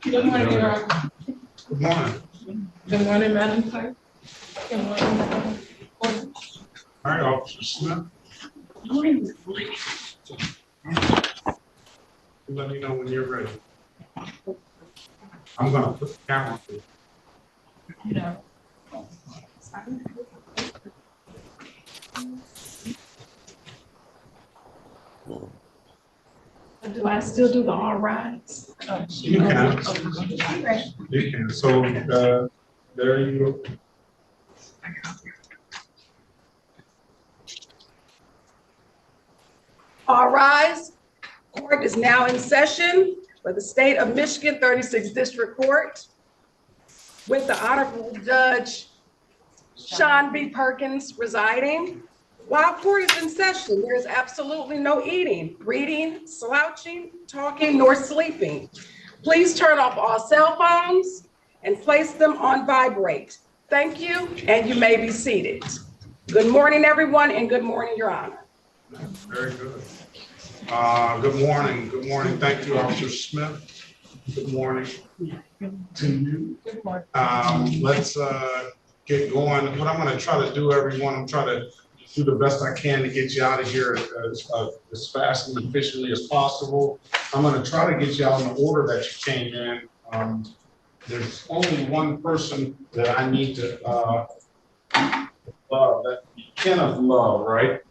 Good morning, Your Honor. Good morning. Good morning, Madam Clerk. Good morning, Madam. All right, Officer Smith. Let me know when you're ready. I'm gonna put the camera on. Do I still do the all rise? You can. You can. So, there you go. All rise. Court is now in session for the State of Michigan 36th District Court with the Honorable Judge Sean B. Perkins presiding. While court is in session, there is absolutely no eating, reading, slouching, talking, nor sleeping. Please turn off all cell phones and place them on vibrate. Thank you, and you may be seated. Good morning, everyone, and good morning, Your Honor. Very good. Good morning. Good morning. Thank you, Officer Smith. Good morning to you. Let's get going. What I'm going to try to do, everyone, I'm trying to do the best I can to get you out of here as fast and efficiently as possible. I'm going to try to get you out in the order that you came in. There's only one person that I need to love, that Kenneth Love, right?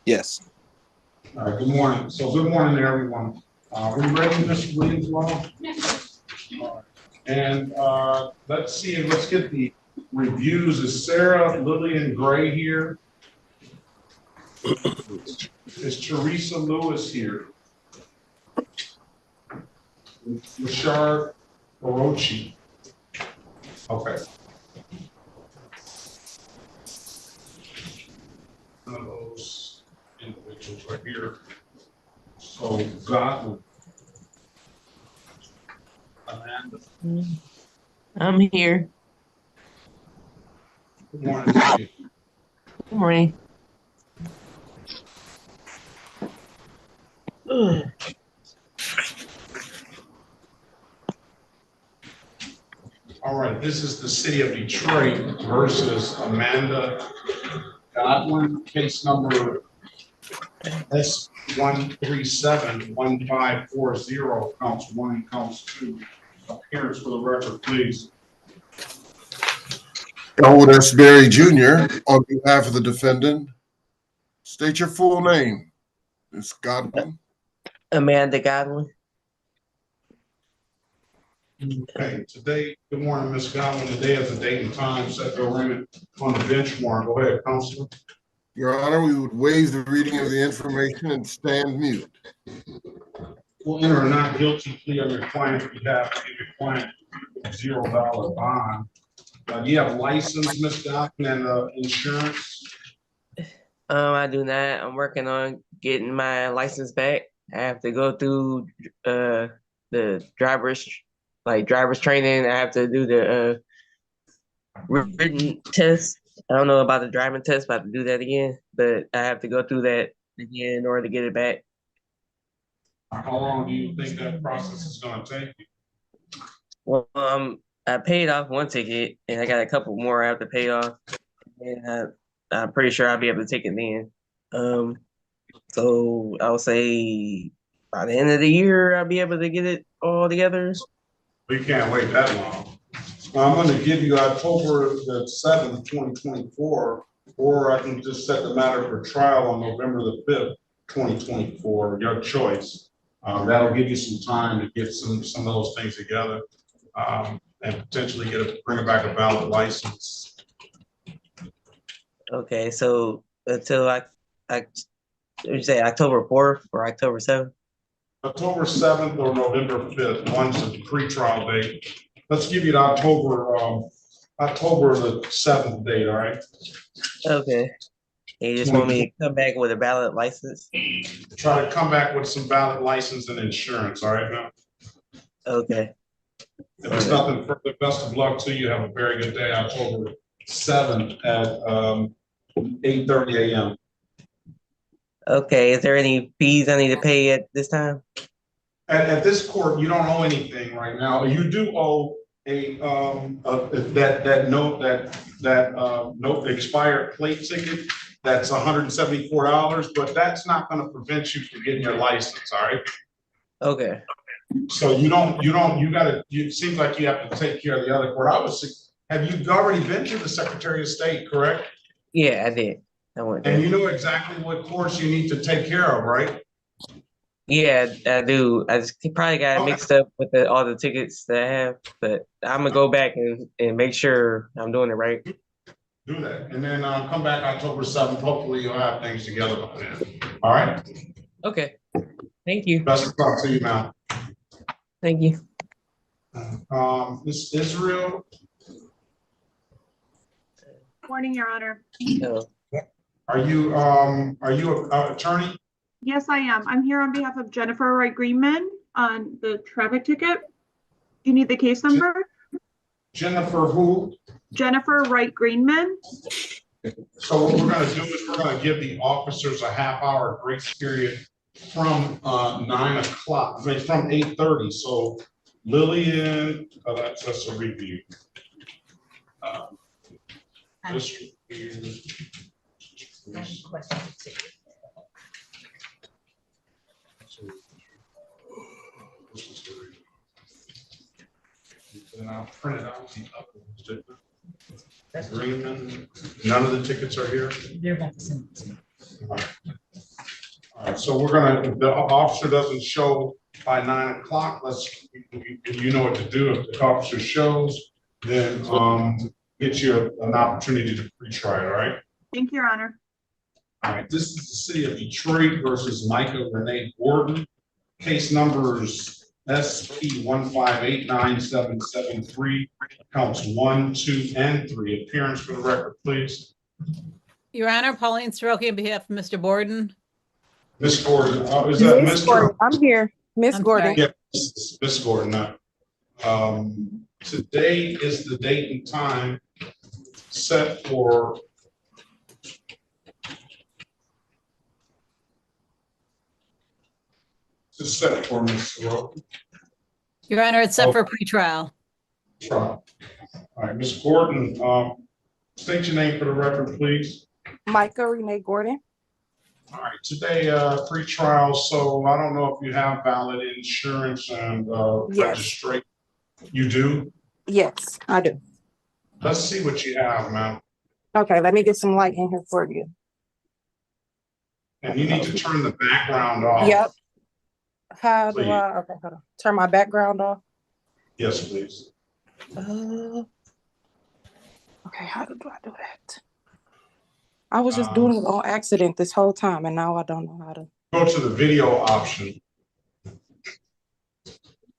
Yes. All right, good morning. So good morning to everyone. We ready, Mr. Williams? Well? Yes. And let's see, let's get the reviews. Is Sarah Lillian Gray here? Is Teresa Lewis here? Rashard Orochi. Okay. One of those individuals right here. So Godwin. Amanda. I'm here. Good morning to you. Good morning. All right, this is the city of Detroit versus Amanda Godwin, case number S1371540, counts 1 and counts 2. Appearance for the record, please. Elwood S. Berry Jr., on behalf of the defendant, state your full name. Ms. Godwin. Amanda Godwin. Okay, today, good morning, Ms. Godwin. Today is the date and time set for arraignment on the bench warrant. Go ahead, Counselor. Your Honor, we would waive the reading of the information and stand mute. We'll enter a not guilty plea on your client's behalf to give your client a $0 bond. Do you have license, Ms. Godwin, and insurance? I do not. I'm working on getting my license back. I have to go through the driver's training. I have to do the written test. I don't know about the driving test, but I have to do that again. But I have to go through that again in order to get it back. How long do you think that process is going to take you? Well, I paid off one ticket, and I got a couple more I have to pay off. And I'm pretty sure I'll be able to take it then. So I'll say by the end of the year, I'll be able to get it all together. We can't wait that long. I'm going to give you October the 7th, 2024, or I can just set the matter for trial on November the 5th, 2024, your choice. That'll give you some time to get some of those things together and potentially bring back a valid license. Okay, so until you say October 4th or October 7th? October 7th or November 5th, one's a pre-trial date. Let's give you the October the 7th date, all right? Okay. And you just want me to come back with a valid license? Try to come back with some valid license and insurance, all right, man? Okay. If there's nothing further, best of luck to you. Have a very good day, October 7th at 8:30 a.m. Okay, is there any fees I need to pay at this time? At this court, you don't owe anything right now. You do owe that note expired plate ticket. That's $174, but that's not going to prevent you from getting your license. All right. Okay. So it seems like you have to take care of the other court. Have you already been to the Secretary of State, correct? Yeah, I did. I went there. And you know exactly what course you need to take care of, right? Yeah, I do. I just probably got it mixed up with all the tickets that I have, but I'm gonna go back and make sure I'm doing it right. Do that, and then come back October 7th. Hopefully, you'll have things together by then. All right. Okay. Thank you. Best of luck to you, man. Thank you. Ms. Israel. Morning, Your Honor. Are you an attorney? Yes, I am. I'm here on behalf of Jennifer Wright Greenman on the traffic ticket. Do you need the case number? Jennifer who? Jennifer Wright Greenman. So what we're gonna do is we're gonna give the officers a half-hour grace period from 9 o'clock, from 8:30. So Lillian, that's a review. This is- And I'll print it out. Greenman, none of the tickets are here. All right, so the officer doesn't show by 9 o'clock. You know what to do. If the officer shows, then get you an opportunity to pre-try it, all right? Thank you, Your Honor. All right, this is the city of Detroit versus Micah Renee Gordon. Case numbers SP 1589773, counts 1, 2, and 3. Appearance for the record, please. Your Honor, Pauline Soroki on behalf of Mr. Borden. Miss Gordon, is that Miss Mr.? Gordon, I'm here. Miss I'm Gordon. sorry. Yeah, Miss Gordon. Today is the date and time set for Ms. Soroki. Your Honor, it's set for pretrial. Trial. All right, Ms. Gordon, state your name for the record, please. Micah Renee Gordon. All right, today, pre-trial, so I don't know if you have valid insurance and Yes. registration. You do? Yes, I do. Let's see what you have, ma'am. Okay, let me get some light in here for you. And you need to turn the background off. Yep. How do Please. okay, hold on. Turn my background off. Yes, please. Okay, how do I do that? I was just doing it on accident this whole time, and now I don't know how to. Go to the video option.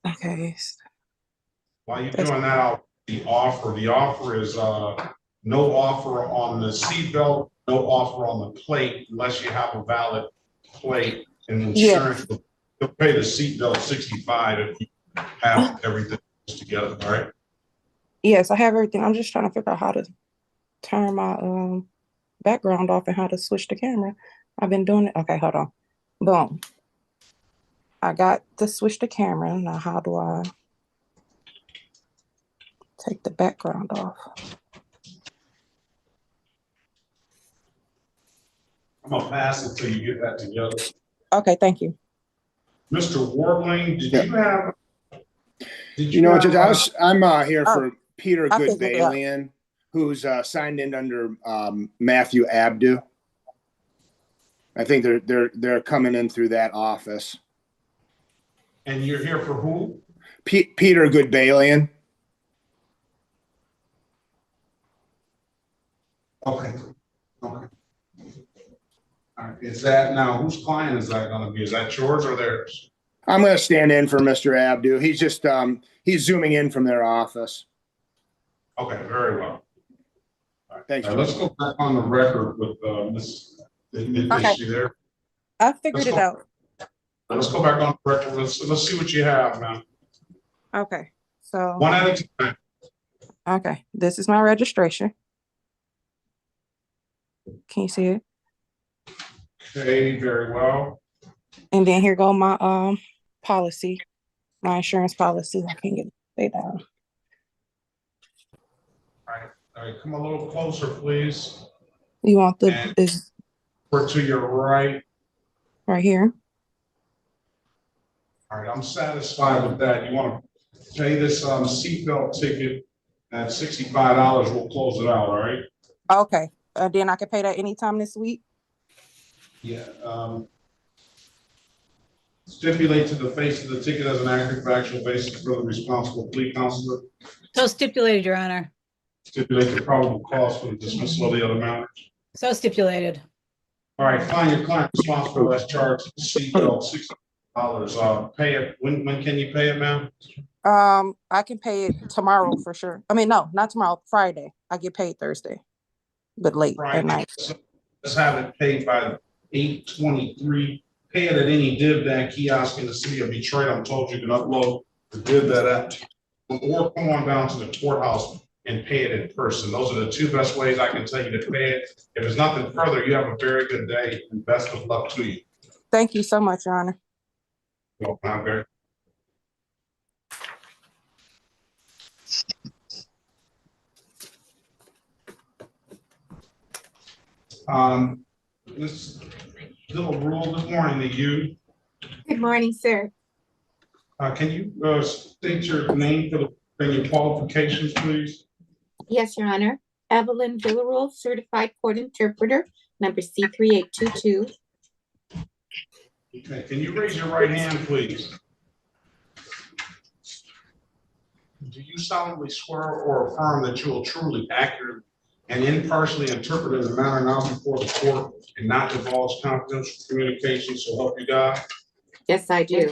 Okay. While you're doing that, the offer is no offer on the seatbelt, no offer on the plate unless you have a valid plate, and insurance. You'll pay the seatbelt $65 if you have everything together. All right. Yes, I have everything. I'm just trying to figure out how to turn my background off and how to switch the camera. I've been doing it. Okay, hold on. Boom. I got to switch the camera. Now, how do I take the background off? I'm gonna pass it till you get that together. Okay, thank you. Mr. Warbling, did you have? You know, Judge, I'm here for Peter I figured it out. Goodbalian, who's signed in under Matthew Abdu. I think they're coming in through that office. And you're here for who? Peter Goodbalian. Okay. Okay. All right. Is that now whose client is that going to be? Is that yours or theirs? I'm going to stand in for Mr. Abdu. He's just he's zooming in from their office. Okay, very well. All right. Thanks. Let's go back on the record with Miss. Is she there? I figured it out. Let's go back on the record. Let's see what you have, man. Okay, so One at a time. okay, this is my registration. Can you see it? Okay, very well. And then here go my policy, my insurance policy. I can't get it stay down. All right, come a little closer, please. You want the And is we're to your right. right here? All right, I'm satisfied with that. You want to pay this seatbelt ticket at $65, we'll close it out, all right? Okay. Then I can pay that anytime this week. Yeah. Stipulate to the face of the ticket as an accurate factual basis for the responsible plea counselor. So stipulated, Your Honor. Stipulate the probable cause for the dismissal of the other matter. So stipulated. All right, find your client responsible as charged, seatbelt, $60. Pay it, when can you pay it, ma'am? I can pay it tomorrow for sure. I mean, no, not tomorrow, Friday. I get paid Thursday, but late Friday. at night. So let's have it paid by 8/23. Pay it at any DivDad kiosk in the city of Detroit. I'm told you can upload the DivDad app, or come on down to the courthouse and pay it in person. Those are the two best ways I can tell you to pay it. If there's nothing further, you have a very good day and best of luck to you. Thank you so much, Your Honor. Well, I'm very. Ms. Little Rule, good morning to you. Good morning, sir. Can you state your name for and your qualifications, please? Yes, Your Honor. Evelyn Villarreal, certified court interpreter, number C3822. Okay, can you raise your right hand, please? Do you solemnly swear or affirm that you will truly, accurately, and impartially interpret in the manner now before the court and not divulge confidential communications, so help you God? Yes, I do.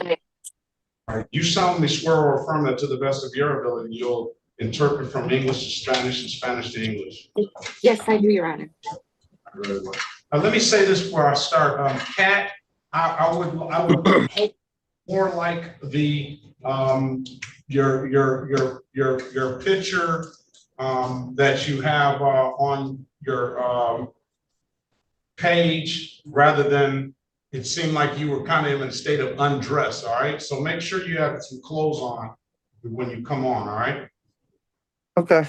All right, you solemnly swear or affirm that to the best of your ability, you'll interpret from English to Spanish and Spanish to English? Yes, I do, Your Honor. Very well. Let me say this before I start. Kat, I would hope more like the your picture that you have on your page, rather than it seemed like you were kind of in a state of undress. All right, so make sure you have some clothes on when you come on. All right. Okay.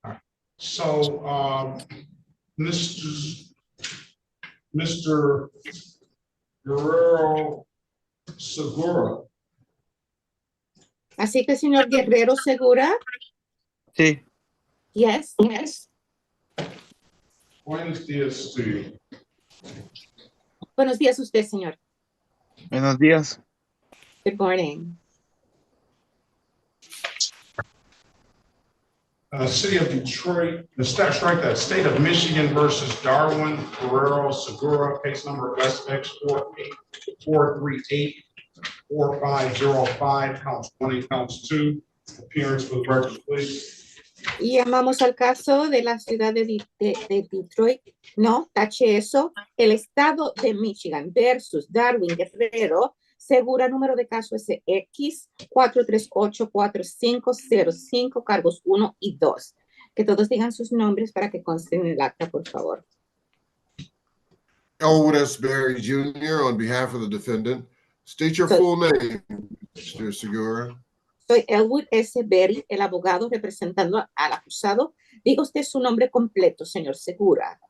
All right. So, Mr. Guerrero Segura. Así que, señor Guerrero Segura. Sí. Yes, yes. Buenos días to you. Buenos días a usted, señor. Buenos días. Good morning. City of Detroit, strike that, State of Michigan versus Darwin Guerrero Segura, case number SX434384505, counts 1 and counts 2. Appearance for the record, please. Y llamamos al caso de la ciudad de Detroit. No, tache eso. El estado de Michigan versus Darwin Guerrero Segura, número de caso SX4384505, cargos 1 y 2. Que todos digan sus nombres para que consten en el acta, por favor. Elwood S. Berry Jr. on behalf of the defendant. State your full name, Mr. Segura. Soy Elwood S. Berry, el abogado representando al acusado. Diga usted su nombre completo, señor Segura.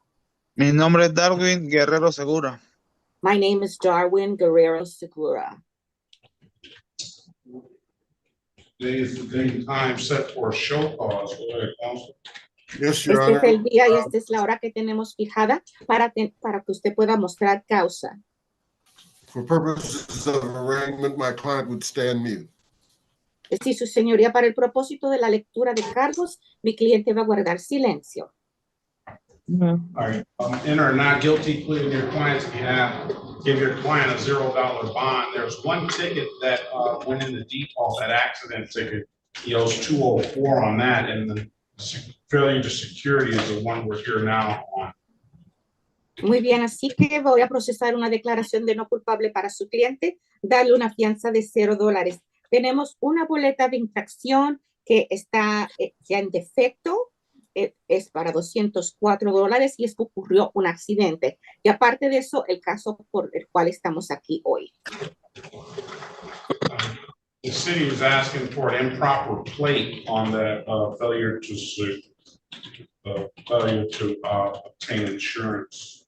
Mi nombre es Darwin Guerrero Segura. My name is Darwin Guerrero Segura. Today is the day and time set for a show cause. Go ahead, counsel. Yes, Your Este Honor. es el día y esta es la hora que tenemos fijada para que usted pueda mostrar causa. For purposes of arraignment, my client would stand mute. Si su señoría, para el propósito de la lectura de cargos, mi cliente va a guardar silencio. All right, enter a not guilty plea on your client's behalf. Give your client a $0 bond. There's one ticket that went into default, that accident ticket. He owes $204 on that, and the failure to security is the one we're here now on. Muy bien, así que voy a procesar una declaración de no culpable para su cliente, darle una fianza de $0. Tenemos una boleta de infracción que está ya en defecto. es para $204 y es que ocurrió un accidente. Y aparte de eso, el caso por el cual estamos aquí hoy. The city is asking for an improper plate on that failure to sue, failure to obtain insurance.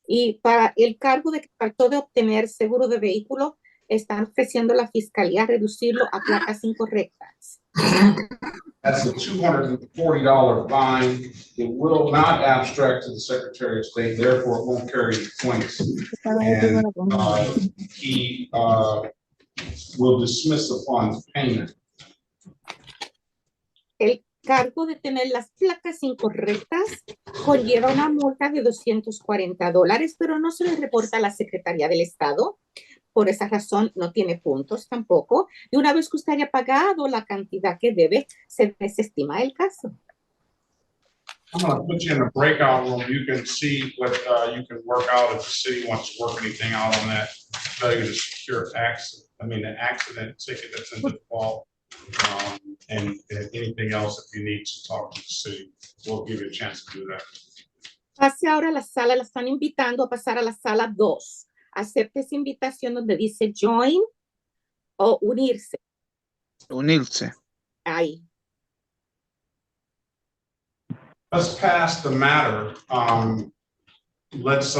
Y para el cargo de que faltó de obtener seguro de vehículo, están ofreciendo la fiscalía reducirlo a placas incorrectas. That's a $240 fine. It will not abstract to the Secretary of State, therefore it won't carry the points. And he will dismiss upon payment. El cargo de tener las placas incorrectas conlleva una multa de $240, pero no se le reporta a la Secretaría del Estado. Por esa razón no tiene puntos tampoco. Y una vez que usted haya pagado la cantidad que debe, se desestima el caso. I'm going to put you in a breakout room. You can see what you can work out if the city wants to work anything out on that failure to secure accident. I mean, the accident ticket that's in default, and anything else if you need to talk to the city. We'll give you a chance to do that. Pase ahora a la sala, la están invitando a pasar a la sala 2. Acepte esa invitación donde dice join o unirse. Unirse. Ahí. Let's pass the matter. Let's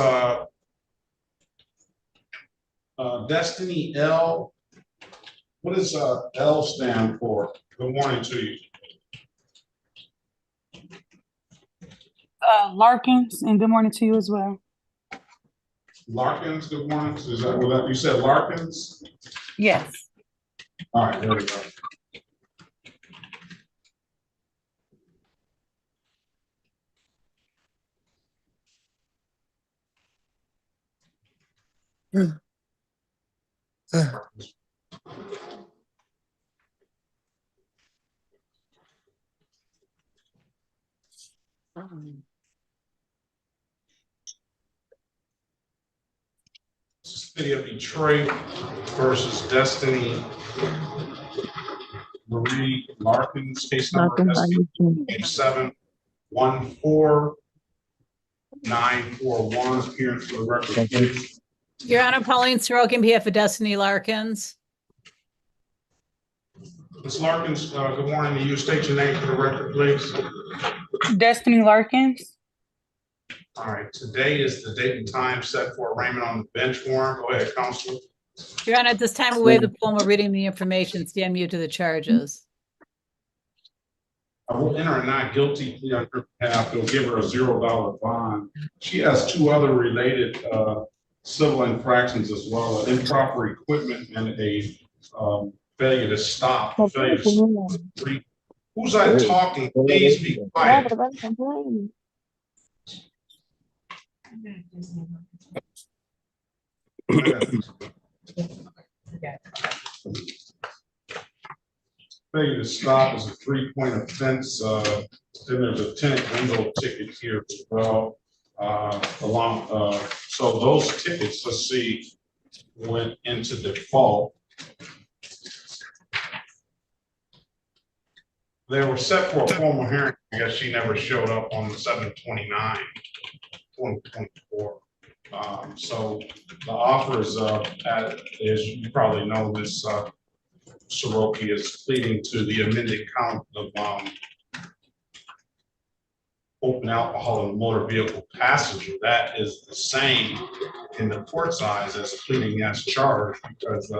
Destiny L. What does L stand for? Good morning to you. Larkins, and good morning to you as well. Larkins, good morning. Is that what you said, Larkins? Yes. All right, there we go. City of Detroit versus Destiny Marie Larkins, case number S714-941, appearance for the record, please. Your Honor, Pauline Sorokin, on behalf of Destiny Larkins. Ms. Larkins, good morning to you. State your name for the record, please. Destiny Larkins. All right, today is the date and time set for arraignment on the bench warrant. Go ahead, Counselor. Your Honor, at this time, we waive the formal reading the information, stand mute to the charges. I will enter a not guilty plea on her behalf. They'll give her a $0 bond. She has two other related civil infractions as well, an improper equipment and a failure to stop. Failure to stop. Who's that talking? Please be quiet. Failure to stop is a 3-point offense. Then there's a tenant window ticket here as well. So those tickets, let's see, went into default. They were set for a formal hearing. I guess she never showed up on the 7/29/2024. So the offer is, as you probably know, Ms. Soroki is pleading to the amended count of open alcohol in a motor vehicle passenger. That is the same in the court size as pleading as charged, because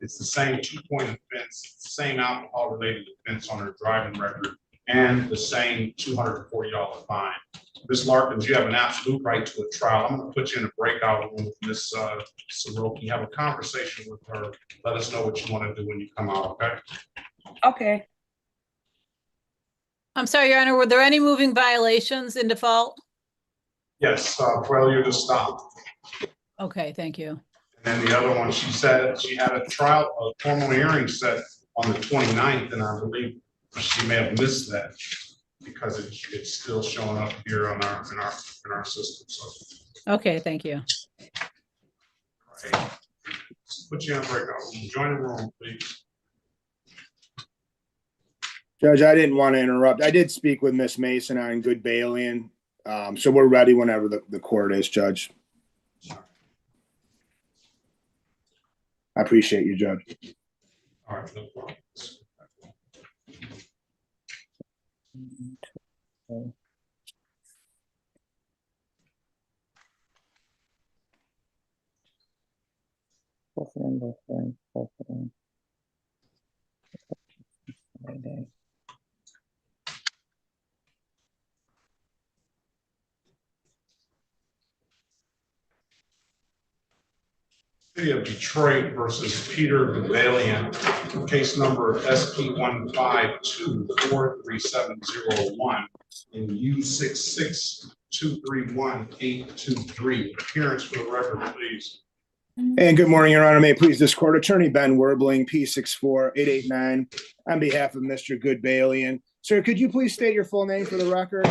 it's the same 2-point offense, the same alcohol related offense on her driving record, and the same $240 fine. Ms. Larkins, you have an absolute right to a trial. I'm going to put you in a breakout room with Ms. Soroki. Have a conversation with her. Let us know what you want to do when you come out, okay? Okay. I'm sorry, Your Honor, were there any moving violations in default? Yes, failure to stop. Okay, thank you. And then the other one, she said she had a trial, a formal hearing set on the 29th, and I believe she may have missed that because it's still showing up here on in our system. So. Okay, thank you. Right. Put you on breakout. Join the room, please. Judge, I didn't want to interrupt. I did speak with Miss Mason on good bailing. So we're ready whenever the court is, Judge. I appreciate you, Judge. All right, no problem. City of Detroit versus Peter Gavalian, case number SP 152-43701 and U66231-823. Appearance for the record, please. And good morning, Your Honor. May it please this court, Attorney Ben Werbling, P64889, on behalf of Mr. Goodbalian. Sir, could you please state your full name for the record?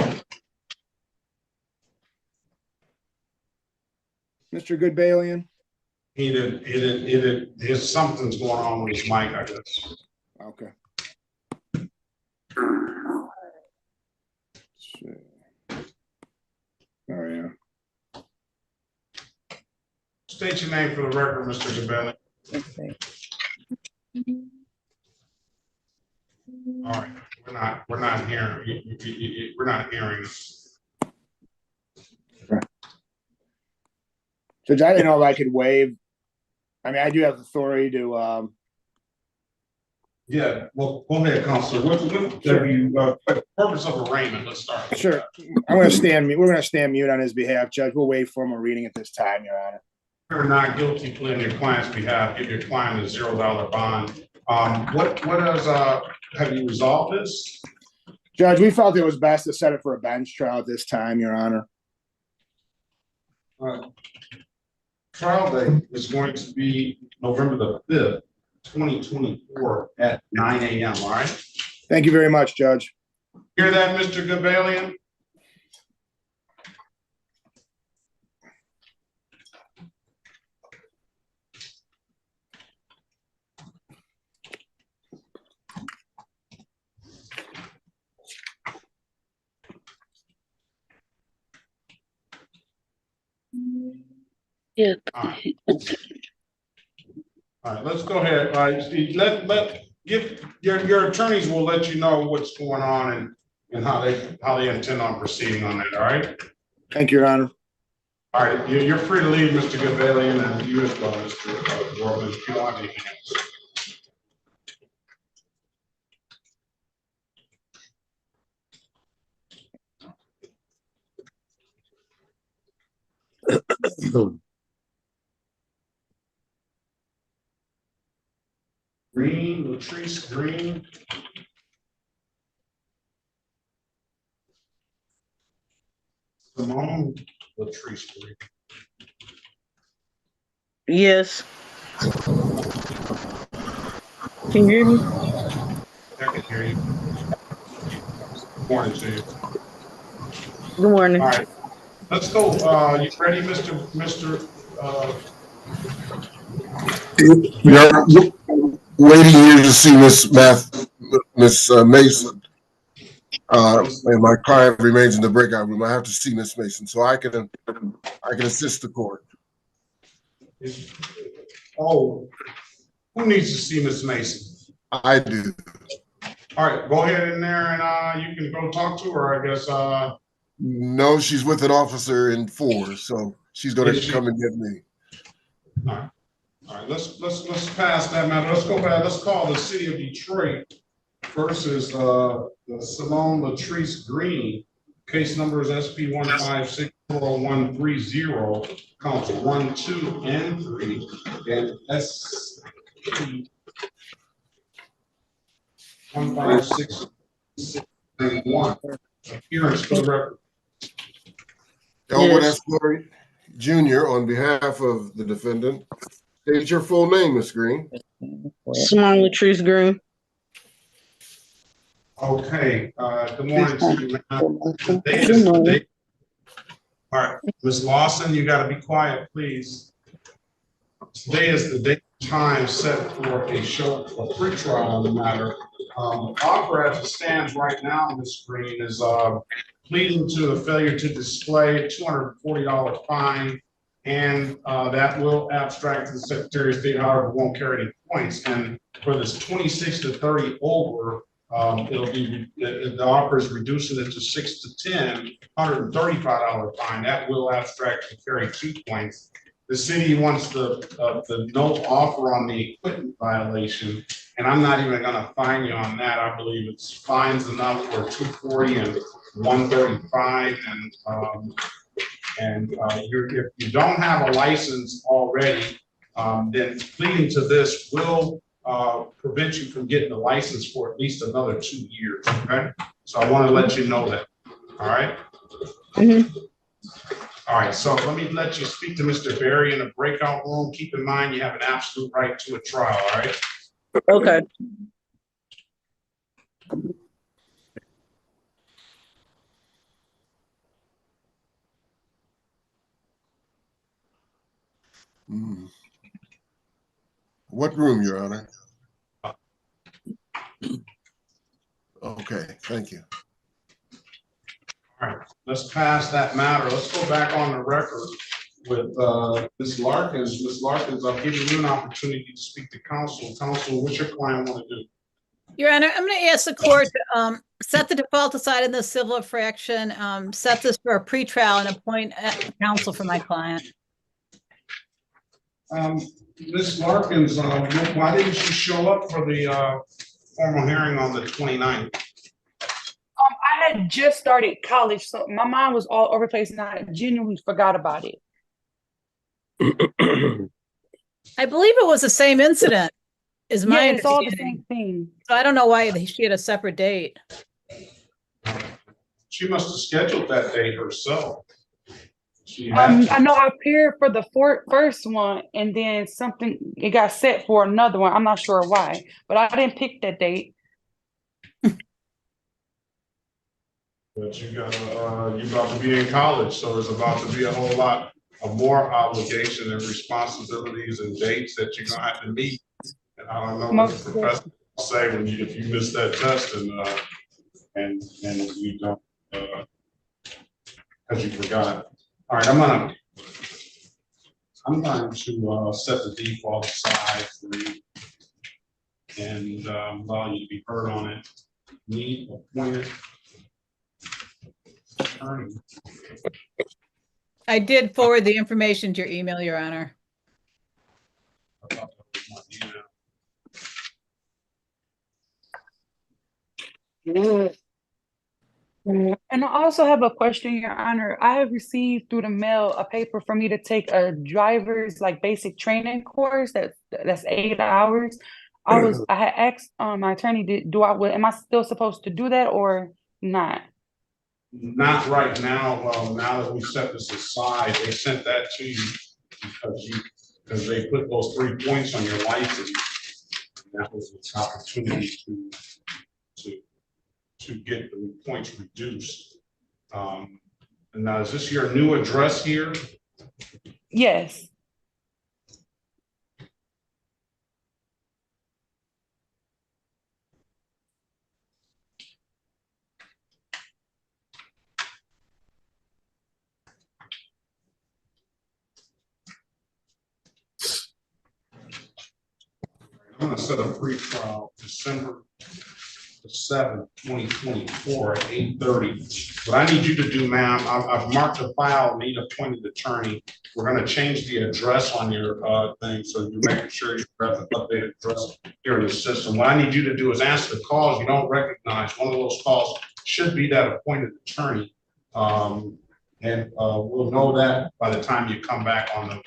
Mr. Goodbalian? He did, his something's going on with his mic, I guess. Okay. Oh, yeah. State your name for the record, Mr. Gabelli. All right, we're not hearing, we're not hearing. Judge, I didn't know if I could waive. I mean, I do have authority to, Yeah, well, go ahead, Counselor. What purpose of arraignment? Let's start. Sure. I'm going to stand mute. We're going to stand mute on his behalf, Judge. We'll waive formal reading at this time, Your Honor. You're not guilty plea on your client's behalf. Give your client a $0 bond. What is, have you resolved this? Judge, we felt it was best to set it for a bench trial at this time, Your Honor. Trial date is going to be November the 5th, 2024 at 9 a.m. All right. Thank you very much, Judge. Hear that, Mr. Gabalian? Yeah. All right, let's go ahead. All right, give your attorneys will let you know what's going on and how they intend on proceeding on that. All right. Thank you, Your Honor. All right, you're free to leave, Mr. Gabalian, and you as well, Mr. Gorman, if you don't have anything else. Green, Latrice Green. Simone Latrice Green. Yes. Can you hear me? I can hear you. Good morning to you. Good morning. All right, let's go. You ready, Mr. You're waiting here to see Miss Mason. And my client remains in the breakout room. I have to see Miss Mason, so I can assist the court. Oh, who needs to see Miss Mason? I do. All right, go ahead in there and you can go talk to her, I guess. No, she's with an officer in 4, so she's going to come and get me. All right, let's pass that matter. Let's go back. Let's call the City of Detroit versus the Simone Latrice Green. Case number is SP 1564130, counts 1, 2, and 3, and SP 15661. Appearance for the record. Elwood Escort Jr. on behalf of the defendant. State your full name, Miss Green. Simone Latrice Green. Okay, good morning to you, ma'am. All right, Ms. Lawson, you got to be quiet, please. Today is the day time set for a show, a pretrial on the matter. Offer as it stands right now on the screen is pleading to a failure to display, $240 fine, and that will abstract to the Secretary of State, however, won't carry any points. And for this 26 to 30 over, it'll be, the offer is reducing it to 6 to 10, $135 fine. That will abstract and carry 2 points. The city wants the no offer on the equipment violation, and I'm not even gonna fine you on that. I believe it's fines enough for 240 and 135, and if you don't have a license already, then pleading to this will prevent you from getting a license for at least another 2 years, okay? So I wanna let you know that, all right? All right, so let you speak to Mr. Berry in a breakout room. Keep in mind, you have an absolute right to a trial, all right? Okay. What room, Your Honor? Okay, thank you. All right, let's pass that matter. Let's go back on the record with Ms. Larkins. Ms. Larkins, I'm giving you an opportunity to speak to counsel. Counsel, what's your client want to do? Your Honor, I'm going to ask the court to set the default aside in the civil infraction, set this for a pretrial and appoint counsel for my client. Ms. Larkins, why didn't you show up for the formal hearing on the 29th? I had just started college, so my mind was all over the place, and I genuinely forgot about it. I believe it was the same incident. Is my Yeah, it's all the understanding. same thing. So I don't know why she had a separate date. She must have scheduled that date herself. I know I appeared for the first one, and then it got set for another one. I'm not sure why, but I didn't pick that date. But you about to be in college, so there's about to be a whole lot of more obligation and responsibilities and dates that you're gonna have to meet. And I don't know what the professor will say when if you miss that test and you don't because you forgot. All right, I'm going to set the default aside for you and allow you to be heard on it. Need appointed attorney. I did forward the information to your email, Your Honor. And I also have a question, Your Honor. I have received through the mail a paper for me to take a driver's basic training course that's 8 hours. I had asked my attorney, am I still supposed to do that or not? Not right now. Well, now that we set this aside, they sent that to you because they put those 3 points on your license. And that was its opportunity to get the points reduced. And now, is this your new address here? Yes. I'm gonna set a pre-trial December 7th, 2024 at 8:30. What I need you to do, ma'am, I've marked the file, need appointed attorney. We're gonna change the address on your thing, so you're making sure you have the updated address here in the system. What I need you to do is answer the calls you don't recognize. One of those calls should be that appointed attorney. And we'll know that by the time you come back on the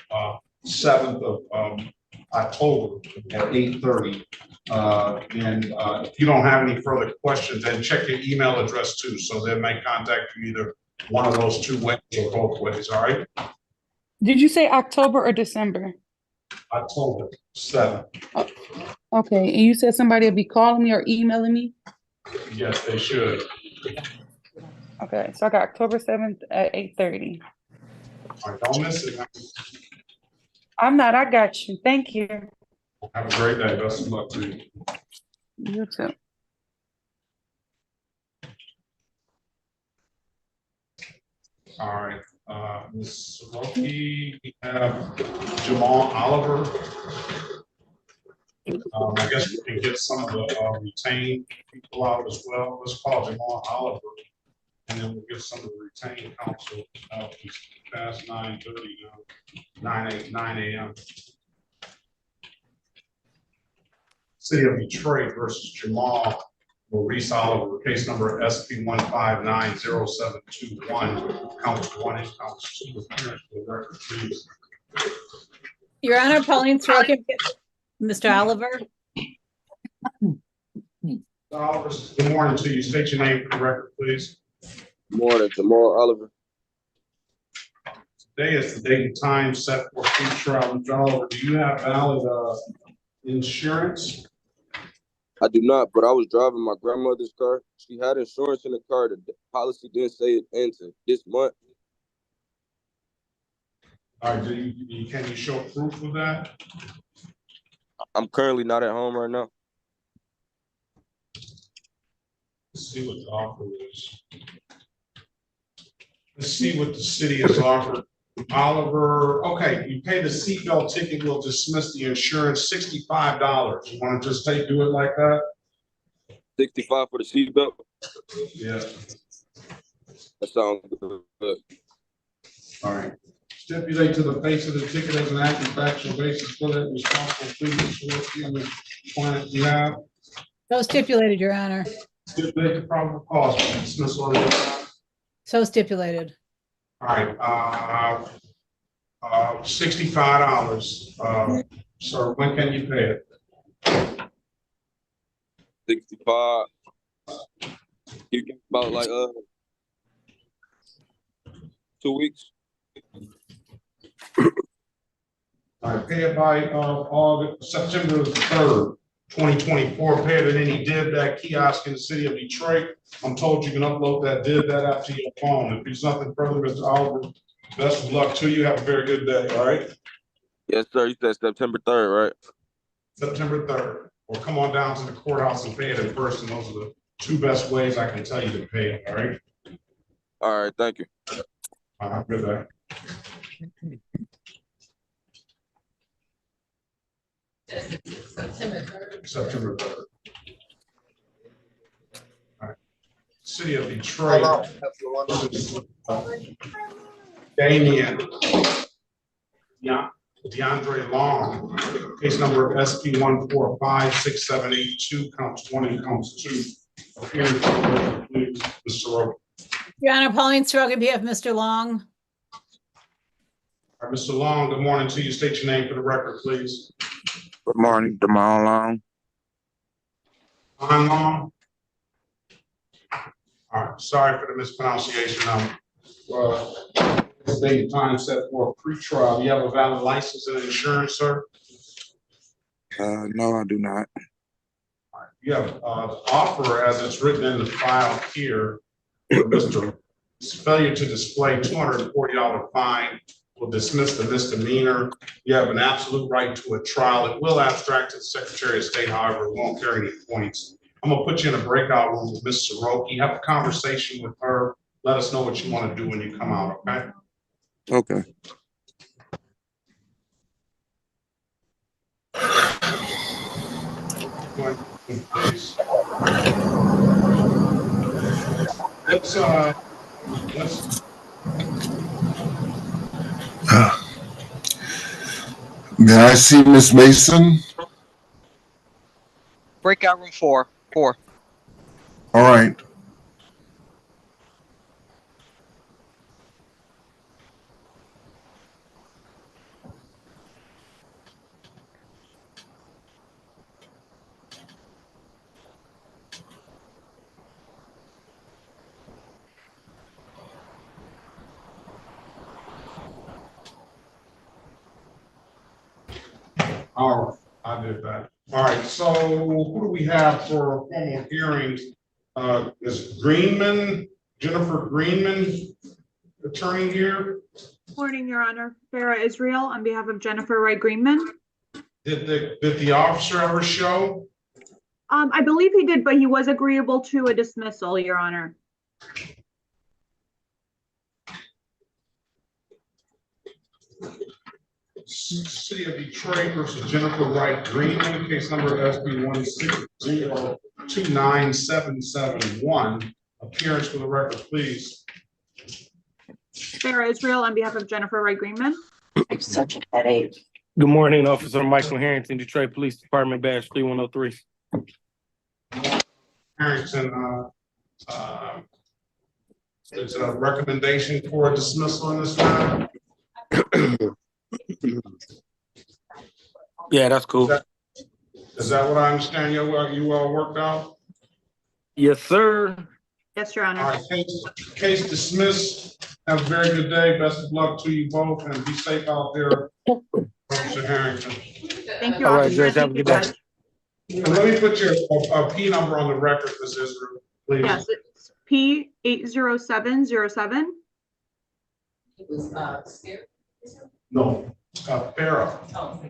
7th of October at 8:30. If you don't have any further questions, then check your email address too. So they may contact you either one of those 2 ways or both ways. All right. Did you say October or December? October 7th. Oh, okay. And you said somebody will be calling me or emailing me? Yes, they should. Okay. So I got October 7th at 8:30. All right, don't miss it. I'm not. I got you. Thank you. Have a great day. Best of luck to you. You too. All right, Ms. Soroki, we have Jamal Oliver. I guess we can get some of the retained people out as well. Let's call Jamal Oliver, and then we'll get some of the retained counsel out. It's past 9:30 now, 9 a.m. City of Detroit versus Jamal Maurice Oliver, case number SP 1590721, counts 1 and counts 2. Appearance for the record, please. Your Honor, Pauline Sorokin, Mr. Oliver. Oliver, good morning to you. State your name for the record, please. Good morning, Jamal Oliver. Today is the date and time set for pre-trial. Mr. Oliver, do you have valid insurance? I do not, but I was driving my grandmother's car. She had insurance in the car. The policy didn't say it ended this month. All right, can you show proof of that? I'm currently not at home right now. Let's see what the offer is. Let's see what the city has offered. Oliver, okay, you pay the seatbelt ticket, we'll dismiss the insurance, $65. You want to just do it like that? 65 for the seatbelt? Yeah. That sounds good. All right. Stipulate to the face of the ticket as an active factual basis for that responsible pleading on the client you have. So stipulated, Your Honor. Stipulate the probable cause for dismissal of the. So stipulated. All right, $65. Sir, when can you pay it? 65. You get about like 2 weeks. All right, pay it by September 3rd, 2024. Pay it at any DIV kiosk in the city of Detroit. I'm told you can upload that DIV app to your phone. If there's nothing further, Mr. Oliver, best of luck to you. Have a very good day. All right. Yes, sir. You said September 3rd, right? September 3rd. Or come on down to the courthouse and pay it in person. Those are the two best ways I can tell you to pay it. All right. All right. Thank you. Have a good day. September 3rd. All right. City of Detroit. Damien. DeAndre Long. Case number SP 1456782, counts 20, counts 2. Appearing for please, Mr. Sorokin. Your Honor, Pauline Sorokin, behalf of Mr. Long. All right, Mr. Long, good morning to you. State your name for the record, please. Good morning, Jamal Long. Long. All right, sorry for the mispronunciation. Date and time set for a pre-trial. You have a valid license and insurance, sir? No, I do not. All right. You have offer as it's written in the file here. Mr. Failure to display $240 fine will dismiss the misdemeanor. You have an absolute right to a trial. It will abstract to the Secretary of State, however, it won't carry any points. I'm gonna put you in a breakout room with Ms. Soroki. Have a conversation with her. Let us know what you want to do when you come out, okay? Okay. Please. Let's May I see Miss Mason? Breakout room 4. All right. All right, I did that. All right, so who do we have for a formal hearing? Is Greenman, Jennifer Greenman, attorney here? Morning, Your Honor. Farah Israel on behalf of Jennifer Wright Greenman. Did the officer ever show? I believe he did, but he was agreeable to a dismissal, Your Honor. City of Detroit versus Jennifer Wright Greenman, case number SB 160297771. Appearance for the record, please. Sarah Israel on behalf of Jennifer Wright Greenman. I'm such a headache. Good morning, Officer Michael Harrington, Detroit Police Department, badge 3103. Harrington, there's a recommendation for a dismissal in this matter. Yeah, that's cool. Is that what I understand you all worked out? Yes, sir. Yes, Your Honor. All right, case dismissed. Have a very good day. Best of luck to you both and be safe out there, Officer Harrington. Thank you, All right, Officer. Judge, have a good day. And let me put your P number on the record, Ms. Israel, please. Yes, it's P80707. It was scared. No, Farah. Oh.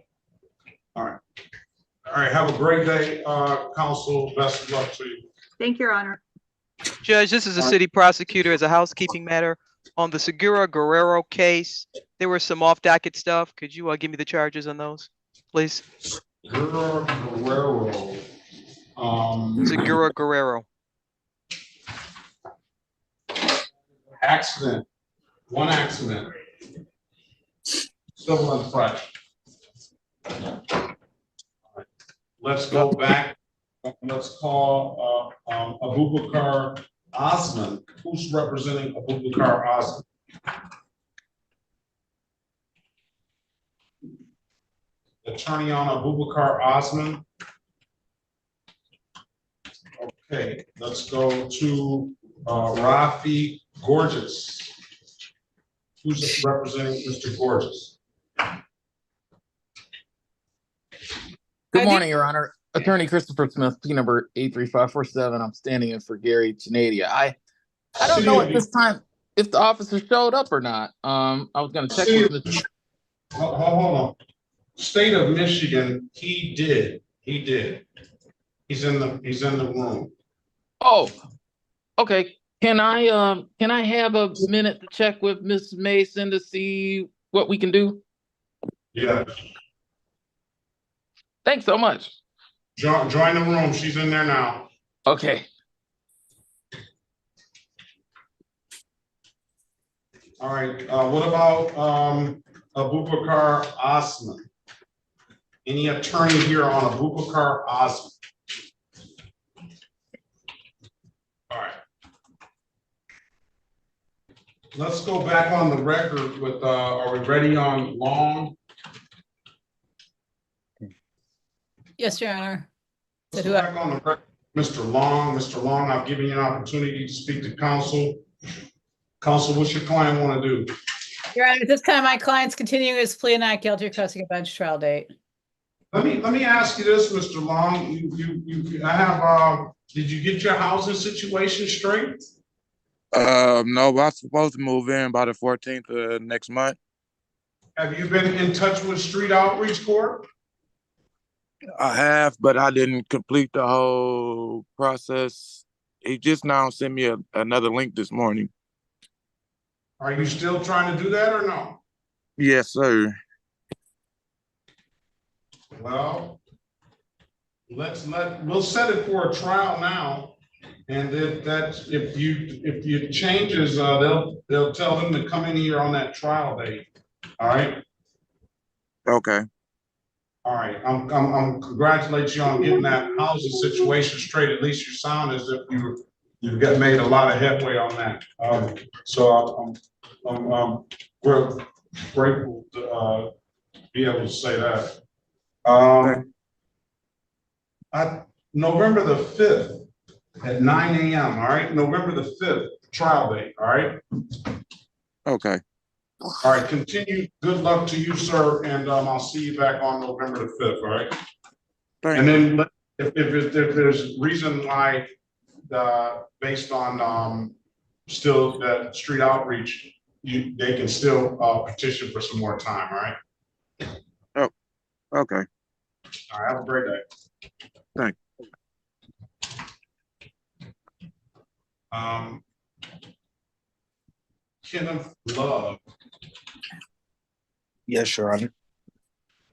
All right. All right, have a great day, counsel. Best of luck to you. Thank you, Your Honor. Judge, this is the city prosecutor as a housekeeping matter. On the Segura Guerrero case, there was some off-docket stuff. Could you give me the charges on those, please? Segura Guerrero. Segura Guerrero. Accident. One accident. Civil infraction. Right. Let's go back. Let's call Abubakar Osman. Who's representing Abubakar Osman? Attorney on Abubakar Osman. Okay, let's go to Rafi Gorgeous. Who's representing Mr. Gorgeous? Good morning, Your Honor. Attorney Christopher Smith, P number 83547. I'm standing in for Gary Genadia. I don't know at this time if the officer showed up or not. I was going to check with Mr. Hold on. State of Michigan, he did. He's in the room. Oh, okay. Can I have a minute to check with Miss Mason to see what we can do? Yeah. Thanks so much. Join the room. She's in there now. Okay. All right. What about Abubakar Osman? Any attorney here on Abubakar Osman? All right. Let's go back on the record with, are we ready on Long? Yes, Your Honor. Let's go back on the record. Mr. Long, I've given you an opportunity to speak to counsel. Counsel, what's your client want to do? Your Honor, at this time, my client's continuing his plea of not guilty, requesting a bench trial date. Let me ask you this, Mr. Long. Did you get your housing situation straight? No, but I'm supposed to move in by the 14th of next month. Have you been in touch with Street Outreach Court? I have, but I didn't complete the whole process. He just now sent me another link this morning. Are you still trying to do that or no? Yes, sir. Well, we'll set it for a trial now. And if you changes, they'll tell them to come in here on that trial date. All right. Okay. All right. I'm congratulate you on getting that housing situation straight. At least you sound as if you've got made a lot of headway on that. So I'm grateful to be able to say that. November the 5th at 9 a.m. All right, November the 5th, trial date. All right. Okay. All right. Continue. Good luck to you, sir, and I'll see you back on November the 5th. All right. And then if there's reason why, based on still that Street Outreach, they can still petition for some more time. All right. Oh, okay. All right, have a great day. Thank Kenneth Love, Yes, Your Honor.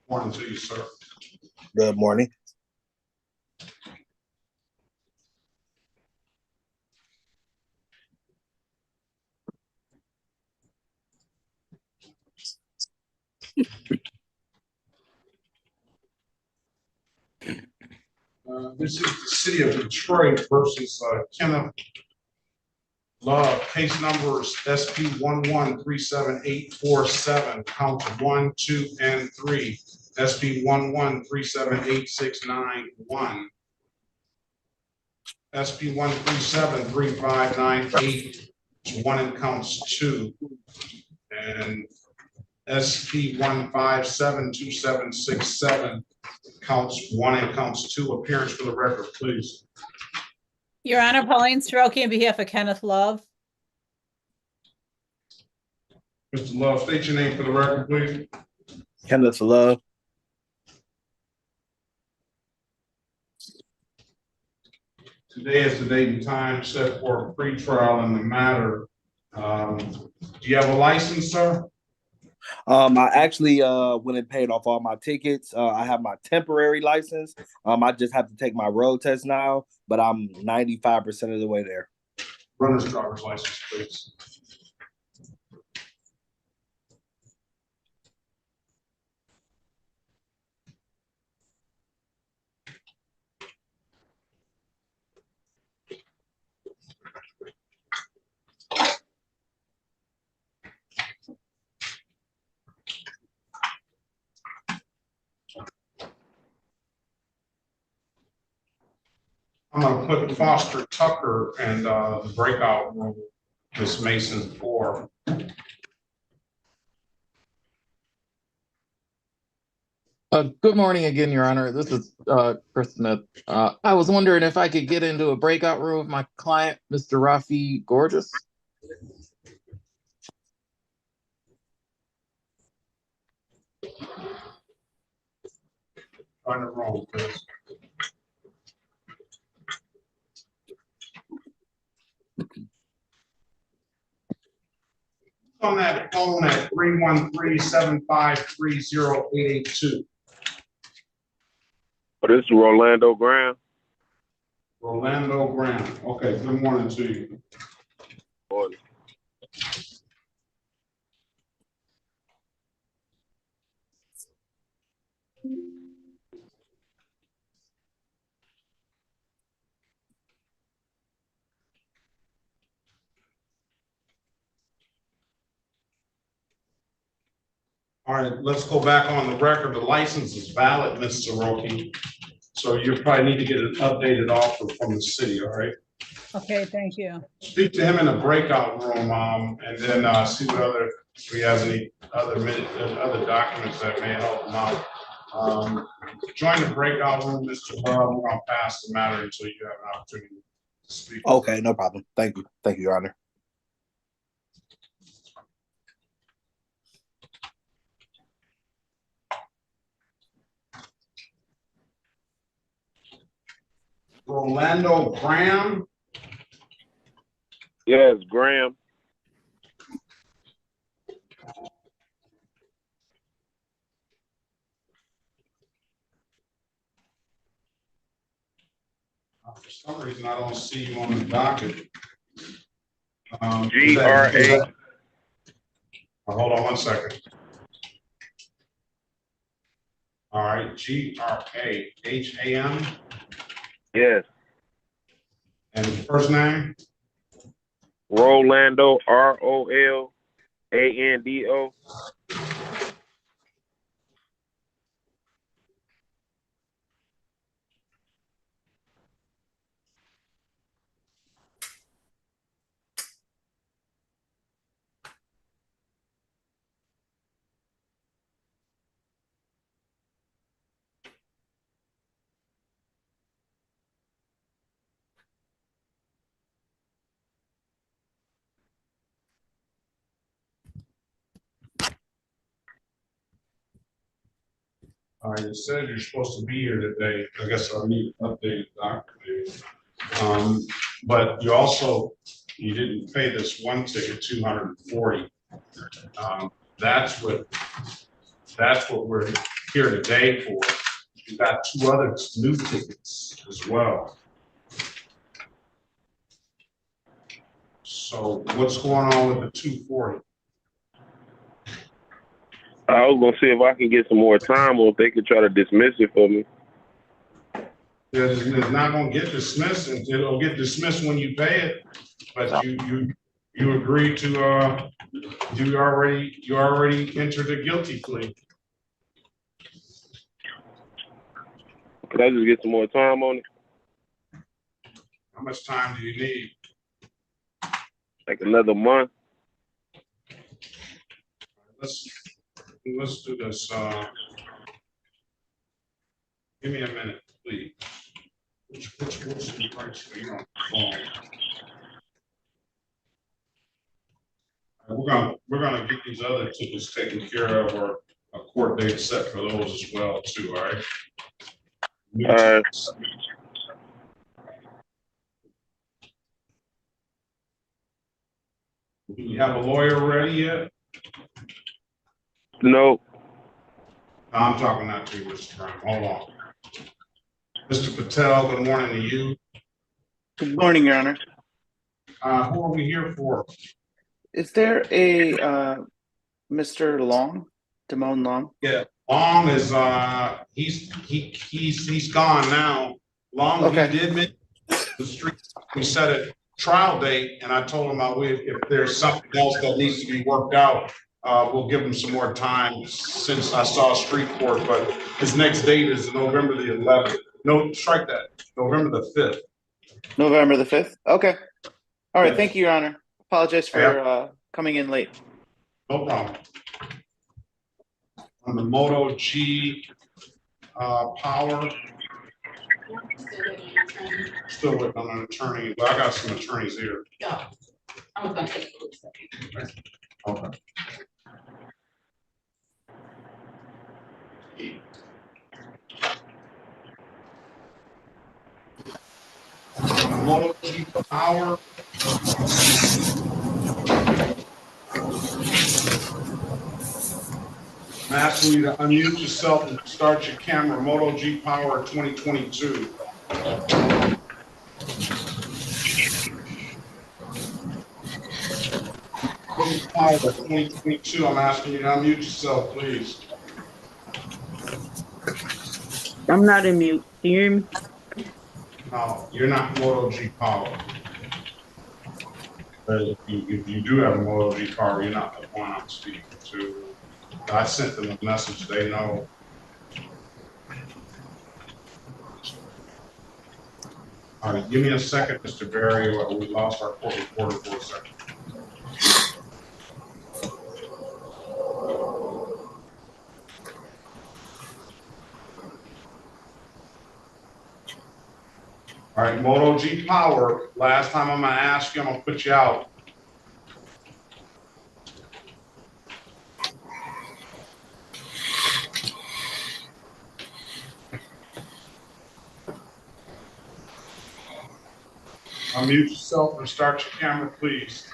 morning to you, sir. Good morning. This is the City of Detroit versus Kenneth Love. Case numbers SP 113747, counts 1, 2, and 3. SP 11378691. SP 1373598, 1 and counts 2. And SP 1572767, counts 1 and counts 2. Appearance for the record, please. Your Honor, Pauline Stroke on behalf of Kenneth Love. Mr. Love, state your name for the record, please. Kenneth Love. Today is the date and time set for a pre-trial in the matter. Do you have a license, sir? I actually went and paid off all my tickets. I have my temporary license. I just have to take my road test now, but I'm 95% of the way there. Runner's driver's license, please. I'm going to put Foster Tucker and the breakout room, Ms. Mason 4. Good morning again, Your Honor. This is Chris Smith. I was wondering if I could get into a breakout room with my client, Mr. Rafi Gorgeous. Find it wrong, please. On that phone at 313-753-0882. Oh, this is Rolando Graham. Rolando Graham. Okay, good morning to you. Morning. All right, let's go back on the record. The license is valid, Mr. Roki. So you probably need to get an updated offer from the city, all right? Okay, thank you. Speak to him in the breakout room, and then see what other, if he has any other documents that may help him out. Join the breakout room, Mr. Love. We're gonna pass the matter until you have an opportunity to speak. Okay, no problem. Thank you. Thank you, Your Honor. Rolando Graham. Yes, Graham. For some reason, I don't see you on the docket. GRA. Hold on one second. All right, GRAHAM. Yes. And the first name? Rolando, ROLANDO. All right, it says you're supposed to be here today. I guess I need an updated document. But you didn't pay this one ticket, 240. That's what we're here today for. You got two other new tickets as well. So what's going on with the 240? I was gonna see if I can get some more time, or if they could try to dismiss it for me. It's not going to get dismissed. It'll get dismissed when you pay it. But you agreed to you already entered a guilty plea. Could I just get some more time on it? How much time do you need? Like another month. Let's do this. Give me a minute, please. Which price are you on the phone? We're gonna get these other tickets taken care of, or a court date set for those as well too. All right. All right. Do you have a lawyer ready yet? No. No, I'm talking not to you, Mr. Brown. Hold on. Mr. Patel, good morning to you. Good morning, Your Honor. Who are we here for? Is there a Mr. Long, Damone Long? Yeah, Long is he's gone now. Long, okay. He did mention the street. We set a trial date, and I told him if there's something else that needs to be worked out, we'll give him some more time since I saw street court. But his next date is November the 11th. No, strike that. November the 5th. November the 5th. Okay. All right. Yes. Thank you, Your Honor. Apologize for coming in late. No problem. On the Moto G Power. Still waiting on an attorney, but I got some attorneys here. Yeah, I was gonna take a look. Okay. Moto G Power. I'm asking you to unmute yourself and start your camera. Moto G Power 2022. Power 2022. I'm asking you to unmute yourself, please. I'm not in mute. Can you hear me? No, you're not Moto G Power. But if you do have a Moto G Power, you're not the one I'm speaking to. I sent them a message. They know. All right, give me a second, Mr. Barry. We lost our court reporter for a second. All right, Moto G Power. Last time I'm gonna ask you, I'm gonna put you out. Unmute yourself and start your camera, please.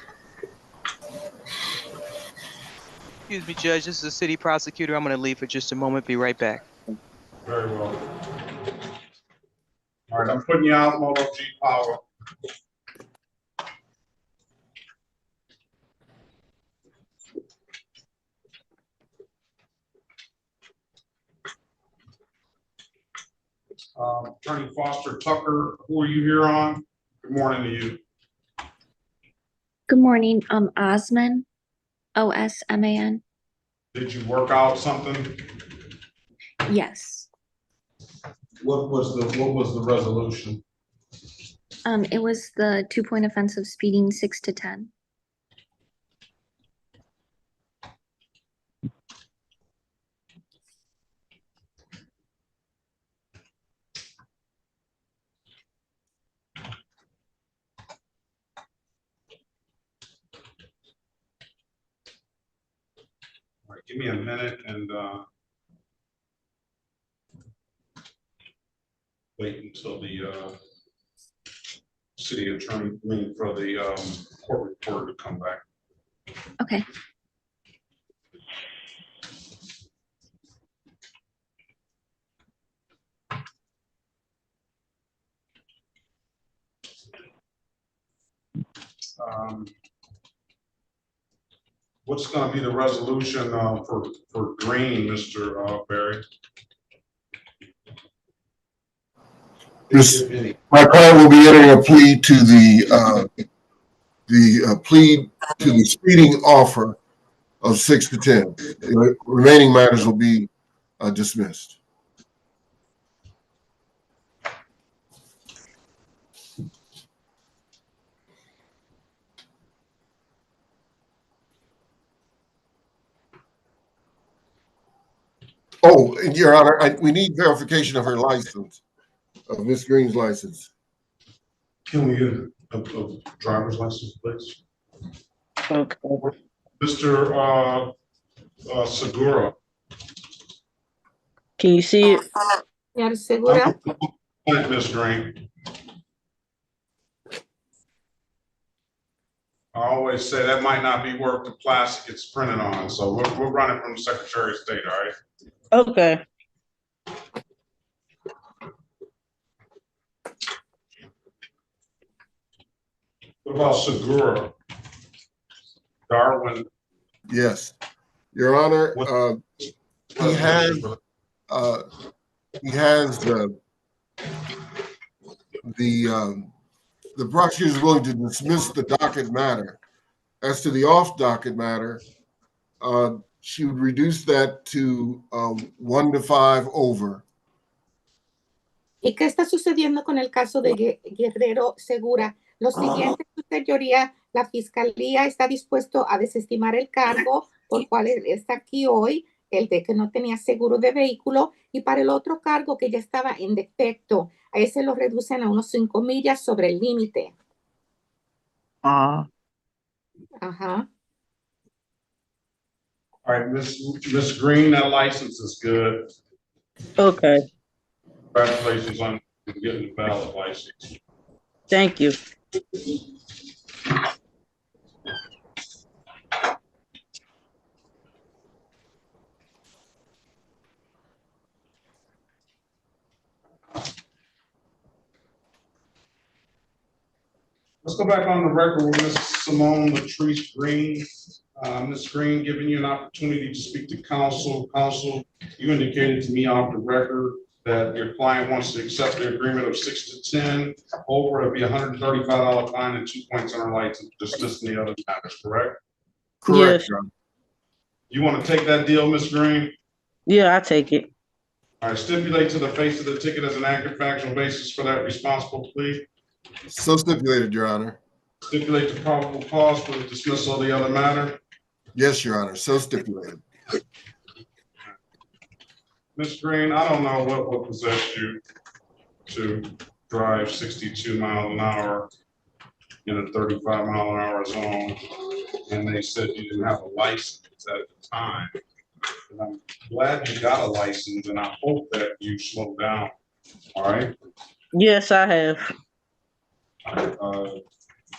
Excuse me, Judge. This is the city prosecutor. I'm going to leave for just a moment. Be right back. Very well. All right, I'm putting you out, Moto G Power. Attorney Foster Tucker, who are you here on? Good morning to you. Good morning. Osman, Osman. Did you work out something? Yes. What was the resolution? It was the 2-point offense of speeding 6 to 10. All right, give me a minute and wait until the city attorney, for the court reporter to come back. Okay. What's going to be the resolution for Green, Mr. Barry? My client will be entering a plea to the plea to the speeding offer of 6 to 10. The remaining matters will be dismissed. Oh, Your Honor, we need verification of her license, of Miss Green's license. Can we get a driver's license, please? Okay. Mr. Segura. Can you see it? Señor Segura. Miss Green. I always say that might not be worth the plastic it's printed on, so we're running from the Secretary of State, all right? Okay. What about Segura? Darwin? Yes, Your Honor, he has the prosecutor is willing to dismiss the docket matter. As to the off docket matter, she would reduce that to 1 to 5 over. ¿Y qué está sucediendo con el caso de Guerrero Segura? Lo siguiente, su señoría, la fiscalía está dispuesto a desestimar el cargo por cual está aquí hoy, el de que no tenía seguro de vehículo, y para el otro cargo que ya estaba en defecto, a ese lo reducen a unos 5 millas sobre el límite. Ah. Ajá. All right, Miss Green, that license is good. Okay. Congratulations on getting the valid license. Thank you. Let's go back on the record with Ms. Simone Latrice Green. Ms. Green, giving you an opportunity to speak to counsel. Counsel, you indicated to me off the record that your client wants to accept the agreement of 6 to 10 over. It'll be $135 fine and 2 points on her license, dismissing the other matters, correct? Correct, Yes. You want to take that deal, Ms. Green? Yeah, I take it. All right, stipulate to the face of the ticket as an accurate factual basis for that responsible plea. So stipulated, Your Honor. Stipulate the probable cause for the dismissal of the other matter. Yes, Your Honor. So stipulated. Ms. Green, I don't know what possessed you to drive 62 miles an hour in a 35-mile-an-hour zone, and they said you didn't have a license at the time. And I'm glad you got a license, and I hope that you slow down. All right. Yes, I have.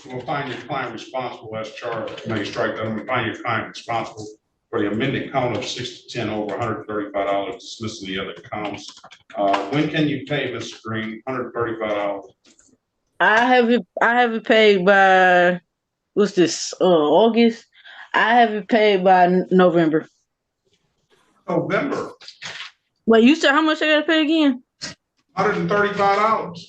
We'll find your client responsible as charged. May strike that. I'm gonna find your client responsible for the amended count of 6 to 10 over $135, dismissing the other counts. When can you pay, Mr. Green? $135. I have it paid by what's this? August. I have it paid by November. November. Wait, you said how much I gotta pay again? $135.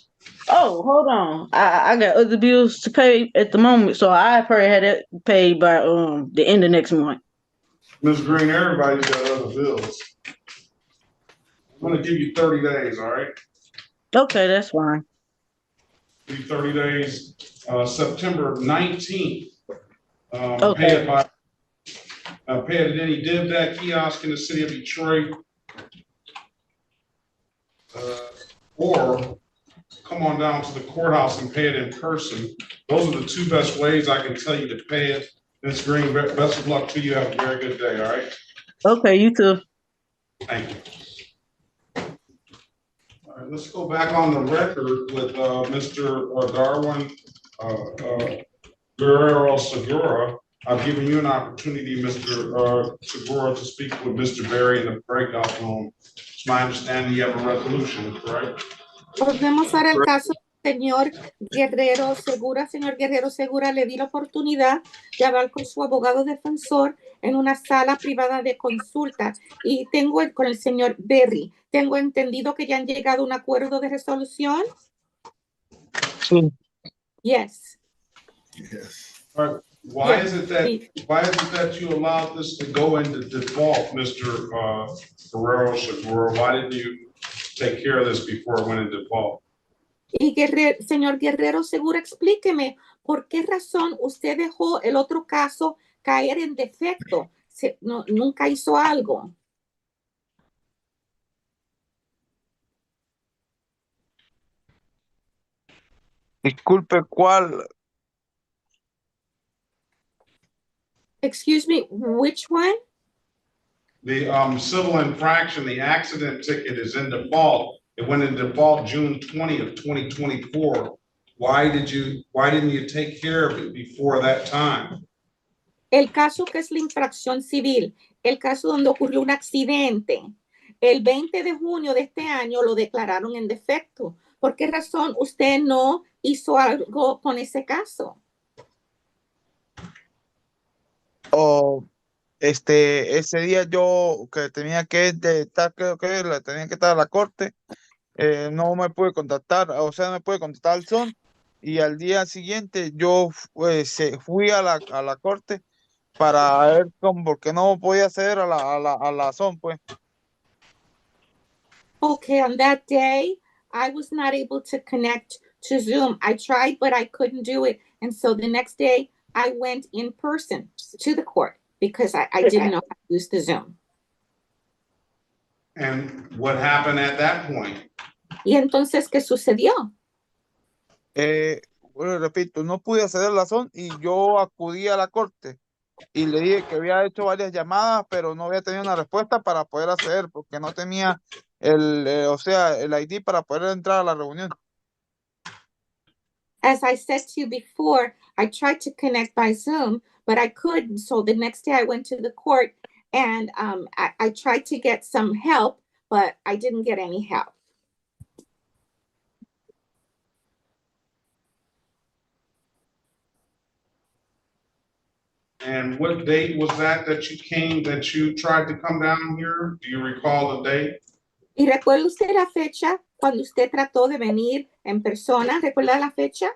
Oh, hold on. I got other bills to pay at the moment, so I probably had it paid by the end of next month. Ms. Green, everybody's got other bills. I'm gonna give you 30 days, all right? Okay, that's fine. Give you 30 days, September 19th. Okay. Pay it at any DivDat kiosk in the city of Detroit. Or come on down to the courthouse and pay it in person. Those are the 2 best ways I can tell you to pay it. Ms. Green, best of luck to you. Have a very good day, all right? Okay, you too. Thank you. All right, let's go back on the record with Mr. Darwin Guerrero Segura. I've given you an opportunity, Mr. Segura, to speak with Mr. Berry in the breakout room. It's my understanding you have a resolution, correct? Volvemos ahora al caso del señor Guerrero Segura. Señor Guerrero Segura, le di la oportunidad de hablar con su abogado defensor en una sala privada de consulta y con el señor Berry. Tengo entendido que ya han llegado a un acuerdo de resolución. Sí. Yes. Yes. All right. Why is it that you allowed this to go into default, Mr. Guerrero Segura? Why didn't you take care of this before it went into default? Y señor Guerrero Segura, explíqueme por qué razón usted dejó el otro caso caer en defecto. Nunca hizo algo. Disculpe, ¿cuál? Excuse me, which one? The civil infraction, the accident ticket is in default. It went in default June 20th, 2024. Why didn't you take care of it before that time? El caso que es la infracción civil, el caso donde ocurrió un accidente, el 20 de junio de este año lo declararon en defecto. ¿Por qué razón usted no hizo algo con ese caso? Ese día yo que tenía que estar, creo que tenía que estar a la corte, no me pude contactar, o sea, no me pude contactar al son, y al día siguiente yo fui a la corte para ver cómo, porque no podía acceder a la son, pues. Okay, on that day, I was not able to connect to Zoom. I tried, but I couldn't do it. And so the next day, I went in person to the court because I didn't know how to use the Zoom. And what happened at that point? ¿Y entonces qué sucedió? Bueno, repito, no pude acceder a la son y yo acudí a la corte y le dije que había hecho varias llamadas, pero no había tenido una respuesta para poder acceder porque no tenía el ID para poder entrar a la reunión. As I said to you before, I tried to connect by Zoom, but I couldn't. So the next day I went to the court and I tried to get some help, but I didn't get any help. And what date was that you tried to come down here? Do you recall the date? ¿Y recuerda usted la fecha cuando usted trató de venir en persona? ¿Recuerda la fecha?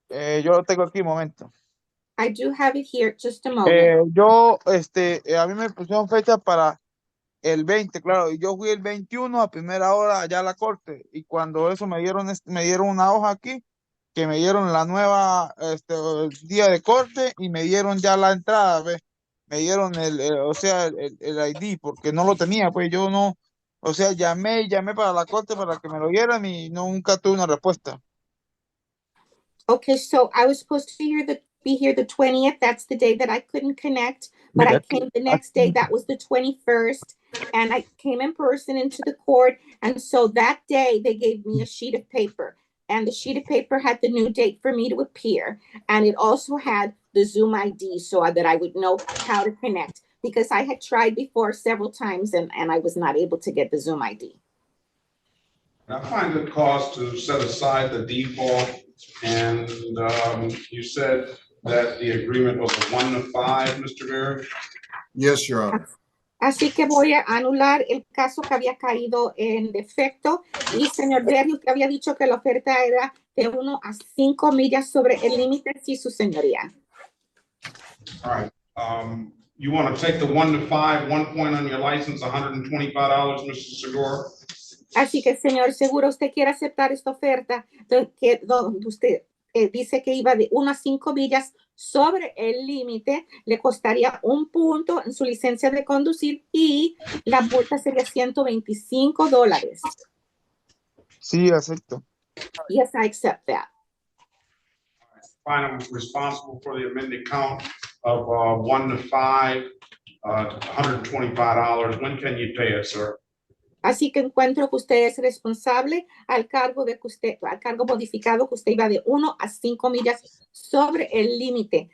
Yo lo tengo aquí un momento. I do have it here, just a moment. A mí me pusieron fecha para el 20, claro, y yo fui el 21 a primera hora allá a la corte, y cuando eso me dieron una hoja aquí, que me dieron la nueva, el día de corte, y me dieron ya la entrada, ¿ves? Me dieron el ID, porque no lo tenía, pues yo no, llamé para la corte para que me lo dieran y nunca tuve una respuesta. Okay, so I was supposed to be here the 20th. That's the day that I couldn't connect, but I came the next day. That was the 21st, and I came in person into the court. And so that day they gave me a sheet of paper, and the sheet of paper had the new date for me to appear. And it also had the Zoom ID so that I would know how to connect, because I had tried before several times and I was not able to get the Zoom ID. I find it cause to set aside the default, and you said that the agreement was a 1-5, Mr. Berry? Yes, Your Honor. Así que voy a anular el caso que había caído en defecto. Y señor Berry, usted había dicho que la oferta era de 1 a 5 millas sobre el límite, sí, su señoría. All right. You want to take the 1-5, 1 point on your license, $125, Mr. Segura? Así que, señor Segura, ¿usted quiere aceptar esta oferta donde usted dice que iba de 1 a 5 millas sobre el límite? Le costaría 1 punto en su licencia de conducir y la multa sería $125. Sí, acepto. Yes, I accept that. Fine, I'm responsible for the amended count of 1-5, $125. When can you pay it, sir? Así que encuentro que usted es responsable al cargo modificado que usted iba de 1 a 5 millas sobre el límite.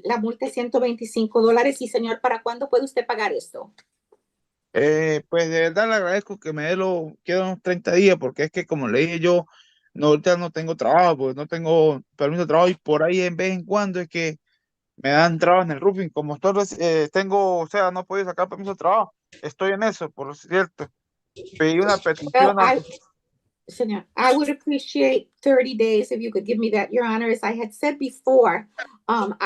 La multa es $125. Y señor, ¿para cuándo puede usted pagar esto? Pues de verdad le agradezco que me dé quedan unos 30 días, porque es que como le dije yo, no, ahorita no tengo trabajo, porque no tengo permiso de trabajo y por ahí en vez en cuando es que me dan trabas en el roofing. Como o sea, no puedo sacar permiso de trabajo. Estoy en eso, por cierto. Pedí una petición Senor, I would appreciate 30 days if you could give me that, Your Honor. As I had said before, I'm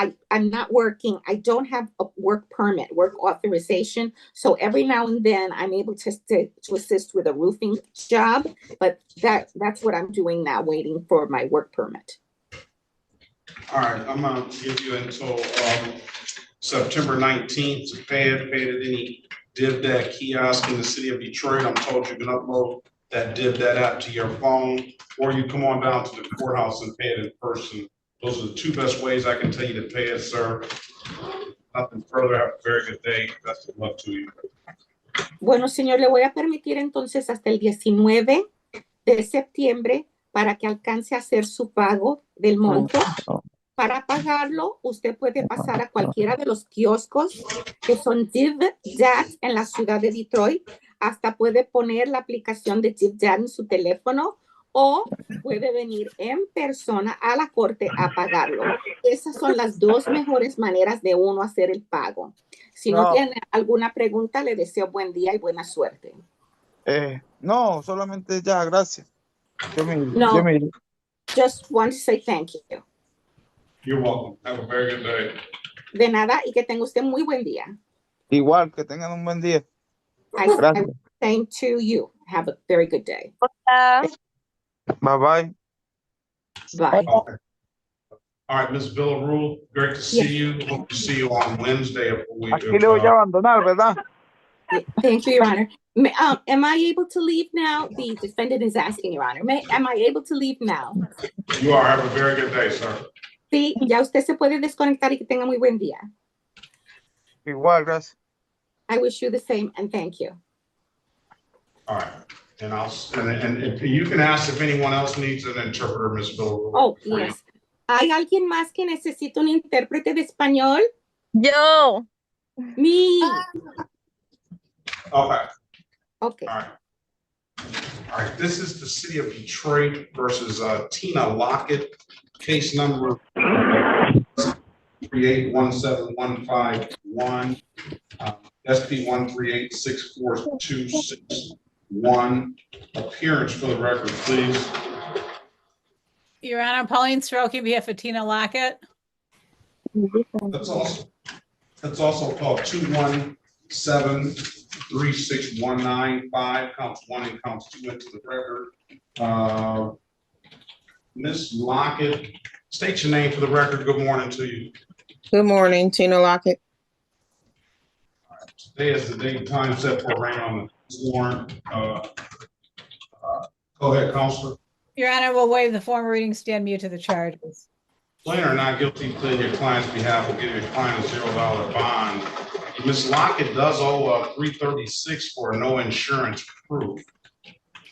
not working. I don't have a work permit, work authorization. So every now and then I'm able to assist with a roofing job, but that's what I'm doing now, waiting for my work permit. All right, I'm gonna give you until September 19th to pay it at any DivDat kiosk in the city of Detroit. I'm told you can upload that DivDat app to your phone, or you come on down to the courthouse and pay it in person. Those are the two best ways I can tell you to pay it, sir. Nothing further. Have a very good day. Best of luck to you. Bueno, señor, le voy a permitir entonces hasta el 19 de septiembre para que alcance a hacer su pago del monto. Para pagarlo, usted puede pasar a cualquiera de los kioscos que son DivDat en la ciudad de Detroit. Hasta puede poner la aplicación de DivDat en su teléfono o puede venir en persona a la corte a pagarlo. Esas son las dos mejores maneras de uno hacer el pago. Si no tiene alguna pregunta, le deseo buen día y buena suerte. No, solamente ya, gracias. No, just want to say thank you. You're welcome. Have a very good day. De nada, y que tenga usted muy buen día. Igual, que tengan un buen día. Gracias. Same to you. Have a very good day. Bye bye. Bye. Okay. All right, Ms. Villarreal, great to see you. Hope to see you on Wednesday of the week. Aquí le voy a abandonar, ¿verdad? Thank you, Your Honor. Am I able to leave now? The defendant is asking, Your Honor. Am I able to leave now? You are. Have a very good day, sir. Sí, ya usted se puede desconectar y que tenga muy buen día. Igual, gracias. I wish you the same and thank you. All right. And you can ask if anyone else needs an interpreter, Ms. Villarreal. Oh, yes. ¿Hay alguien más que necesita un intérprete de español? Yo. Me. Okay. Okay. All right. All right. This is the city of Detroit versus Tina Lockett. Case number 3817151. SP 138642661. Appearance for the record, please. Your Honor, Pauline Soroki, on behalf of Tina Lockett. That's also called 217-36195. Counts 1 and counts 2 into the record. Ms. Lockett, state your name for the record. Good morning to you. Good morning, Tina Lockett. All right. Today is the date and time set for rain on the warrant. Go ahead, Counselor. Your Honor, we'll waive the formal reading, stand mute to the charges. Plain or not guilty plea on your client's behalf will give your client a $0 bond. Ms. Lockett does owe $336 for no insurance proof.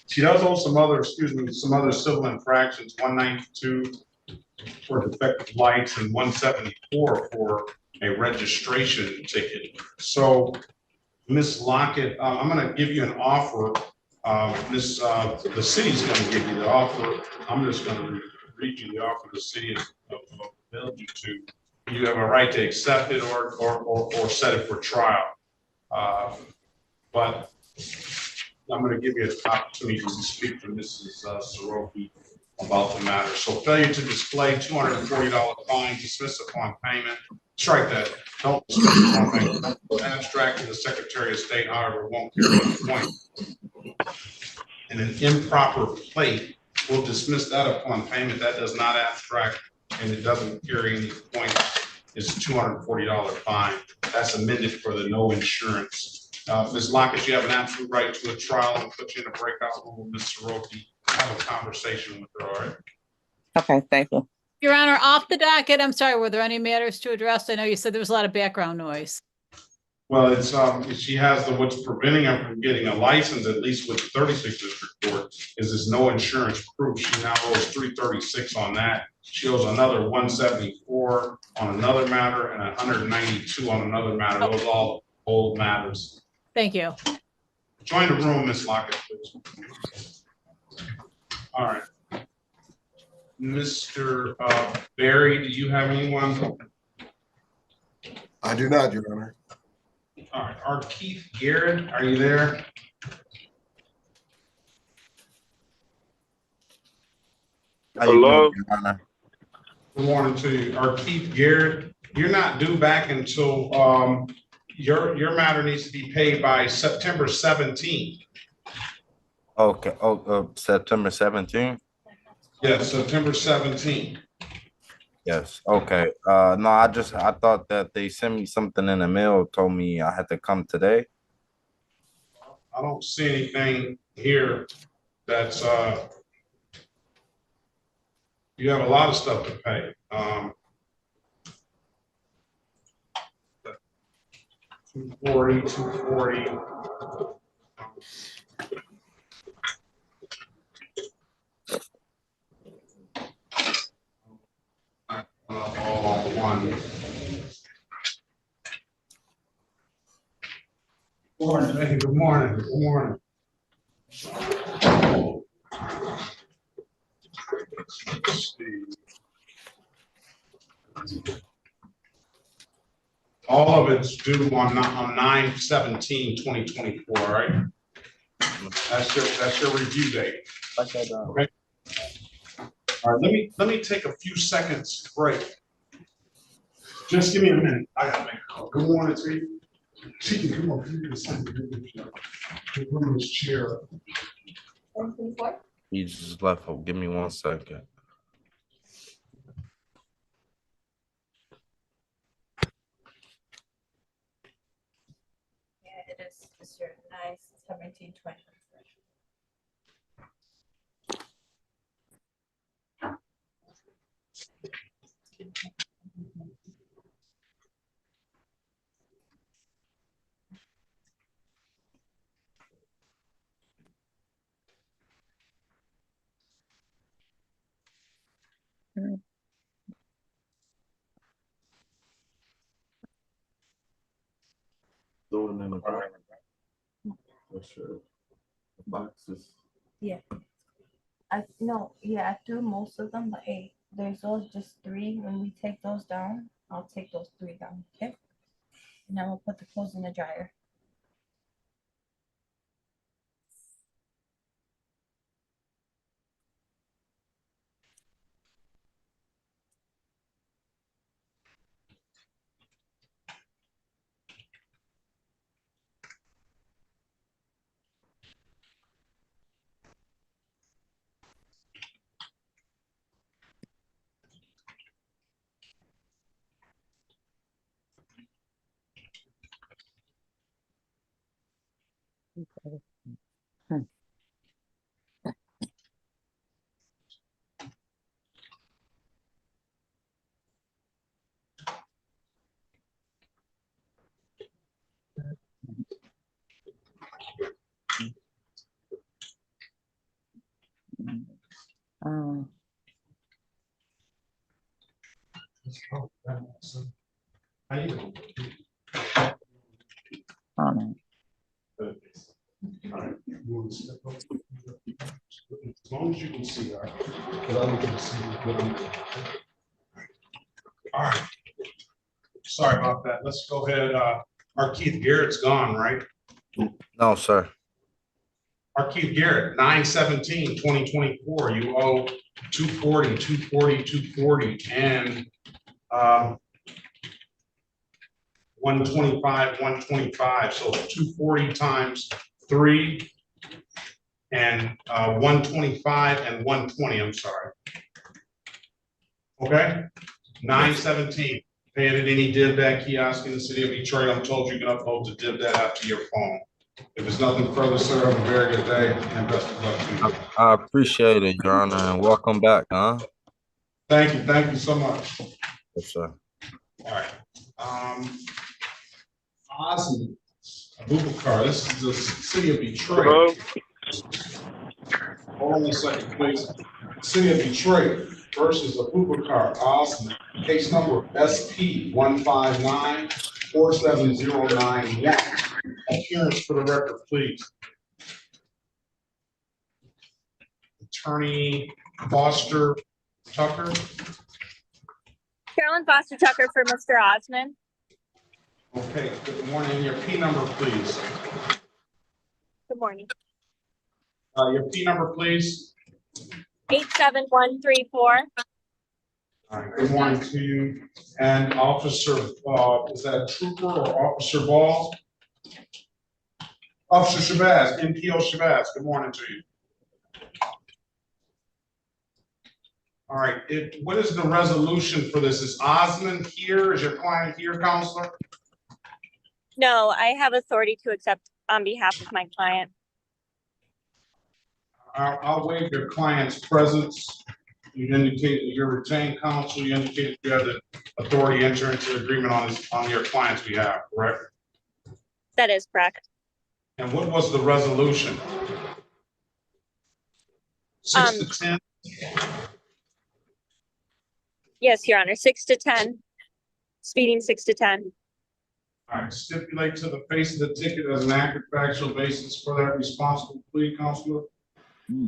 She does owe some other civil infractions, 192 for defective lights and 174 for a registration ticket. So, Ms. Lockett, I'm going to give you an offer. The city's going to give you the offer. I'm just going to read you the offer the city has billed you to. You have a right to accept it or set it for trial. But I'm going to give you an opportunity to speak to Mrs. Soroki about the matter. So failure to display, $240 fine, dismiss upon payment. Strike that. Don't dismiss upon payment. Abstract to the Secretary of State, however, won't carry any point. And an improper plate will dismiss that upon payment. That does not abstract and it doesn't carry any point. It's a $240 fine. That's amended for the no insurance. Ms. Lockett, you have an absolute right to a trial and put you in a breakout room with Ms. Soroki. Have a conversation with her, all right? Okay, thank you. Your Honor, off the docket, I'm sorry, were there any matters to address? I know you said there was a lot of background noise. Well, she has what's preventing her from getting a license, at least with the 36th District Court, is there's no insurance proof. She now owes $336 on that. She owes another $174 on another matter and $192 on another matter. Those are all old matters. Thank you. Join the room, Ms. Lockett, please. All right. Mr. Barry, do you have anyone? I do not, Your Honor. All right, our Keith Garrett, are you there? Hello? Good morning to you. Our Keith Garrett, you're not due back until your matter needs to be paid by September 17th. Okay. September 17th. Yes, September 17th. Yes. Okay. No, I thought that they sent me something in the mail, told me I had to come today. I don't see anything here that's you have a lot of stuff to pay. 240. All on one. Morning. Hey, good morning. Good morning. Let's see. All of it's due on 9/17/2024, right? That's your review date. Okay. All right, let me take a few seconds break. Just give me a minute. I gotta make a call. Good morning to you. Chicken, come on, give me a second. Bring this chair up. He just left. Give me 1 second. Yeah, it is. It's your nice 1720. Throw them in the box. For sure. The boxes. Yeah. I threw most of them, but hey, there's those just 3. When we take those down, I'll take those 3 down, okay? And then we'll put the clothes in the dryer. How you doing? All right. As long as you can see that, because I can see what I'm doing. All right. Sorry about that. Let's go ahead. Our Keith Garrett's gone, right? No, sir. Our Keith Garrett, 9/17/2024. You owe 240, 240, 240, and 125, 125. So 240 times 3 and 125 and 120. I'm sorry. Okay. 9/17. Paying at any DivDat kiosk in the city of Detroit. I'm told you can upload the DivDat app to your phone. If there's nothing further, sir, have a very good day and best of luck to you. I appreciate it, Your Honor, and welcome back, huh? Thank you. Thank you so much. Yes, sir. All right. Osmond Abubakar. This is the city of Detroit. Hold on a second, please. City of Detroit versus Abubakar Osmond. Case number SP 159-47091. Appearance for the record, please. Attorney Foster Tucker. Carolyn Foster Tucker for Mr. Osmond. Okay, good morning. Your P number, please. Good morning. Your P number, please. 87134. All right, good morning to you. And Officer, is that Trooper or Officer Ball? Officer Shabazz, MPO Shabazz, good morning to you. All right, what is the resolution for this? Is Osmond here? Is your client here, counselor? No, I have authority to accept on behalf of my client. I'll waive your client's presence. You indicated you're retained counsel. You indicated you have the authority to enter into agreement on your client's behalf, correct? That is correct. And what was the resolution? 6 to 10? Yes, Your Honor, 6 to 10. Speeding 6 to 10. All right, stipulate to the face of the ticket as an accurate factual basis for that responsible plea, counselor.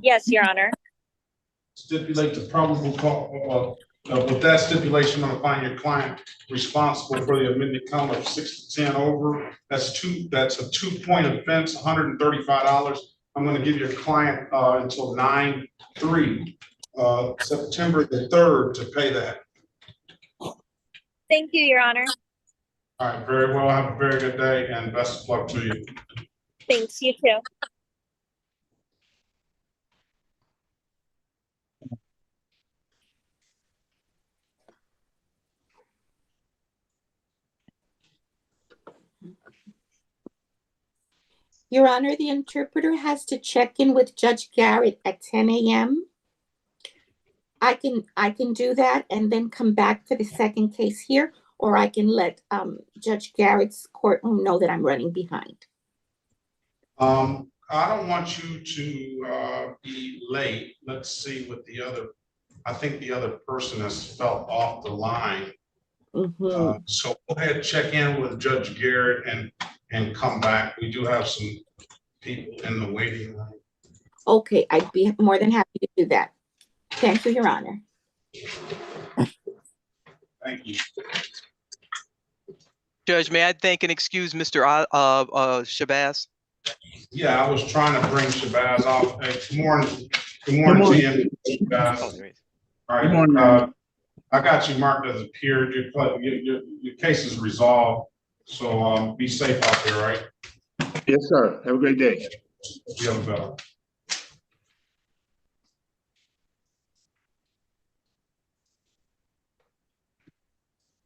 Yes, Your Honor. Stipulate the probable cause. With that stipulation, I'm going to find your client responsible for the amended count of 6 to 10 over. That's a 2-point offense, $135. I'm going to give your client until 9/3, September the 3rd, to pay that. Thank you, Your Honor. All right, very well. Have a very good day and best of luck to you. Thanks, you too. Your Honor, the interpreter has to check in with Judge Garrett at 10 a.m. I can do that and then come back to the second case here, or I can let Judge Garrett's courtroom know that I'm running behind. I don't want you to be late. Let's see what I think the other person has felt off the line. So go ahead, check in with Judge Garrett and come back. We do have some people in the waiting room. Okay, I'd be more than happy to do that. Thank you, Your Honor. Thank you. Judge, may I thank and excuse Mr. Shabazz? Yeah, I was trying to bring Shabazz off. Hey, good morning. Good morning to you, Shabazz. All right. Good morning. I got you marked as appeared. Your case is resolved. So be safe out there, right? Yes, sir. Have a great day. You have a better.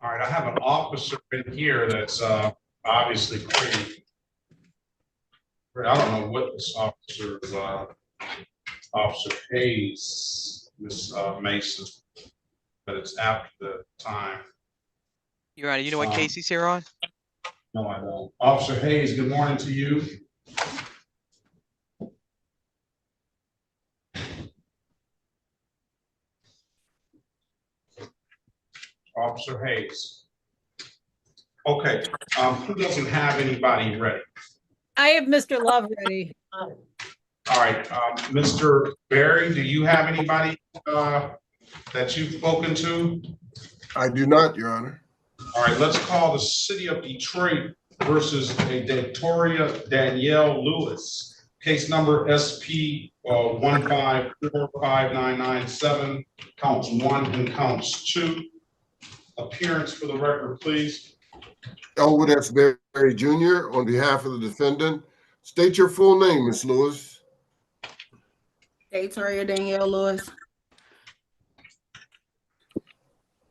All right, I have an officer in here that's obviously pretty. I don't know what this officer is. Officer Hayes, Miss Mason, but it's after the time. Your Honor, you know what case he's here on? No, I don't. Officer Hayes, good morning to you. Officer Hayes. Okay, who doesn't have anybody ready? I have Mr. Love ready. All right, Mr. Barry, do you have anybody that you've spoken to? I do not, Your Honor. All right, let's call the city of Detroit versus a Victoria Danielle Lewis. Case number SP 1545997, counts 1 and counts 2. Appearance for the record, please. Elwood S. Barry Jr. on behalf of the defendant. State your full name, Ms. Lewis. Victoria Danielle Lewis.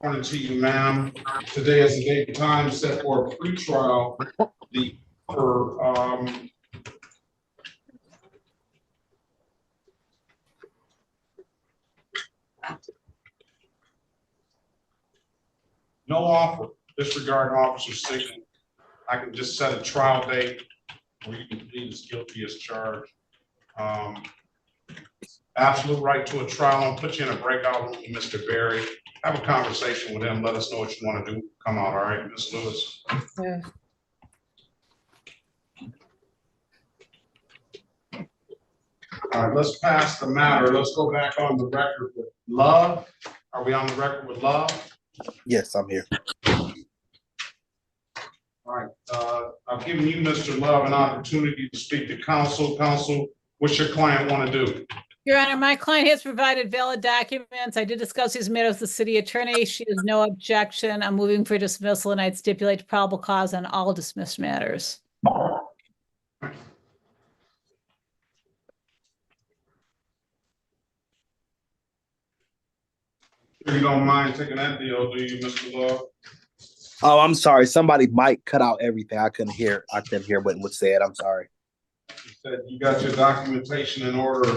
Morning to you, ma'am. Today is the date and time set for a pretrial. No offer. Disregard officer's statement. I can just set a trial date where you can plead as guilty as charged. Absolute right to a trial. I'll put you in a breakout room with Mr. Berry. Have a conversation with him. Let us know what you want to do. Come out, all right, Ms. Lewis? Yeah. All right, let's pass the matter. Let's go back on the record with Love. Are we on the record with Love? Yes, I'm here. All right, I've given you, Mr. Love, an opportunity to speak to counsel. Counsel, what's your client want to do? Your Honor, my client has provided valid documents. I did discuss these matters with the city attorney. She has no objection. I'm moving for dismissal and I'd stipulate probable cause on all dismissed matters. You don't mind taking that deal, do you, Mr. Love? Oh, I'm sorry. Somebody might cut out everything. I couldn't hear what was said. I'm sorry. You said you got your documentation in order.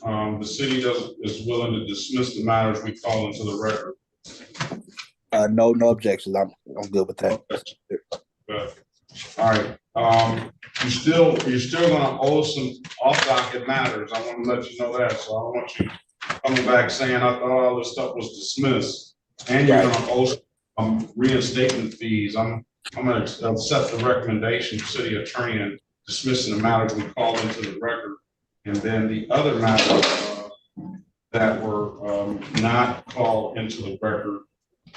The city is willing to dismiss the matters we call into the record. No objections. I'm good with that. Good. All right. You're still gonna owe some off docket matters. I want to let you know that. So I don't want you coming back saying I thought all this stuff was dismissed, and you're gonna owe some reinstatement fees. I'm gonna accept the recommendation of city attorney and dismissing the matters we called into the record, and then the other matters that were not called into the record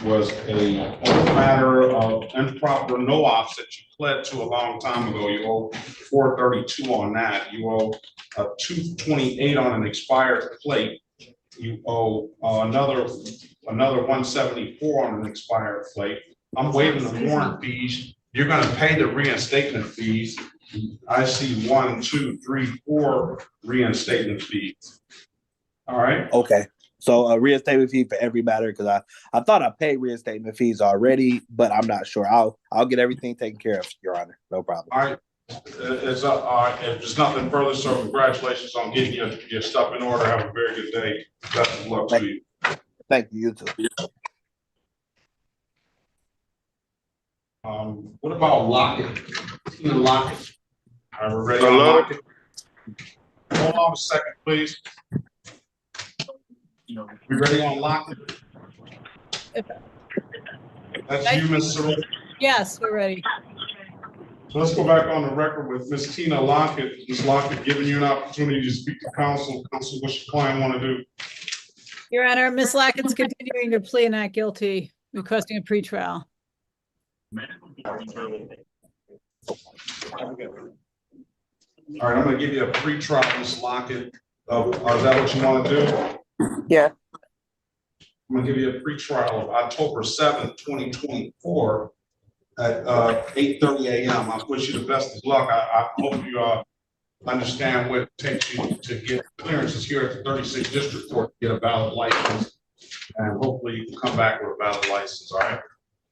was a matter of improper no-ops that you pled to a long time ago. You owe $432 on that. You owe $228 on an expired plate. You owe another $174 on an expired plate. I'm waiving the warrant fees. You're going to pay the reinstatement fees. I see 1, 2, 3, 4 reinstatement fees. All right. Okay. So a reinstatement fee for every matter, because I thought I paid reinstatement fees already, but I'm not sure. I'll get everything taken care of, Your Honor. No problem. All right. If there's nothing further, so congratulations on getting your stuff in order. Have a very good day. Best of luck to you. Thank you. You too. What about Lockett? Lockett. Are we ready on Hello? Lockett? Hold on a second, please. We ready on Lockett? That's you, Ms. Sarah. Yes, we're ready. So let's go back on the record with Ms. Tina Lockett. Ms. Lockett, giving you an opportunity to speak to counsel. Counsel, what's your client want to do? Your Honor, Ms. Lockett's continuing to plea not guilty, requesting a pretrial. All right, I'm going to give you a pre-trial, Ms. Lockett. Is that what you want to do? Yeah. I'm going to give you a pre-trial of October 7th, 2024 at 8:30 a.m. I wish you the best of luck. I hope you understand what it takes you to get clearances here at the 36th District Court to get a valid license. And hopefully you can come back with a valid license, all right?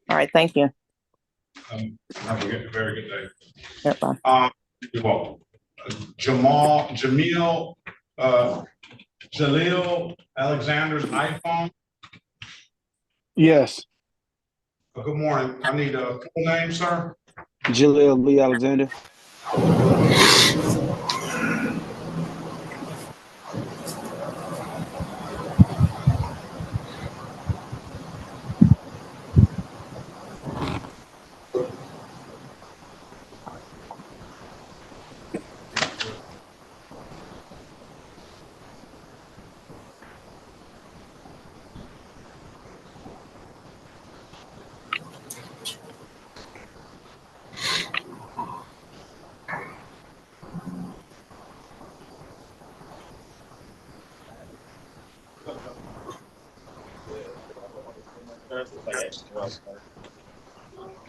All right, thank you. Have a very good day. Yep, bye. You're welcome. Jaleel Alexander's iPhone. Yes. Good morning. I need a full name, sir. Jaleel Lee Alexander.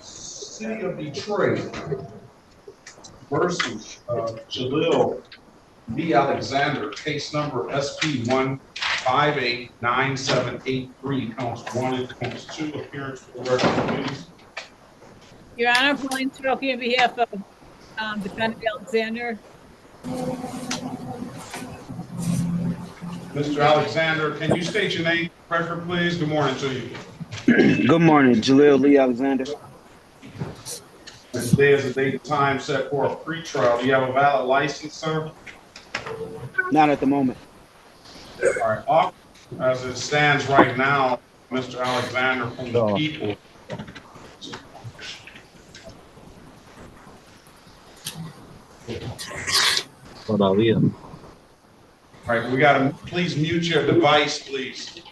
City of Detroit versus Jaleel B. Alexander, case number SP 1589783, counts 1 and counts 2. Appearance for the record, please. Your Honor, Pauline Stroke on behalf of defendant Alexander. Mr. Alexander, can you state your name, record, please? Good morning to you. Good morning, Jaleel Lee Alexander. And today is the date and time set for a pretrial. Do you have a valid license, sir? Not at the moment. All right. As it stands right now, Mr. Alexander from the people. Todavía. All right, we got to please mute your device, please.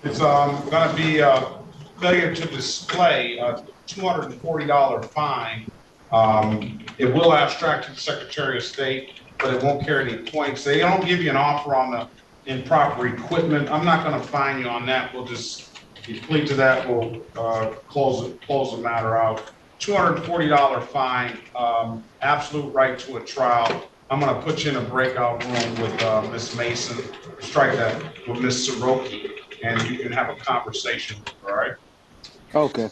It's going to be failure to display a $240 fine. It will abstract to the Secretary of State, but it won't carry any points. They don't give you an offer on the improper equipment. I'm not going to fine you on that. We'll just, if you plead to that, we'll close the matter out. $240 fine, absolute right to a trial. I'm going to put you in a breakout room with Ms. Mason, strike that, with Ms. Soroki, and you can have a conversation, all right? Okay.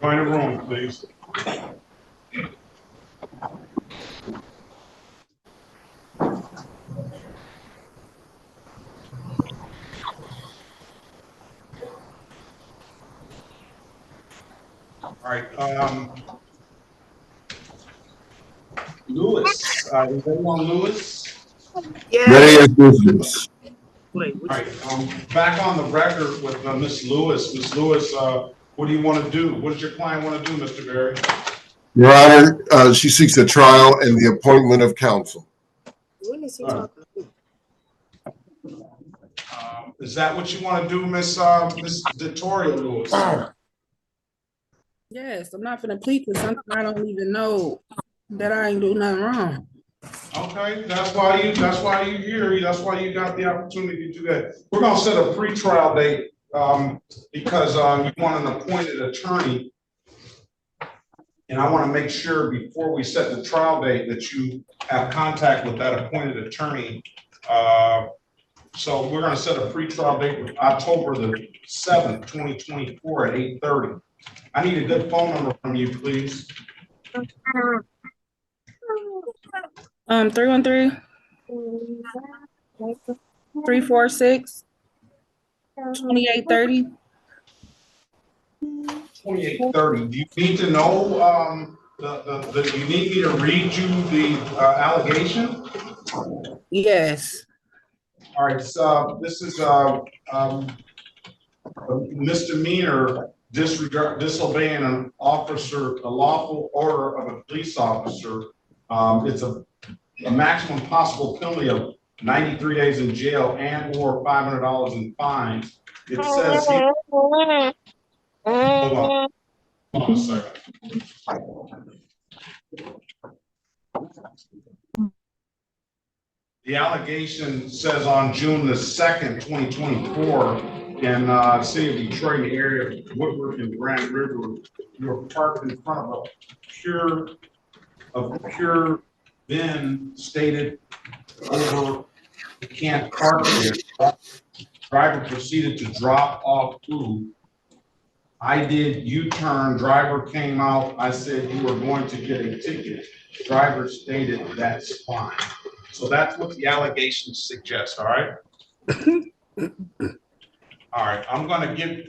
Join the room, please. All right, Lewis, is anyone Lewis? Ready as business. All right, back on the record with Ms. Lewis. Ms. Lewis, what do you want to do? What does your client want to do, Mr. Berry? Your Honor, she seeks a trial and the appointment of counsel. When is he talking? Is that what you want to do, Miss Victoria Lewis? Yes, I'm not finna plead to something I don't even know that I ain't do nothing wrong. Okay, that's why you here. That's why you got the opportunity to do that. We're gonna set a pre-trial date because you want an appointed attorney, and I want to make sure before we set the trial date that you have contact with that appointed attorney. So we're gonna set a pre-trial date with October the 7th, 2024 at 8:30. I need a good phone number from you, please. 313 346 2830. 2830. Do you need to know you need me to read you the allegation? Yes. All right, so this is a misdemeanor disobeying an officer, a lawful order of a police officer. It's a maximum possible penalty of 93 days in jail and or $500 in fines. It says here, hold on a second. The allegation says on June the 2nd, 2024, in the city of Detroit, the area of Woodward and Grand River, you were parked in front of a pure bin stated over, you can't park there. Driver proceeded to drop off food. I did U-turn, driver came out. I said, you were going to get a ticket. Driver stated that's fine. So that's what the allegations suggest, all right? All right, I'm gonna give,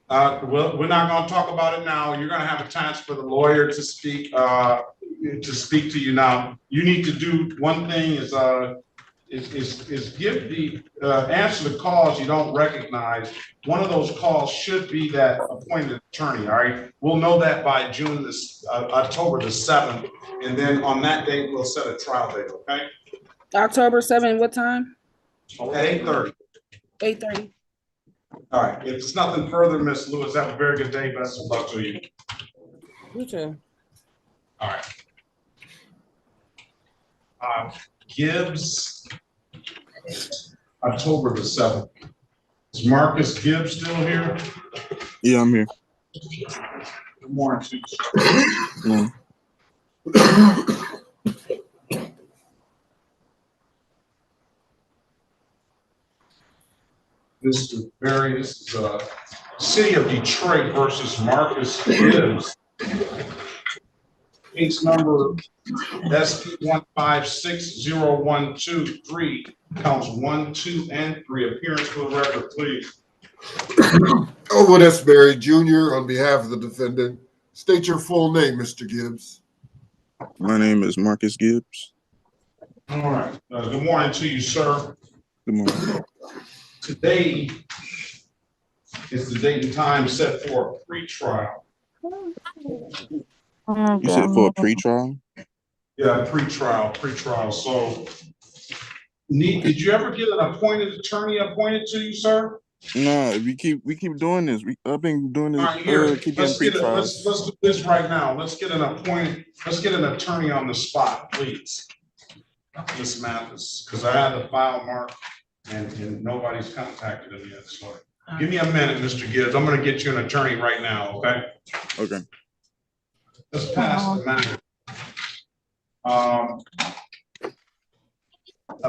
we're not gonna talk about it now. You're gonna have a chance for the lawyer to speak to you now. You need to do one thing is give the, answer the calls you don't recognize. One of those calls should be that appointed attorney, all right? We'll know that by October the 7th, and then on that date, we'll set a trial date, okay? October 7th, what time? At 8:30. 8:30. All right, if it's nothing further, Ms. Lewis, have a very good day. Best of luck to you. You too. All right. Gibbs, October the 7th. Is Marcus Gibbs still here? Yeah, I'm here. Good morning to Yeah. Mr. Berry, this is City of Detroit versus Marcus Gibbs. Case number SP 1560123, counts 1, 2, and 3. Appearance for the record, please. Elwood S. Berry Jr. on behalf of the defendant. State your full name, Mr. Gibbs. My name is Marcus Gibbs. All right. Good morning to you, sir. Good morning. Today is the date and time set for a pre-trial. You said for a pre-trial? Yeah, pre-trial. So, did you ever get an appointed attorney appointed to you, sir? No, we keep doing this. I've been doing this. All right, here. Keep Let's getting get it. pre-trials. Let's do this right now. Let's get an attorney on the spot, please. Miss Mathis, because I had the file marked and nobody's contacted him yet. So give me a minute, Mr. Gibbs. I'm going to get you an attorney right now. Okay. Okay. Let's pass the matter. A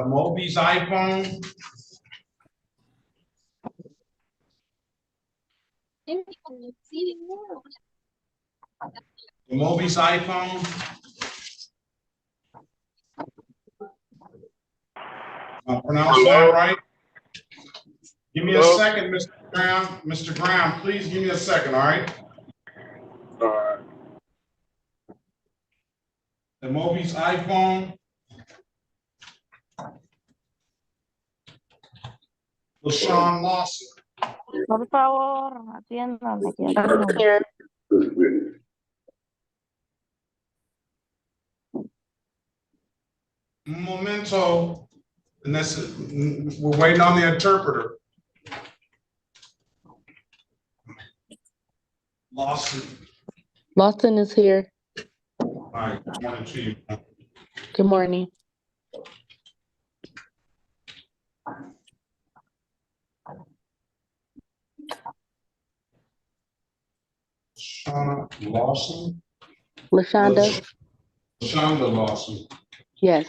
Moby's iPhone. Moby's iPhone. Pronounce that right? Give me a second, Mr. Graham. Mr. Graham, please give me a second, all right? All right. The Moby's iPhone. LaShawn Lawson. Por favor, atiéndame. Un momento. And that's it. We're waiting on the interpreter. Lawson. Lawson is here. All right, good morning to you. Good morning. Shauna Lawson. LaShonda? LaShonda Lawson. Yes.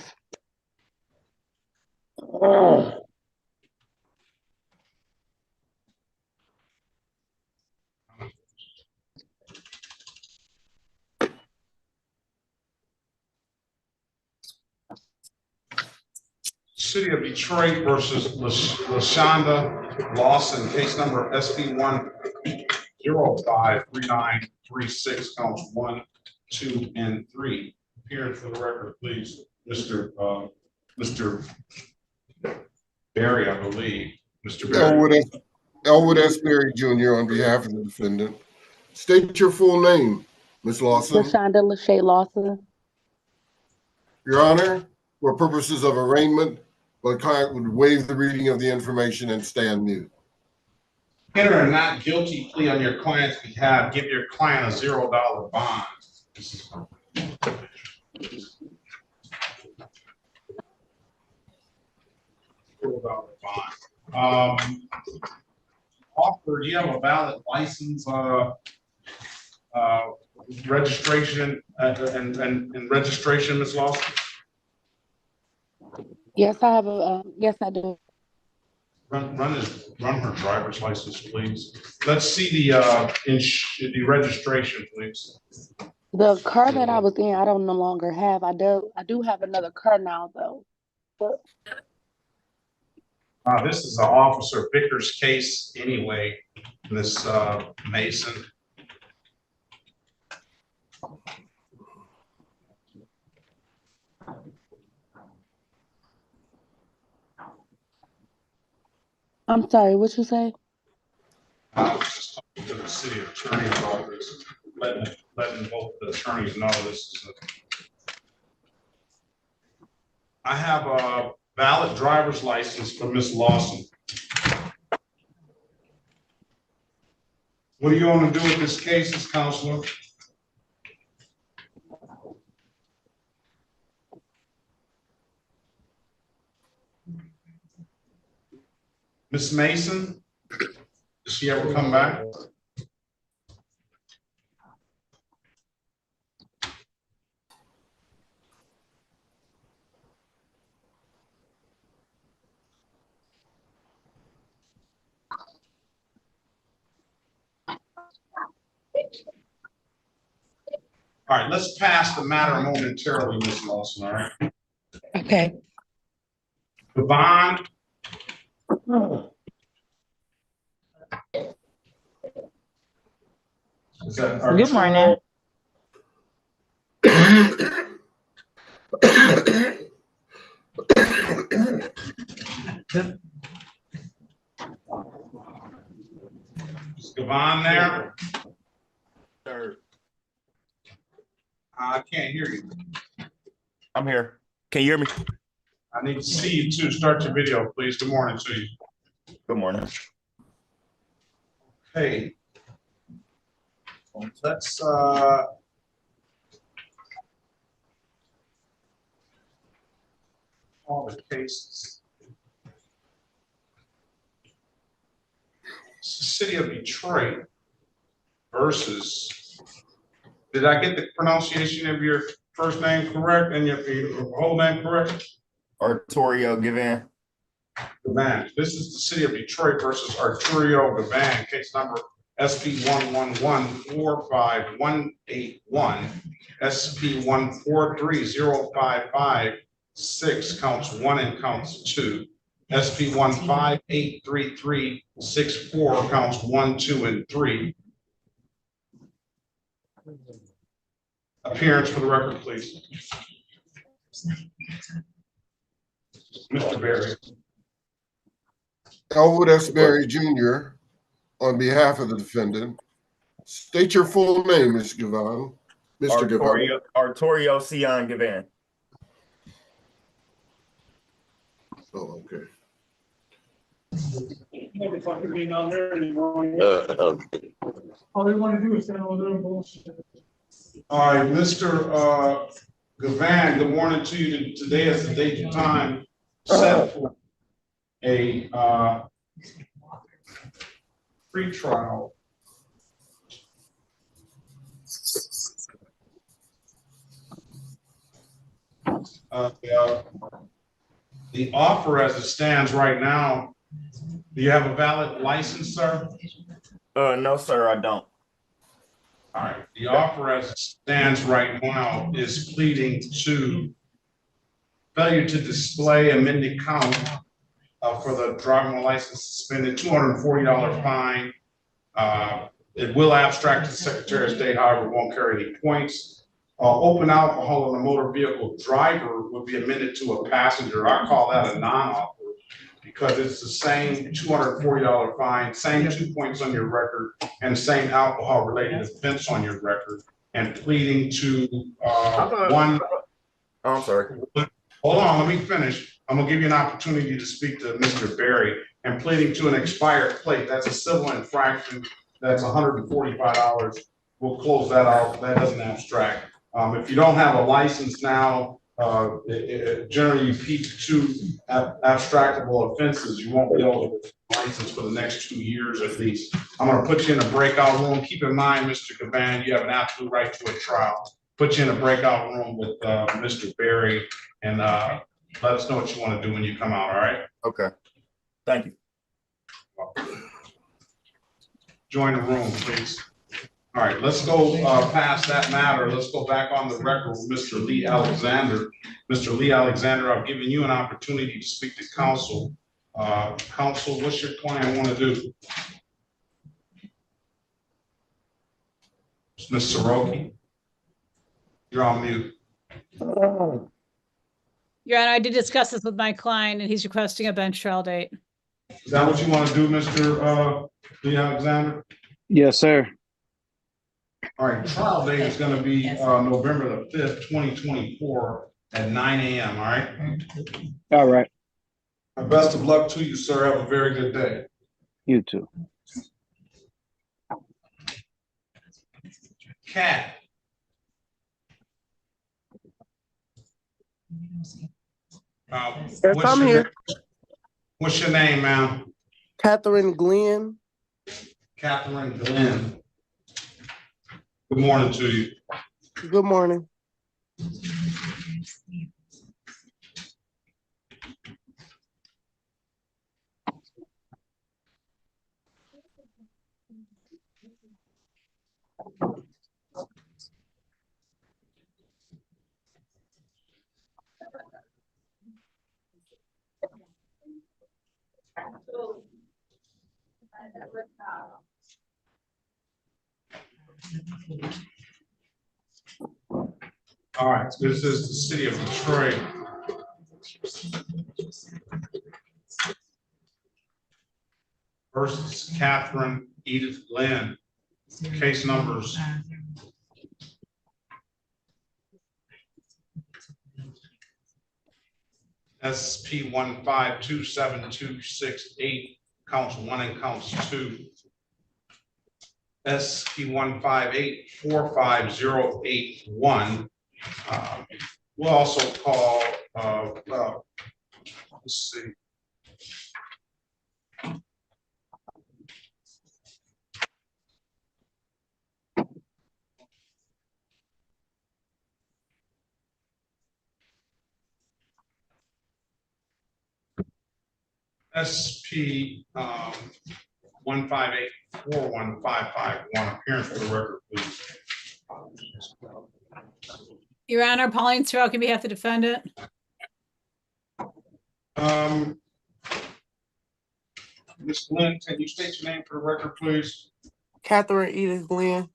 City of Detroit versus LaShonda Lawson, case number SP 1053936, counts 1, 2, and 3. Appearance for the record, please, Mr. Berry, I believe. Mr. Berry. Elwood S. Berry Jr. on behalf of the defendant. State your full name, Ms. Lawson. LaShonda Lachey Lawson. Your Honor, for purposes of arraignment, the client would waive the reading of the information and stand mute. Enter a not guilty plea on your client's behalf. Give your client a $0 bond. $0 bond. Offer, do you have a valid license, registration, and registration, Ms. Lawson? Yes, I have a. Yes, I do. Run her driver's license, please. Let's see the registration, please. The car that I was in, I don't no longer have. I do have another car now, though. But This is an Officer Vickers case anyway, Miss Mason. I'm sorry, what you say? I was just talking to the city attorney's office, letting both the attorneys know this is I have a valid driver's license for Miss Lawson. What do you want to do with this case, Ms. Counselor? Miss Mason, did she ever come back? All right, let's pass the matter momentarily, Ms. Lawson, all right? Okay. Devon. Is that Good morning. Is Devon there? Sir, I can't hear you. I'm here. Can you hear me? I need to see you too. Start your video, please. Good morning to you. Good morning. Hey. Let's all the cases. It's the city of Detroit versus, did I get the pronunciation of your first name correct and your whole name correct? Arturo Gavan. Gavan. This is the city of Detroit versus Arturo Gavan, case number SP 111-45181, SP 1430556, counts 1 and counts 2. SP 1583364, counts 1, 2, and 3. Appearance for the record, please. Mr. Berry. Elwood S. Berry Jr. on behalf of the defendant. State your full name, Mr. Gavan. Mr. Gavan. Arturo Sion Gavan. Oh, okay. All they want to do is stand over there and bullshit. All right, Mr. Gavan, good morning to you. Today is the date and time set for a pre-trial. The offer as it stands right now, do you have a valid license, sir? No, sir, I don't. All right, the offer as it stands right now is pleading to failure to display amended count for the driving license suspended, $240 fine. It will abstract to the Secretary of State, however, won't carry any points. Open alcohol in a motor vehicle driver would be amended to a passenger. I call that a non-offer because it's the same $240 fine, same 2 points on your record, and the same alcohol-related offense on your record, and pleading to one. Oh, I'm sorry. Hold on, let me finish. I'm gonna give you an opportunity to speak to Mr. Berry, and pleading to an expired plate. That's a civil infraction. That's $145. We'll close that out. That doesn't abstract. If you don't have a license now, generally you peak to abstractable offenses. You won't be eligible for a license for the next 2 years at least. I'm going to put you in a breakout room. Keep in mind, Mr. Gavan, you have an absolute right to a trial. Put you in a breakout room with Mr. Berry, and let us know what you want to do when you come out. All right. Okay. Thank you. Join the room, please. All right, let's go past that matter. Let's go back on the record with Mr. Lee Alexander. Mr. Lee Alexander, I've given you an opportunity to speak to counsel. Counsel, what's your client want to do? Ms. Soroki, you're on mute. Your Honor, I did discuss this with my client and he's requesting a bench trial date. Is that what you want to do, Mr. Lee Alexander? Yes, sir. All right, trial date is going to be November the 5th, 2024 at 9 a.m., all right? All right. Best of luck to you, sir. Have a very good day. You too. Cat. Yes, I'm here. What's your name, ma'am? Catherine Glenn. Catherine Glenn. Good morning to you. Good morning. All right, this is the city of Detroit. Versus Catherine Edith Lynn. Case numbers. SP 1527268, counts 1 and counts 2. SP 158-45081. We'll also call, let's see. SP 158-41551. Appearance for the record, please. Your Honor, Pauline Stroke on behalf of the defendant. Ms. Glenn, can you state your name for the record, please? Catherine Edith Glenn.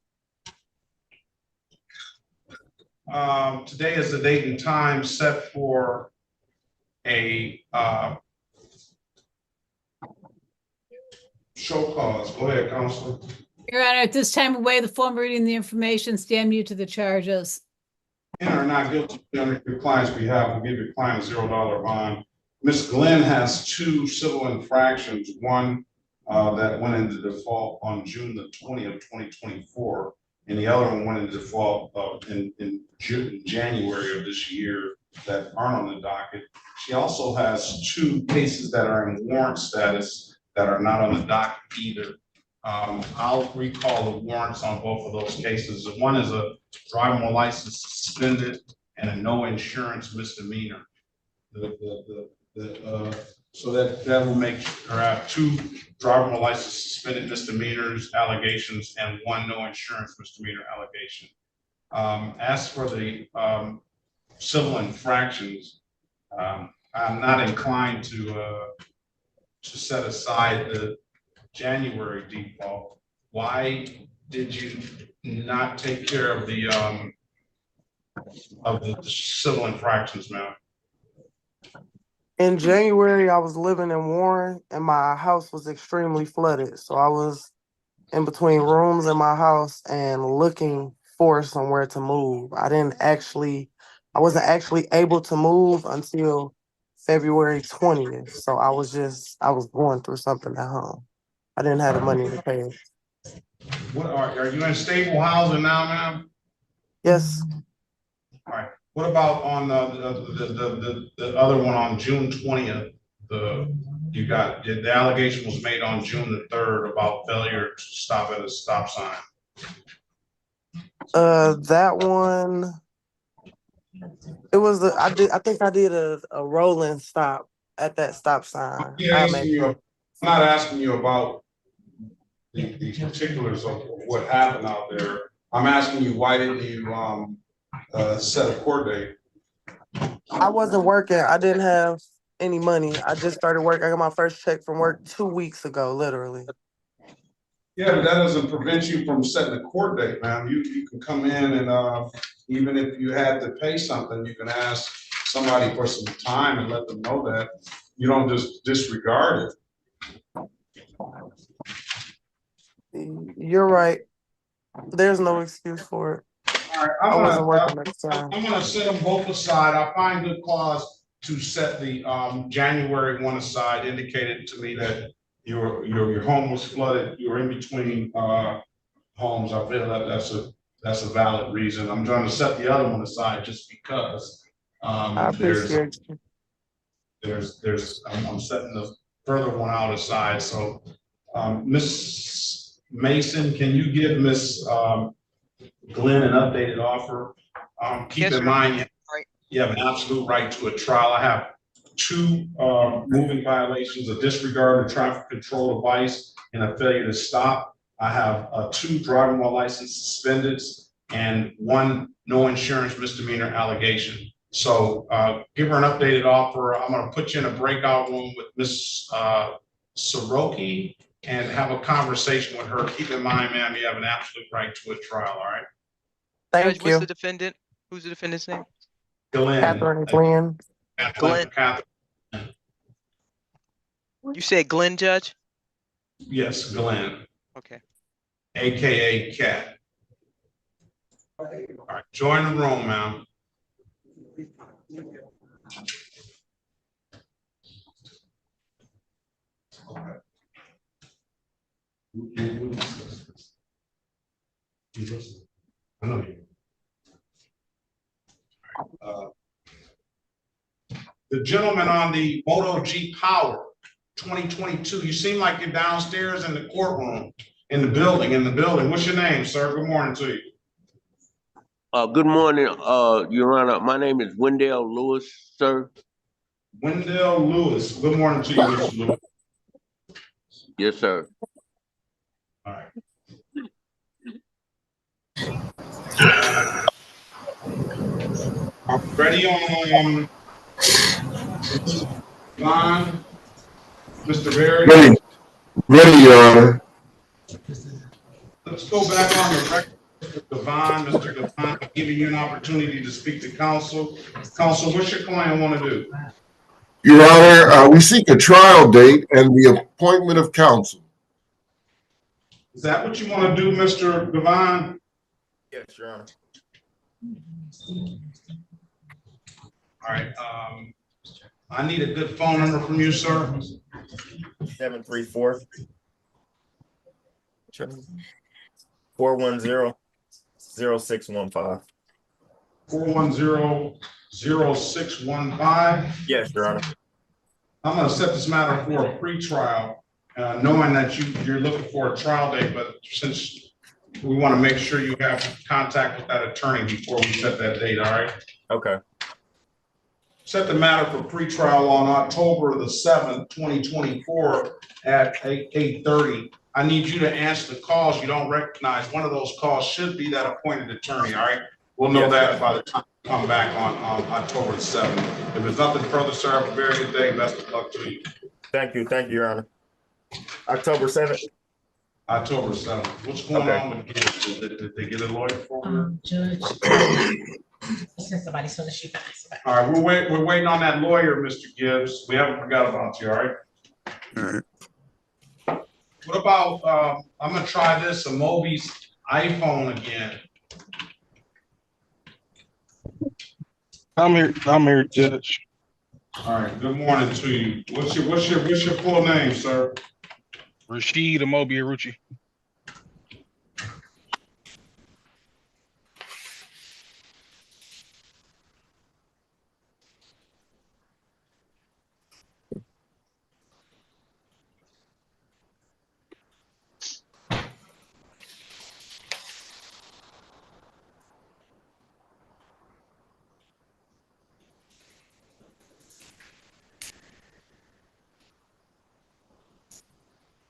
Today is the date and time set for a show cause. Go ahead, Counselor. Your Honor, at this time, away the form reading the information, stand mute to the charges. In or not guilty on your client's behalf, will give your client a $0 bond. Ms. Glenn has 2 civil infractions. One that went into default on June the 20th, 2024, and the other one went into default in January of this year that aren't on the docket. She also has 2 cases that are in warrant status that are not on the docket either. I'll recall the warrants on both of those cases. One is a driving while license suspended and a no insurance misdemeanor. So that will make her have 2 driving while license suspended misdemeanors allegations and 1 no insurance misdemeanor allegation. As for the civil infractions, I'm not inclined to set aside the January default. Why did you not take care of the civil infractions, ma'am? In January, I was living in Warren and my house was extremely flooded. So I was in between rooms in my house and looking for somewhere to move. I wasn't actually able to move until February 20th. So I was going through something at home. I didn't have the money to pay it. What are you in stable housing now, ma'am? Yes. All right. What about on the other one on June 20th? The allegation was made on June the 3rd about failure to stop at a stop sign. That one, it was I think I did a rolling stop at that stop sign. I'm not asking you about the particulars of what happened out there. I'm asking you, why didn't you set a court date? I wasn't working. I didn't have any money. I just started work. I got my first check from work 2 weeks ago, literally. Yeah, but that doesn't prevent you from setting a court date, ma'am. You can come in and even if you had to pay something, you can ask somebody for some time and let them know that. You don't just disregard it. You're right. There's no excuse for it. All right, I wasn't working at the time. I'm gonna set them both aside. I find good cause to set the January 1 aside. Indicated to me that your home was flooded. You were in between homes. I feel that that's a valid reason. I'm trying to set the other one aside just because I appreciate you. I'm setting the further one out aside. So Miss Mason, can you give Miss Glenn an updated offer? Keep in mind, you have an absolute right to a trial. I have 2 moving violations, a disregard of traffic control device and a failure to stop. I have 2 driving while license suspended and 1 no insurance misdemeanor allegation. So give her an updated offer. I'm going to put you in a breakout room with Miss Soroki. and have a conversation with her. Keep in mind, ma'am, you have an absolute right to a trial, all right? Thank Judge, what's you. the defendant? Who's the defendant's name? Glenn. Catherine Glenn. Glenn. Catherine. You said Glenn, Judge? Yes, Glenn, Okay. AKA Cat. All right, join the room, ma'am. I know you. The gentleman on the Moto G Power 2022, you seem like you're downstairs in the courtroom, in the building. What's your name, sir? Good morning to you. Good morning, Your Honor. My name is Wendell Lewis, sir. Wendell Lewis. Good morning to you, Mr. Lewis. Yes, sir. All right. Ready on line, Mr. Berry? Ready, Your Honor. Let's go back on the record. Mr. Devine, I'm giving you an opportunity to speak to counsel. Counsel, what's your client want to do? Your Honor, we seek a trial date and the appointment of counsel. Is that what you want to do, Mr. Devine? Yes, Your Honor. All right. I need a good phone number from you, sir. 734 410 0615. 410-0615. Yes, Your Honor. I'm going to set this matter for a pre-trial, knowing that you're looking for a trial date, but since we want to make sure you have contact with that attorney before we set that date, all right? Okay. Set the matter for pre-trial on October the 7th, 2024 at 8:30. I need you to answer the calls you don't recognize. One of those calls should be that appointed attorney, all right? We'll know that by the time we come back on October the 7th. If there's nothing further, sir, have a very good day. Best of luck to you. Thank you, Your Honor. October 7th. October 7th. What's going on with Gibbs? Did they get a lawyer for her? Judge. Somebody so that she finds somebody. All right, we're waiting on that lawyer, Mr. Gibbs. We haven't forgot about you, all right? All right. What about, I'm gonna try this, Moby's iPhone again. I'm here, Judge. All right, good morning to you. What's your full name, sir? Rashid Amobi Aruchi.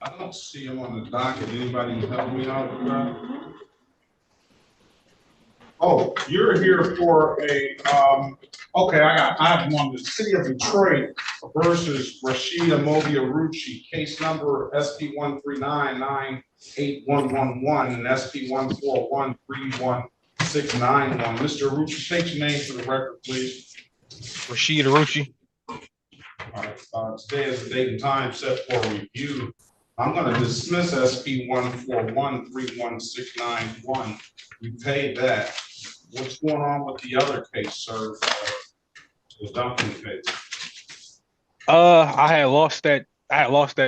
I don't see him on the docket. Anybody help me out with that? Oh, you're here for a, okay, I have one, the city of Detroit versus Rashid Amobi Aruchi, case number SP 139-98111 and SP 141-31691. Mr. Aruchi, state your name for the record, please. Rashid Aruchi. All right, today is the date and time set for review. I'm going to dismiss SP 141-31691. We paid that. What's going on with the other case, sir? The Duncan case. I had lost that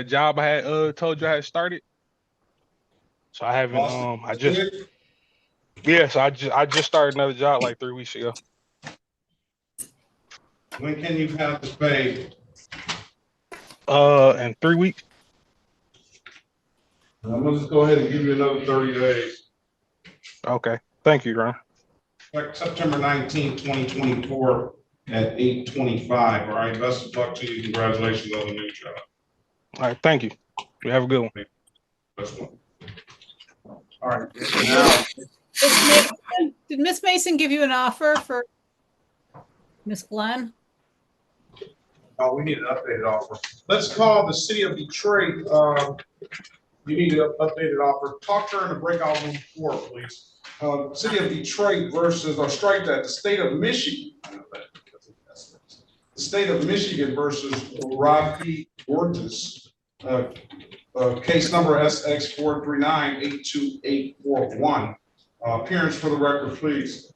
job I had told you I had started. So I haven't I just started another job like 3 weeks ago. When can you have this paid? In 3 weeks. I'm gonna just go ahead and give you another 30 days. Okay. Thank you, Ron. Like September 19th, 2024 at 8:25. All right. Best of luck to you. Congratulations on the new job. All right. Thank you. You have a good one. Best one. All right. Did Miss Mason give you an offer for Miss Glenn? Oh, we need an updated offer. Let's call the city of Detroit. You need an updated offer. Talk to her in the breakout room 4, please. City of Detroit versus, or strike that, the state of Michigan. The state of Michigan versus Rocky Gorgeous. Case number SX439-82841. Appearance for the record, please.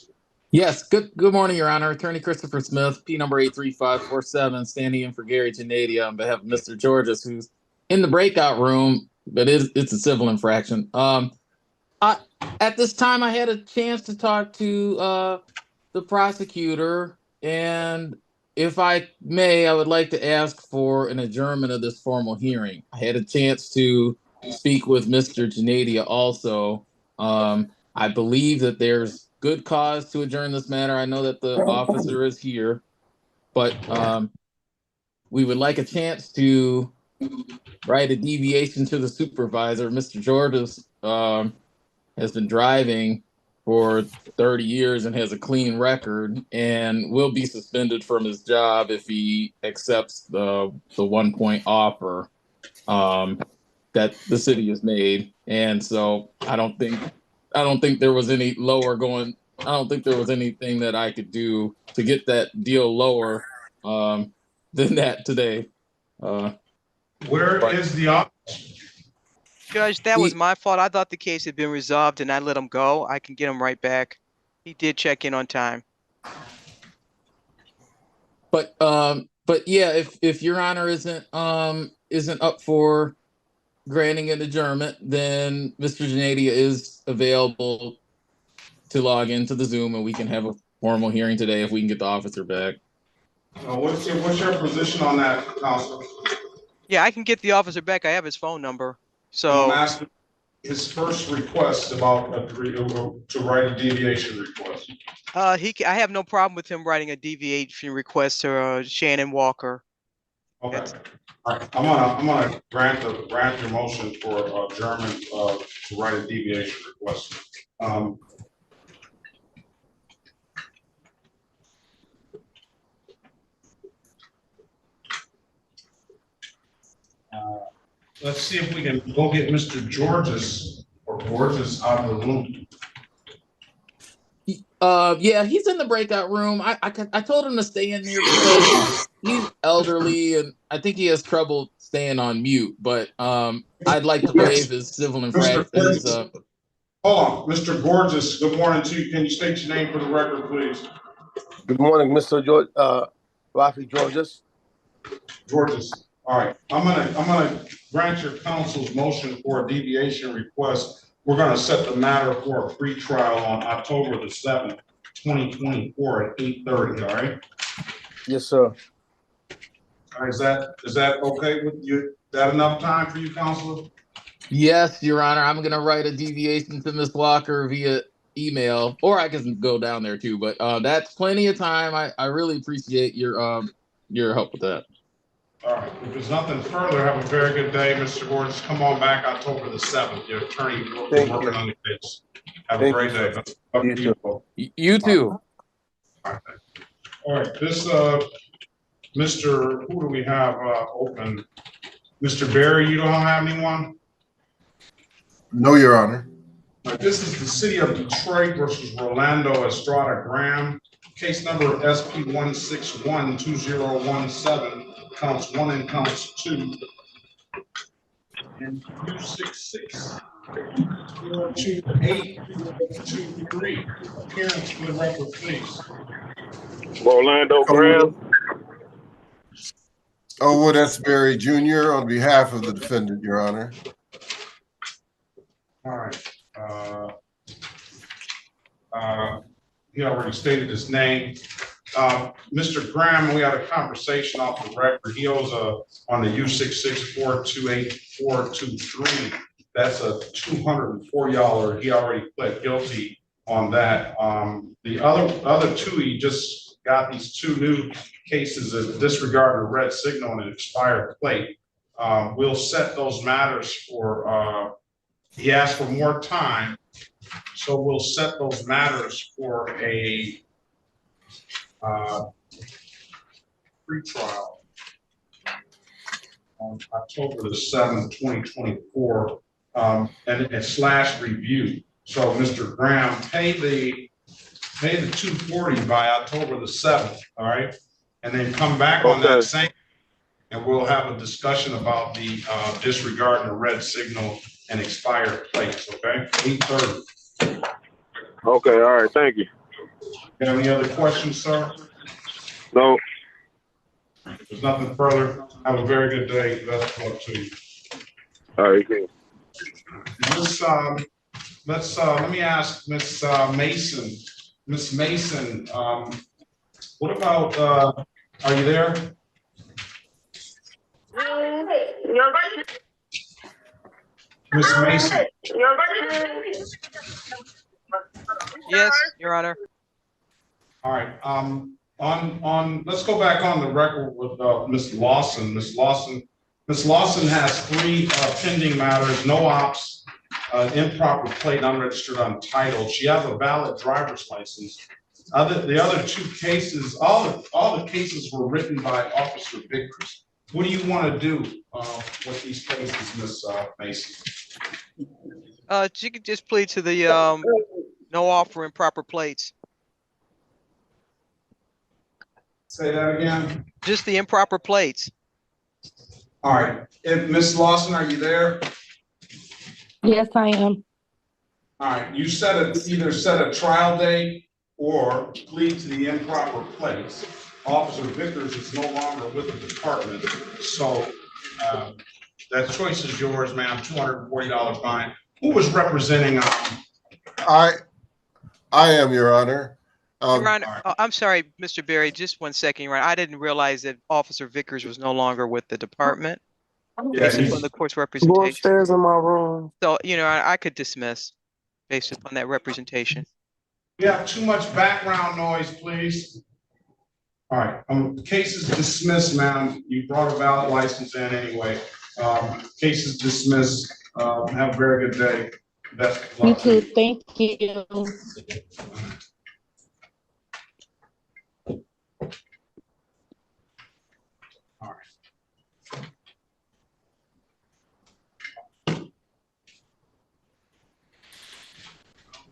Yes, good morning, Your Honor. Attorney Christopher Smith, P number 83547, standing in for Gary Janadia on behalf of Mr. Georges, who's in the breakout room, but it's a civil infraction. At this time, I had a chance to talk to the prosecutor, and if I may, I would like to ask for an adjournment of this formal hearing. I had a chance to speak with Mr. Janadia also. I believe that there's good cause to adjourn this matter. I know that the officer is here, but we would like a chance to write a deviation to the supervisor. Mr. Georges has been driving for 30 years and has a clean record and will be suspended from his job if he accepts the 1-point offer that the city has made. And so I don't think there was any I don't think there was anything that I could do to get that deal lower than that today. Where is the office? Judge, that was my fault. I thought the case had been resolved and I let him go. I can get him right back. He did check in on time. But yeah, if Your Honor isn't up for granting an adjournment, then Mr. Janadia is available to log into the Zoom and we can have a formal hearing today if we can get the officer back. What's your position on that, Counselor? Yeah, I can get the officer back. I have his phone number. So I'm asking his first request about to write a deviation request. I have no problem with him writing a deviation request to Shannon Walker. Okay. All right. I'm gonna grant your motion for adjournment to write a deviation request. Let's see if we can go get Mr. Georges out of the room. Yeah, he's in the breakout room. I told him to stay in there because he's elderly and I think he has trouble staying on mute. But I'd like to waive his civil infraction. Hold on, Mr. Gorgeous. Good morning to you. Can you state your name for the record, please? Good morning, Mr. George, Rafi Georges. Georges. All right. I'm gonna grant your counsel's motion for a deviation request. We're gonna set the matter for a pretrial on October the 7th, 2024 at 8:30. All right. Yes, sir. All right, is that okay with you? Is that enough time for you, Counselor? Yes, Your Honor. I'm gonna write a deviation to Ms. Walker via email, or I can go down there too. But that's plenty of time. I really appreciate your help with that. All right. If there's nothing further, have a very good day, Mr. Gorgeous. Come on back October the 7th. Your attorney will be working on the case. Have a great day. You too. All right. This Mr. Who do we have open? Mr. Barry, you don't have anyone? No, Your Honor. This is the city of Detroit versus Rolando Estrada Graham. Case number SP 1612017, counts 1 and counts 2. And 266-428-23. Appearance for the record, please. Rolando Graham. Elwood S. Berry Jr. on behalf of the defendant, Your Honor. All right. He already stated his name. Mr. Graham, we had a conversation off the record. He owes on the U66428423. That's a $240. He already pled guilty on that. The other two, he just got these 2 new cases of disregard of red signal and an expired plate. We'll set those matters for. He asked for more time, so we'll set those matters for a pretrial on October the 7th, 2024, and slash review. So Mr. Graham, pay the $240 by October the 7th, all right? And then come back on that same, and we'll have a discussion about the disregarding the red signal and expired plates, okay? 8:30. Okay, all right, thank you. Got any other questions, sir? No. There's nothing further. Have a very good day. Best of luck to you. All right, okay. Let me ask Miss Mason. Miss Mason, what about, are you there? Miss Mason. Yes, Your Honor. All right, let's go back on the record with Ms. Lawson. Ms. Lawson has 3 pending matters: no ops, improper plate, unregistered, untitled. She has a valid driver's license. The other 2 cases, all the cases were written by Officer Vickers. What do you want to do with these cases, Ms. Mason? She could just plead to the no offer improper plates. Say that again. Just the improper plates. All right. Ms. Lawson, are you there? Yes, I am. All right. You either set a trial date or plead to the improper plates. Officer Vickers is no longer with the department, so that choice is yours, ma'am. $240 fine. Who was representing? I am, Your Honor. Your Honor, I'm sorry, Mr. Berry, just 1 second, Your Honor. I didn't realize that Officer Vickers was no longer with the department. Yeah, based upon the court's Go representation. upstairs in my room. So, you know, I could dismiss based upon that representation. We have too much background noise, please. All right, case is dismissed, ma'am. You brought a valid license in anyway. Case is dismissed. Have a very good day. Best of luck. You too. Thank you. All right.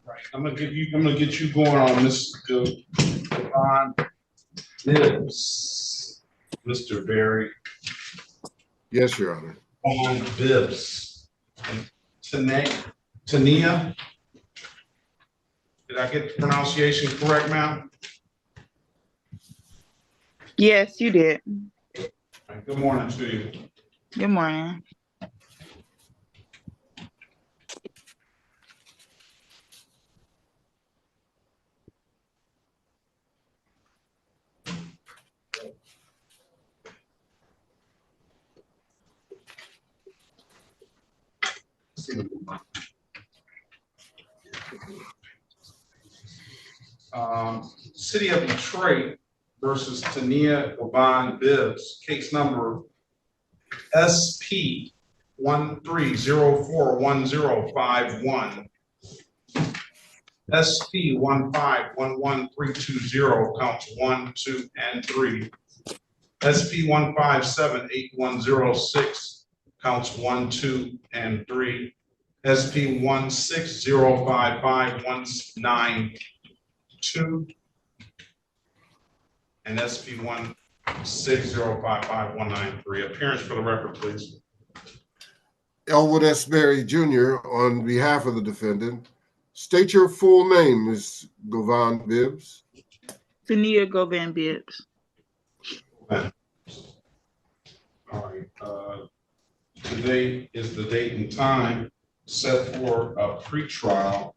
Right. I'm gonna get you going on Mr. Devon Bibbs. Mr. Berry. Yes, Your Honor. On Bibbs. Tania. Did I get the pronunciation correct, ma'am? Yes, you did. Right, good morning to you. Good morning. City of Detroit versus Tania Govan Bibbs, case number SP 13041051, SP 1511320, counts 1, 2, and 3, SP 1578106, counts 1, 2, and 3, SP 1605519, and SP 1605519. Appearance for the record, please. Elwood S. Berry Jr. on behalf of the defendant. State your full name, Ms. Govan Bibbs. Tania Govan Bibbs. All right. Today is the date and time set for a pretrial.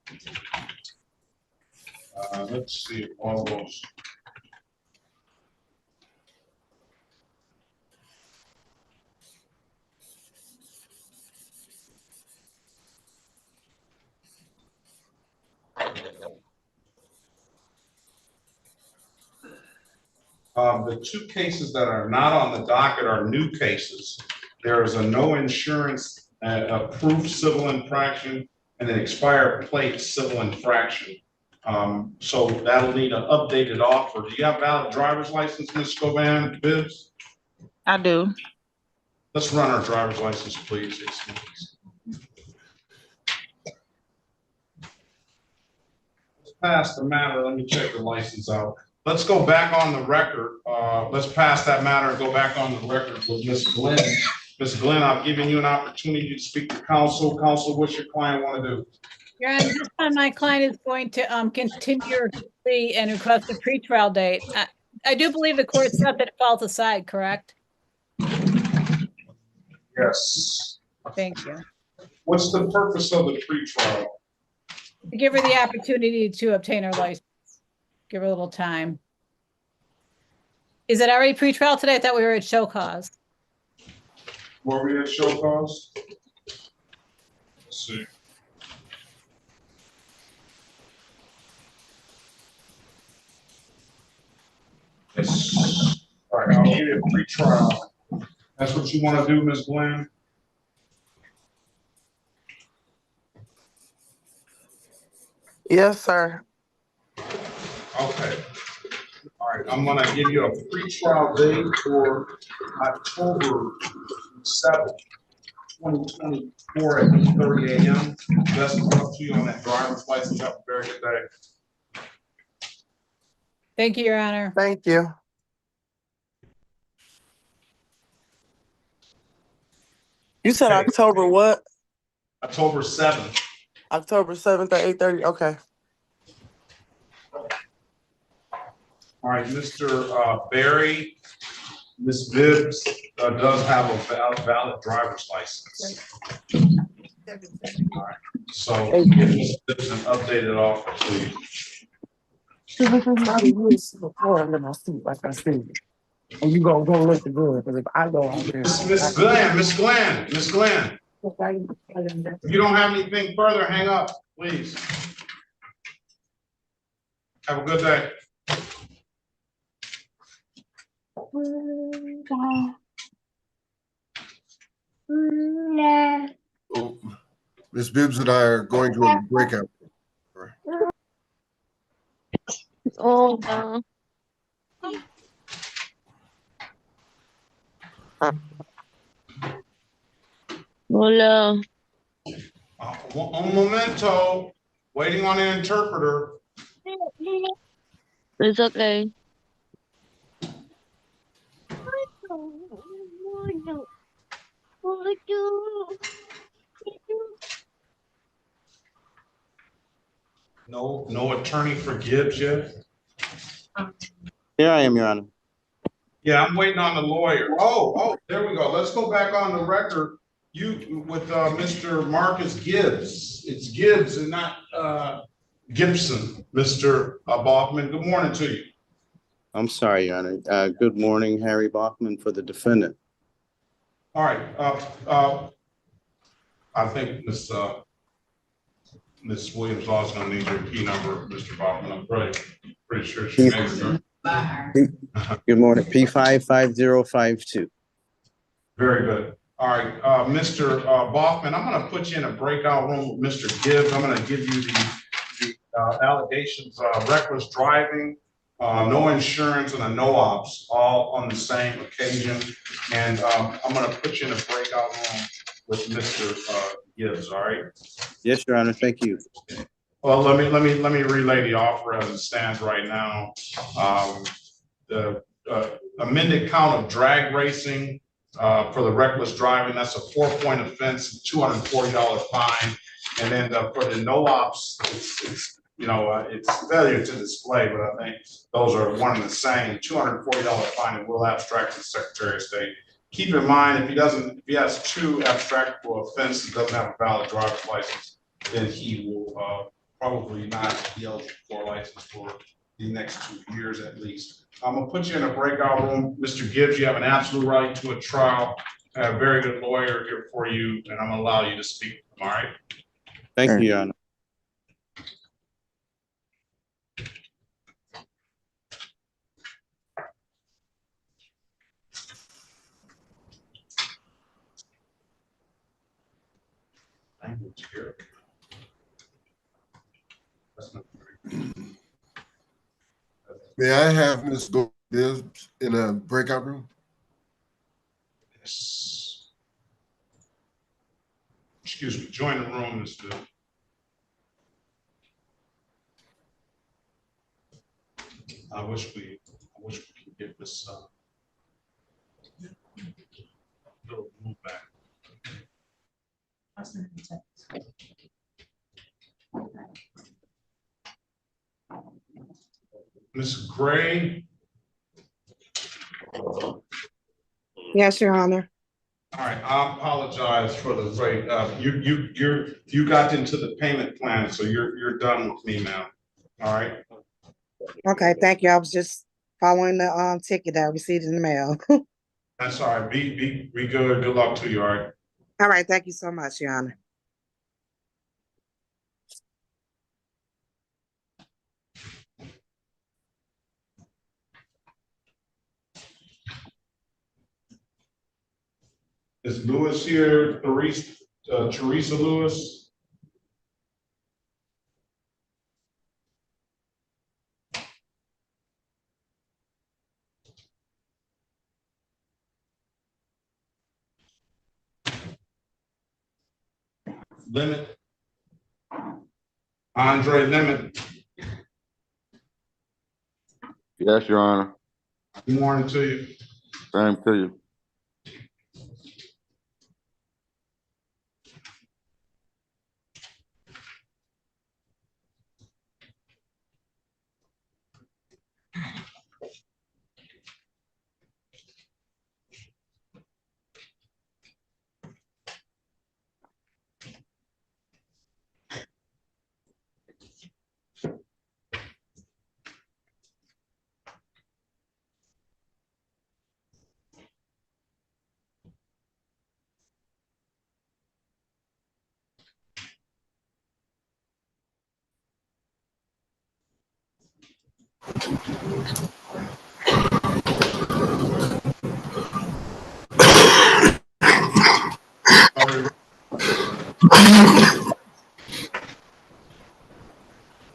Let's see if all those. The 2 cases that are not on the docket are new cases. There is a no insurance approved civil infraction and an expired plate civil infraction. So that'll need an updated offer. Do you have valid driver's license, Ms. Govan Bibbs? I do. Let's run our driver's license, please. Let's pass the matter. Let me check the license out. Let's go back on the record. Let's pass that matter and go back on the record with Ms. Glenn. Ms. Glenn, I've given you an opportunity to speak to counsel. Counsel, what's your client want to do? Your Honor, this time my client is going to continue her plea and request a pretrial date. I do believe the court said that it falls aside, correct? Yes. Thank you. What's the purpose of the pretrial? To give her the opportunity to obtain her license. Give her a little time. Is it already pretrial today? I thought we were at show cause. Were we at show cause? Let's see. Yes. All right, I'll give you a pretrial. That's what you want to do, Ms. Glenn? Yes, sir. Okay. All right, I'm gonna give you a pretrial date for October 7th, 2024 at 8:30 a.m. Best of luck to you on that driver's license. Have a very good day. Thank you, Your Honor. Thank you. You said October what? October 7th. October 7th at 8:30. Okay. All right, Mr. Barry, Ms. Bibbs does have a valid driver's license. All right, so give Ms. Bibbs an updated offer, please. And you gonna go look good because if I go out there, Miss Glenn. If you don't have anything further, hang up, please. Have a good day. Oh, Ms. Bibbs and I are going to a breakout. Oh, no. Hola. Un momento. Waiting on an interpreter. It's okay. No attorney for Gibbs yet? Here I am, Your Honor. Yeah, I'm waiting on the lawyer. Oh, there we go. Let's go back on the record. You with Mr. Marcus Gibbs. It's Gibbs and not Gibson, Mr. Bachman. Good morning to you. I'm sorry, Your Honor. Good morning, Harry Bachman for the defendant. All right. I think Miss Williams also gonna need your key number, Mr. Bachman. I'm pretty sure she makes it. Good morning. P55052. Very good. All right, Mr. Bachman, I'm going to put you in a breakout room with Mr. Gibbs. I'm going to give you the allegations: reckless driving, no insurance, and a no ops, all on the same occasion. And I'm going to put you in a breakout room with Mr. Gibbs. All right. Yes, Your Honor. Thank you. Well, let me relay the offer as it stands right now. The amended count of drag racing for the reckless driving, that's a 4-point offense, $240 fine. And then for the no ops, it's failure to display, but I think those are one and the same. $240 fine and will abstract to the Secretary of State. Keep in mind, if he has two abstractable offenses, and doesn't have a valid driver's license, then he will probably not be eligible for a license for the next 2 years at least. I'm gonna put you in a breakout room. Mr. Gibbs, you have an absolute right to a trial. I have a very good lawyer here for you, and I'm gonna allow you to speak, all right? Thank you, Your Honor. Language here. May I have Ms. Bibbs in a breakout room? Yes. excuse me, join the room is the. I wish we could get this little move back. Ms. Gray. Yes, Your Honor. All right, I apologize for the wait. You got into the payment plan, so you're done with me now. All right. Okay, thank you. I was just following the ticket that I received in the mail. That's all right. Be good. Good luck to you. All right. All right, thank you so much, Your Honor. Is Lewis here? Teresa Lewis. Limit. Andre Limit. Yes, Your Honor. Good morning to you. Same to you.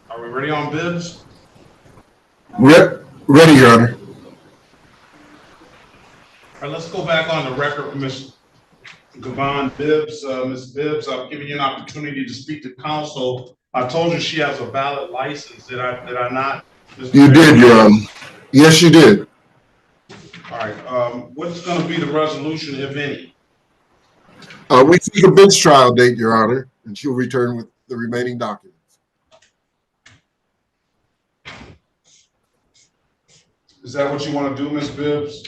Are we ready on bids? Ready, Your Honor. All right, let's go back on the record, Ms. Gavon Bibbs. Ms. Bibbs, I've given you an opportunity to speak to counsel. I told you she has a valid license. Did I not? Mr. You Mayor? did, Your Honor. Yes, you did. All right. What's going to be the resolution, if any? We seek a bench trial date, Your Honor, and she'll return with the remaining documents. Is that what you want to do, Ms. Bibbs?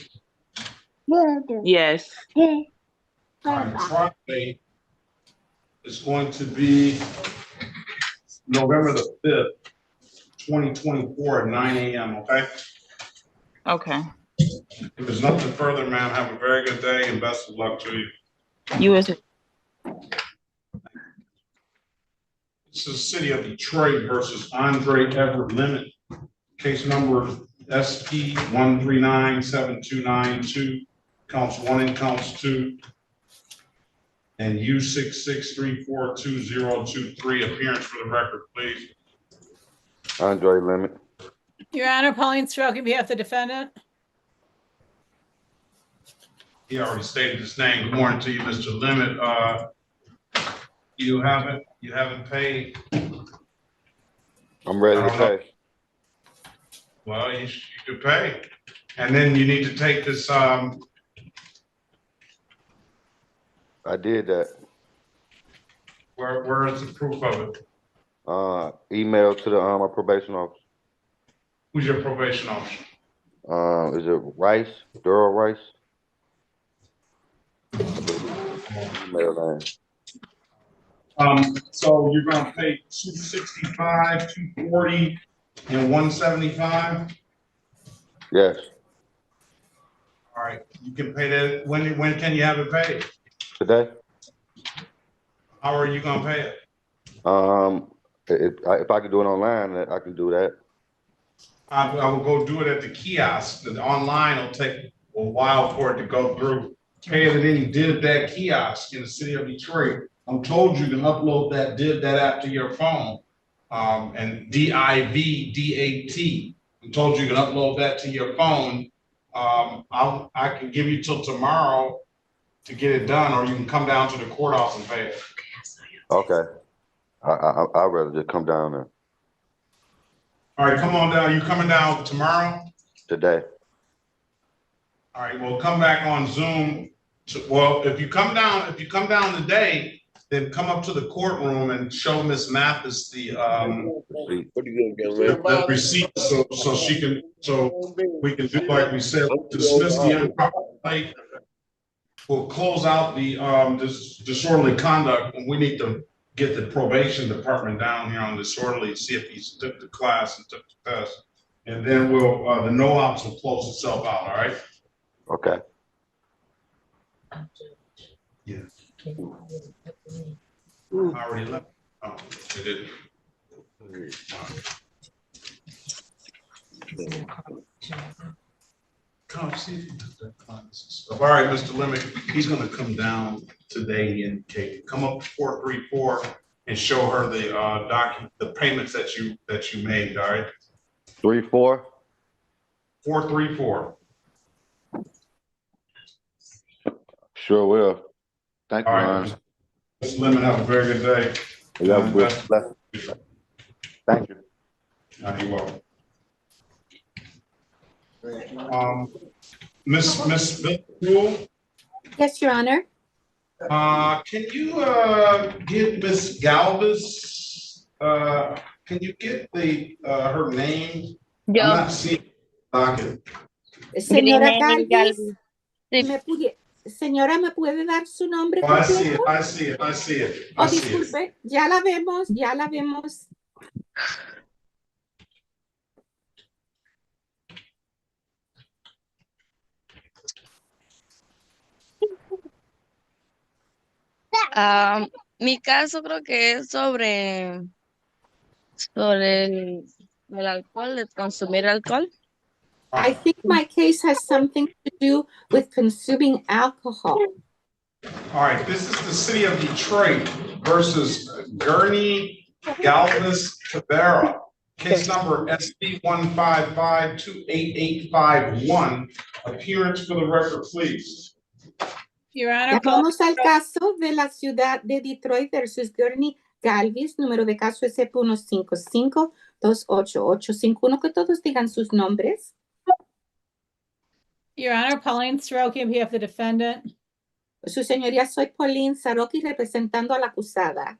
Yes. All right, trial date is going to be November the 5th, 2024 at 9 a.m., okay? Okay. If there's nothing further, ma'am, have a very good day and best of luck to you. You as This is City of Detroit versus Andre Everett Limit. Case number SP 1397292, counts 1 and counts 2. And U66342023, appearance for the record, please. Andre Limit. Your Honor, Pauline Stroke on behalf of the defendant. He already stated his name. Good morning to you, Mr. Limit. You haven't paid. I'm ready to pay. Well, you could pay. And then you need to take this, I did that. where is the proof of it? Email to the my probation officer. Who's your probation officer? Is it Rice? Daryl Rice? Email name. So you're gonna pay $265, $240, and $175? Yes. All right, you can pay that. When can you have it paid? Today? How are you gonna pay it? If I could do it online, I can do that. I will go do it at the kiosk. The online will take a while for it to go through. Pay it at any DID kiosk in the city of Detroit. I'm told you can upload that DID app to your phone. And DIVDAT. I'm told you can upload that to your phone. I can give you till tomorrow to get it done, or you can come down to the courthouse and pay it. Okay. I'd rather just come down there All right, come on down. You coming down tomorrow? today. All right, well, come back on Zoom. Well, if you come down today, then come up to the courtroom and show Miss Mathis the receipt so we can do like we said, dismiss the improper plate. We'll close out the disorderly conduct, and we need to get the probation department down here on disorderly, see if he's took the class and took the test. And then we'll the no-ops will close itself out, all right? Okay. Yeah. I already left. Oh, it didn't. Come see if you took that class. All right, Mr. Limerick, he's gonna come down today and come up to 434 and show her the document, the payments that you made, all right? 3-4. 434. Sure will. Thank you, All Ron. right, Mr. Lemon, have a very good day. You have a good blessing. Thank you. You're welcome. Miss Bill? Yes, Your Honor. Can you get Miss Galvis? Can you get the her name? Yo. I'm not seeing the docket. Señora Grinelli Galvis, Galvis. señora, ¿me puede dar su nombre Oh, I see it. completo? I see it. I see it. Oh, I see it. disculpe, ya la vemos, ya la vemos. Mi caso creo que es sobre el alcohol, de consumir alcohol. I think my case has something to do with consuming alcohol. All right. This is the city of Detroit versus Gurney Galvis Tavera. Case number SB 155-28851. Appearance for the record, please. Your Honor, Vamos al caso de la ciudad de Detroit versus Gurney Galvis, número de caso SP155-28851. Que todos digan sus nombres. Your Honor, Pauline Soroki on behalf of the defendant. Su señoría, soy Pauline Saroki representando a la acusada.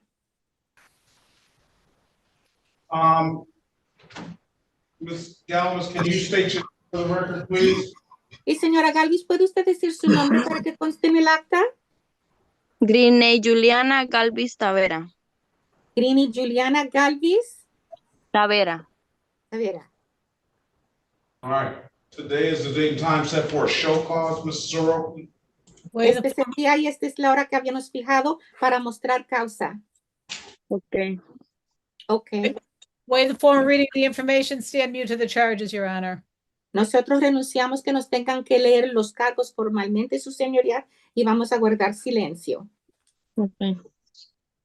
Ms. Galvis, can you state your name for the record, please? Y señora Galvis, ¿puede usted decir su nombre para que conste en el acta? Griney Juliana Galvis Tavera. Grini Juliana Galvis Tavera. Tavera. All right. Today is the date and time set for a show cause, Ms. Soroki. Este es el día y esta es la hora que habíamos fijado para mostrar causa. Okay. Okay. Waive the formal reading of the information, stand mute to the charges, Your Honor. Nosotros renunciamos que nos tengan que leer los cargos formalmente, su señoría, y vamos a guardar silencio. Okay.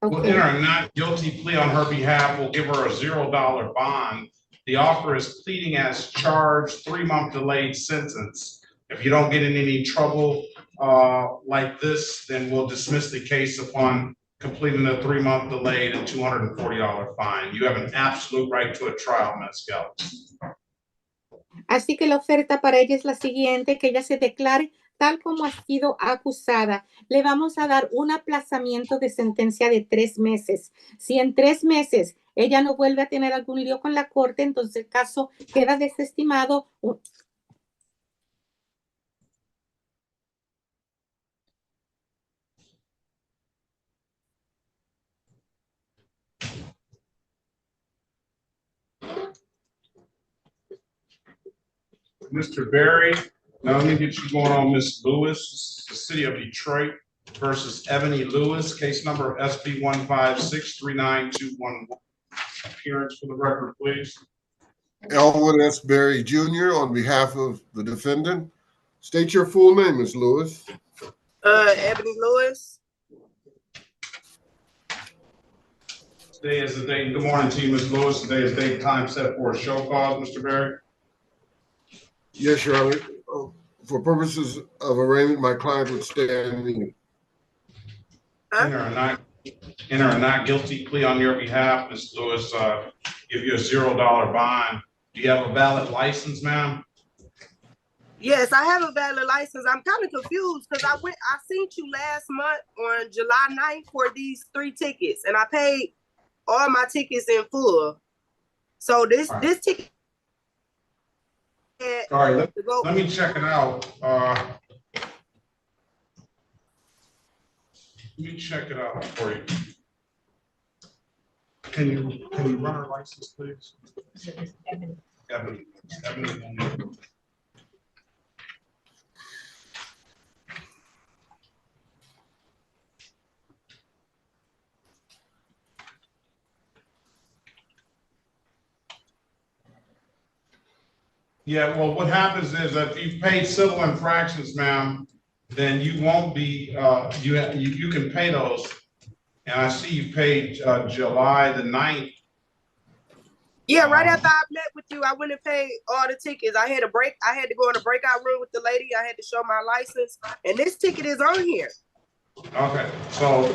We'll enter a not guilty plea on her behalf. We'll give her a $0 bond. The offer is pleading as charged, 3-month delayed sentence. If you don't get in any trouble like this, then we'll dismiss the case upon completing a 3-month delayed and $240 fine. You have an absolute right to a trial, Ms. Galvis. Así que la oferta para ella es la siguiente, que ella se declare tal como ha sido acusada. Le vamos a dar un aplazamiento de sentencia de 3 meses. Si en 3 meses ella no vuelve a tener algún lío con la corte, entonces el caso queda desestimado. Mr. Berry, now let me get you going on Ms. Lewis, the city of Detroit versus Ebony Lewis, case number SB 156-39211. Appearance for the record, please. Elwood S. Berry Jr. on behalf of the defendant. State your full name, Ms. Lewis. Ebony Lewis. Today is the date. Good morning to you, Ms. Lewis. Today is date and time set for a show cause, Mr. Berry. Yes, Your Honor. For purposes of arraignment, my client would stand. Enter a not enter a not guilty plea on your behalf. Ms. Lewis, give you a $0 bond. Do you have a valid license, ma'am? Yes, I have a valid license. I'm kind of confused because I seen you last month on July 9th for these 3 tickets, and I paid all my tickets in full. So this ticket. All right, let me check it out. Let me check it out for you. Can you run our license, please? Ebony. Yeah, well, what happens is that if you've paid civil infractions, ma'am, then you won't be, you can pay those. And I see you paid July the 9th. Yeah, right after I met with you, I went and paid all the tickets. I had to go in a breakout room with the lady. I had to show my license, and this ticket is on here. Okay, so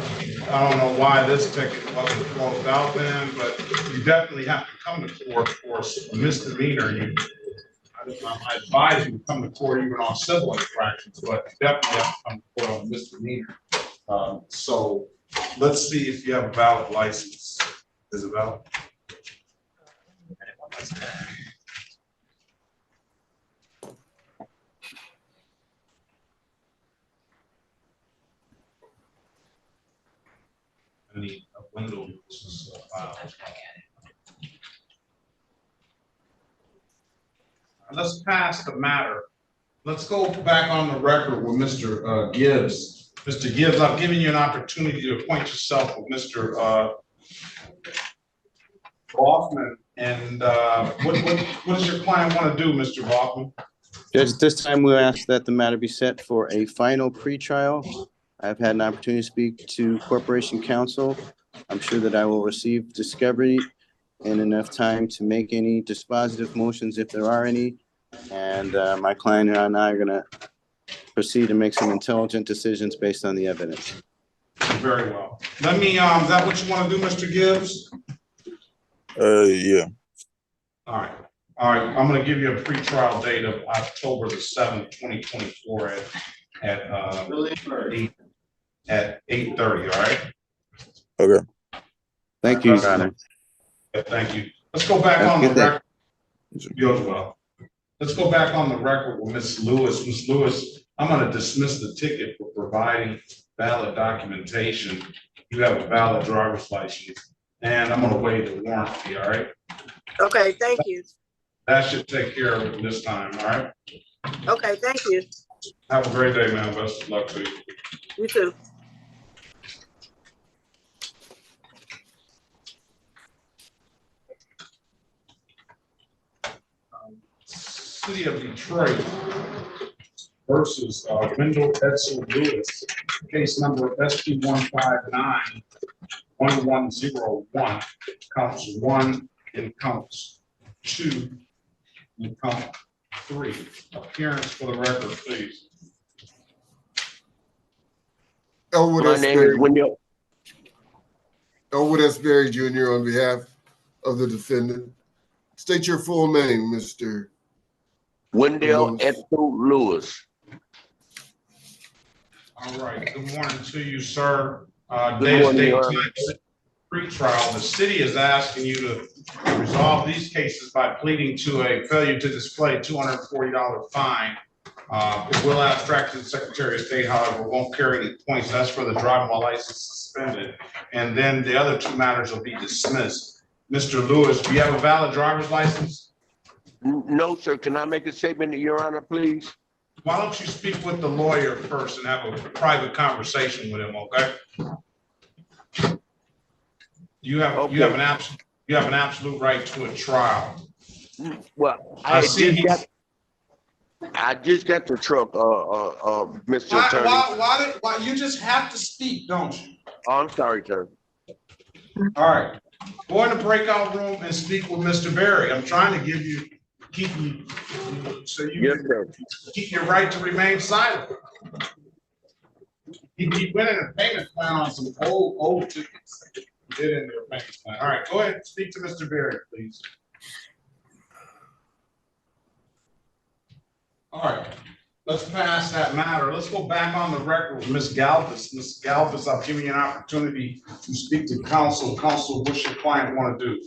I don't know why this ticket wasn't closed out then, but you definitely have to come to court for a misdemeanor. I advise you to come to court even on civil infractions, but you definitely have to come to court on misdemeanor. So let's see if you have a valid license. Is it valid? I need a window. Let's pass the matter. Let's go back on the record with Mr. Gibbs. Mr. Gibbs, I've given you an opportunity to appoint yourself with Mr. Hoffman. And what does your client want to do, Mr. Hoffman? Judge, this time we ask that the matter be set for a final pretrial. I've had an opportunity to speak to Corporation Counsel. I'm sure that I will receive discovery in enough time to make any dispositive motions if there are any. And my client and I are going to proceed to make some intelligent decisions based on the evidence. Very well. Let me, is that what you want to do, Mr. Gibbs? Yeah. All right. All right. I'm going to give you a pretrial date of October the 7th, 2024 at 8:30. All right. Okay. Thank you, Your Honor. Thank you. Let's go back on the record. You as well. Let's go back on the record with Ms. Lewis. Ms. Lewis, I'm going to dismiss the ticket for providing valid documentation. You have a valid driver's license, and I'm going to waive the warrant fee. All right. Okay. Thank you. That should take care of it this time. All right. Okay. Thank you. Have a great day, man. Best of luck to you. You too. City of Detroit versus Wendell Edsel Lewis, case number SP159-1101, counts 1 and counts 2 and count 3. Appearance for the record, please. My name is Wendell. Elwood S. Berry Jr. on behalf of the defendant. State your full name, Mr. Wendell Edsel Lewis. All right. Good morning to you, sir. Good morning, Pre-trial. The city is asking you to resolve these cases by pleading to a failure to display $240 fine. It will abstract to the Secretary of State, however, won't carry any points. That's for the driving while license suspended. And then the other 2 matters will be dismissed. Mr. Lewis, do you have a valid driver's license? No, sir. Can I make a statement, Your Honor, please? Why don't you speak with the lawyer first and have a private conversation with him, okay? You have an absolute right to a trial. Well, I just got the truck, Mr. Attorney. Why you just have to speak, don't you? Oh, I'm sorry, sir. All right. Go in the breakout room and speak with Mr. Berry. I'm trying to keep you so you yes, sir. Keep your right to remain silent. He went in a payment plan on some old tickets. He did in their payment plan. All right, go ahead, speak to Mr. Berry, please. All right, let's pass that matter. Let's go back on the record with Ms. Galvis. Ms. Galvis, I'll give you an opportunity to speak to counsel. Counsel, what's your client want to do?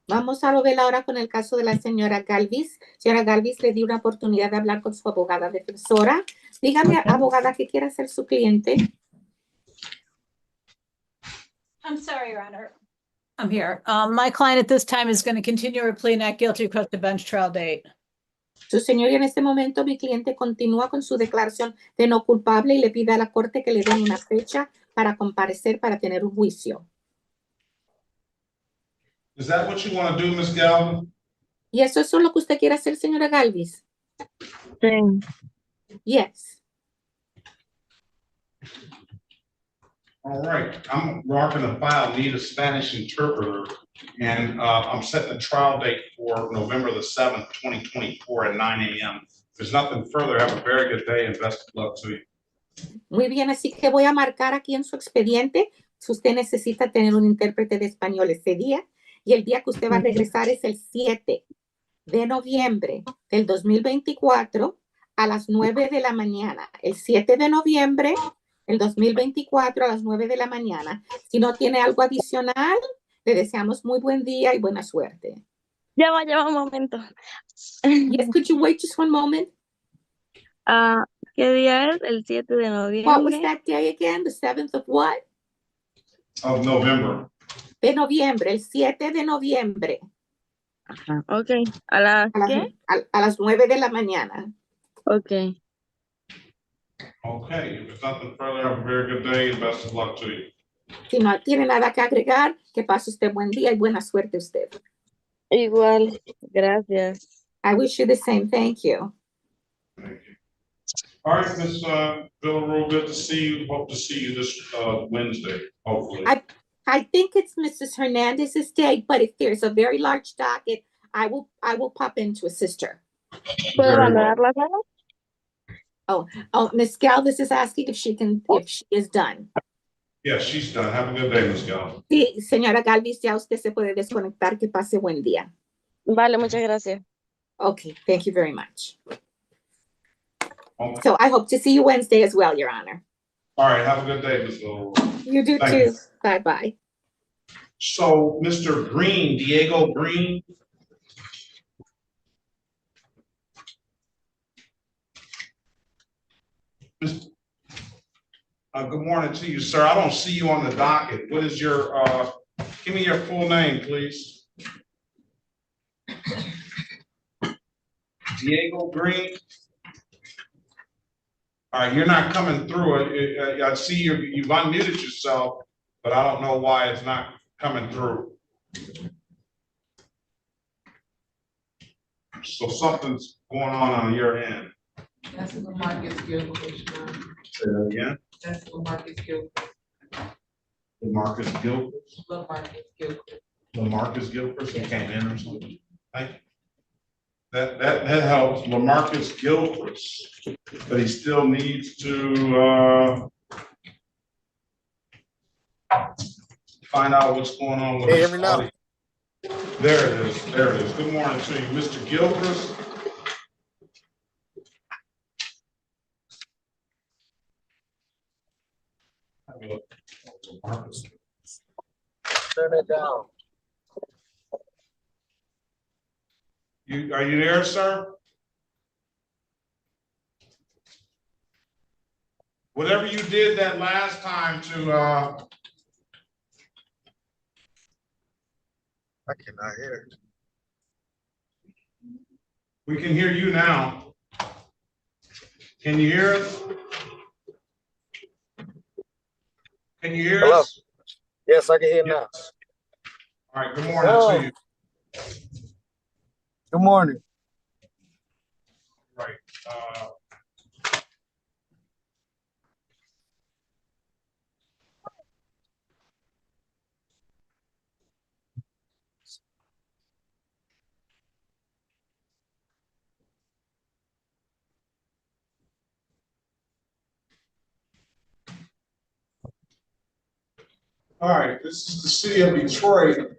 Vamos a lo ver ahora con el caso de la señora Galvis. Señora Galvis, le di una oportunidad de hablar con su abogada defensora. Dígame, abogada, ¿qué quiere hacer su cliente? I'm sorry, Your Honor. I'm here. My client at this time is going to continue her plea not guilty, request a bench trial date. Su señoría, en este momento mi cliente continúa con su declaración de no culpable y le pide a la corte que le den una fecha para comparecer para tener un juicio. Is that what you want to do, Ms. Galvis? ¿Y eso es lo que usted quiere hacer, señora Galvis? Sí. Yes. All right, I'm marking the file, need a Spanish interpreter, and I'm setting a trial date for November the 7th, 2024 at 9 a.m. If there's nothing further, have a very good day and best of luck to you. Muy bien, así que voy a marcar aquí en su expediente si usted necesita tener un intérprete de español ese día, y el día que usted va a regresar es el 7 de noviembre del 2024 a las 9 de la mañana. El 7 de noviembre del 2024 a las 9 de la mañana. Si no tiene algo adicional, le deseamos muy buen día y buena suerte. Ya va un momento. Yes, could you wait just one moment? ¿Qué día es? El 7 de What was noviembre. that day again? The 7th of what? Of November. De noviembre, el 7 de noviembre. Ajá. Ok. ¿A las qué? A las 9 de la mañana. Ok. Okay, if there's nothing further, have a very good day and best of luck to you. Si no tiene nada que agregar, que pase usted buen día y buena suerte usted. Igual. Gracias. I wish you the same. Thank you. All right, Ms. Villarreal, good to see you. Hope to see you this Wednesday, hopefully. I think it's Mrs. Hernandez's day, but if there's a very large docket, I will pop in to assist her. ¿Puedo abandonar la sala? Oh, Ms. Galvis is asking if she is done. Yes, she's done. Have a good day, Ms. Galvis. Sí, señora Galvis, ya usted se puede desconectar. Que pase buen día. Vale, muchas gracias. Okay, thank you very much. Okay. So I hope to see you Wednesday as well, Your Honor. All right, have a good day, Ms. Villarreal. You do Thank too. you. Bye-bye. So, Mr. Green, Diego Green. Good morning to you, sir. I don't see you on the docket. What is your, give me your full name, please. Diego Green. All right, you're not coming through. I see you've unmuted yourself, but I don't know why it's not coming through. So something's going on your end. That's Lamarcus Gilchrist. Say that again. That's Lamarcus Gilchrist. Lamarcus Gilchrist. Lamarcus Gilchrist. Lamarcus Gilchrist, he came in or something. Thank you. That helps. Lamarcus Gilchrist, but he still needs to find out what's going on with his audio. There it is. There it is. Good morning to you, Mr. Gilchrist. Turn it down. Are you there, sir? Whatever you did that last time to I cannot hear it. we can hear you now. Can you hear us? Can you hear Hello? us? Yes, I can hear now. All right, good morning to you. Good morning. Right. All right, this is the city of Detroit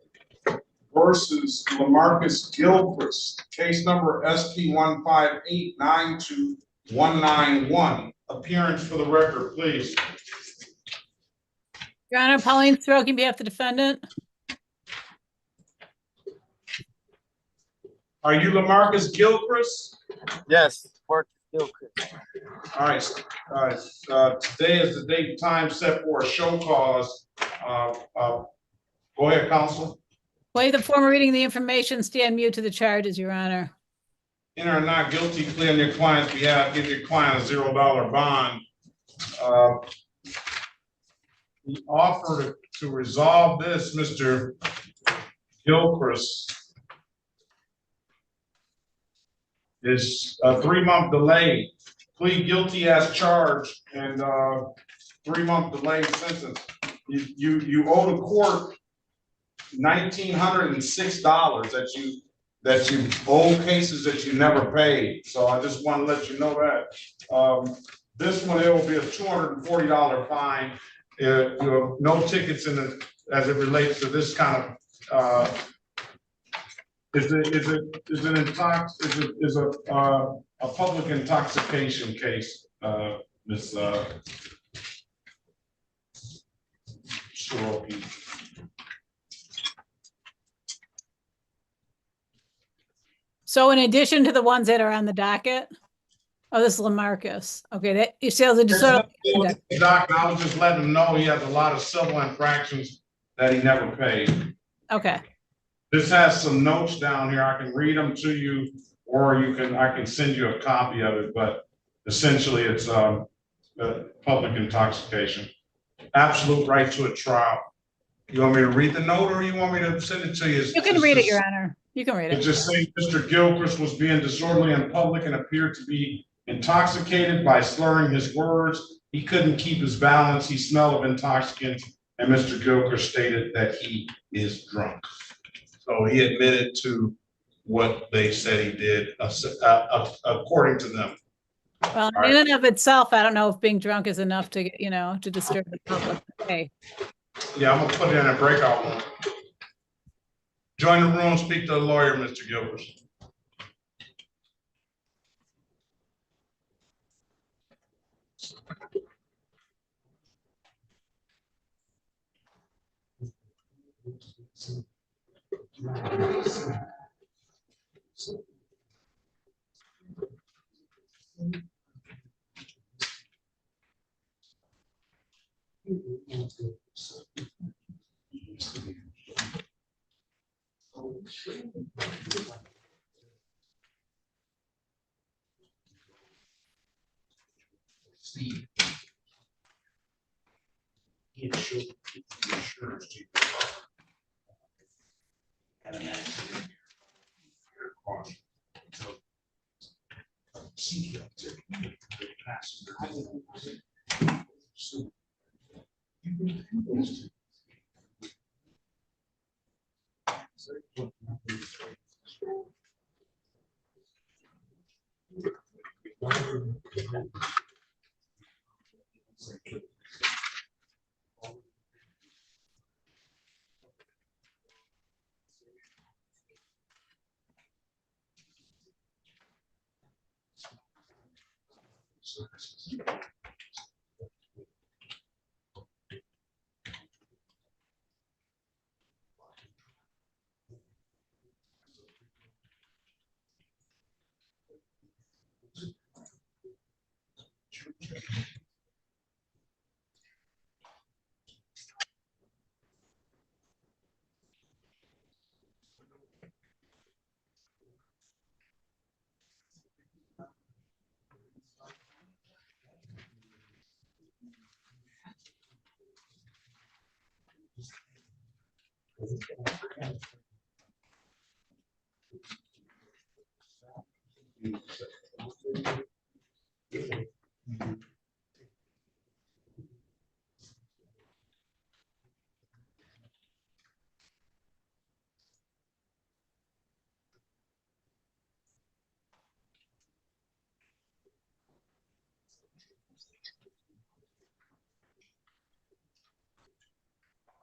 versus Lamarcus Gilchrist, case number SP 158929191. Appearance for the record, please. Your Honor, Pauline Stroke on behalf of the defendant. Are you Lamarcus Gilchrist? Yes, Marcus Gilchrist. All right, today is the date and time set for a show cause. Go ahead, counsel. Waive the former reading of the information, stand mute to the charges, Your Honor. Enter a not guilty plea on your client's behalf, give your client a $0 bond. The offer to resolve this, Mr. Gilchrist, is a 3-month delay. Plead guilty as charged and 3-month delayed sentence. You owe the court $1,906 that you owe cases that you never paid. So I just want to let you know that. This one, it will be a $240 fine. You have no tickets in it as it relates to this kind of. Is a public intoxication case, Ms. Shiroki. So in addition to the ones that are on the docket, oh, this is Lamarcus. Okay, that you say the disorder. Doc, I was just letting him know he has a lot of civil infractions that he never paid. Okay. This has some notes down here. I can read them to you, or I can send you a copy of it. But essentially, it's public intoxication, absolute right to a trial. You want me to read the note, or you want me to send it to you? You can read it, Your Honor. You can read it. It just saying Mr. Gilchrist was being disorderly in public and appeared to be intoxicated by slurring his words. He couldn't keep his balance. He smelled of intoxicants, and Mr. Gilchrist stated that he is drunk. So he admitted to what they said he did, according to them. Well, in and of itself, I don't know if being drunk is enough to, to disturb the public. Okay. Yeah, I'm gonna put it in a breakout room. Join the room, speak to the lawyer, Mr. Gilchrist. Steve. He insured the insurance to you. Had an accident. Your car. So, see you up there. The passenger. So, you can do this.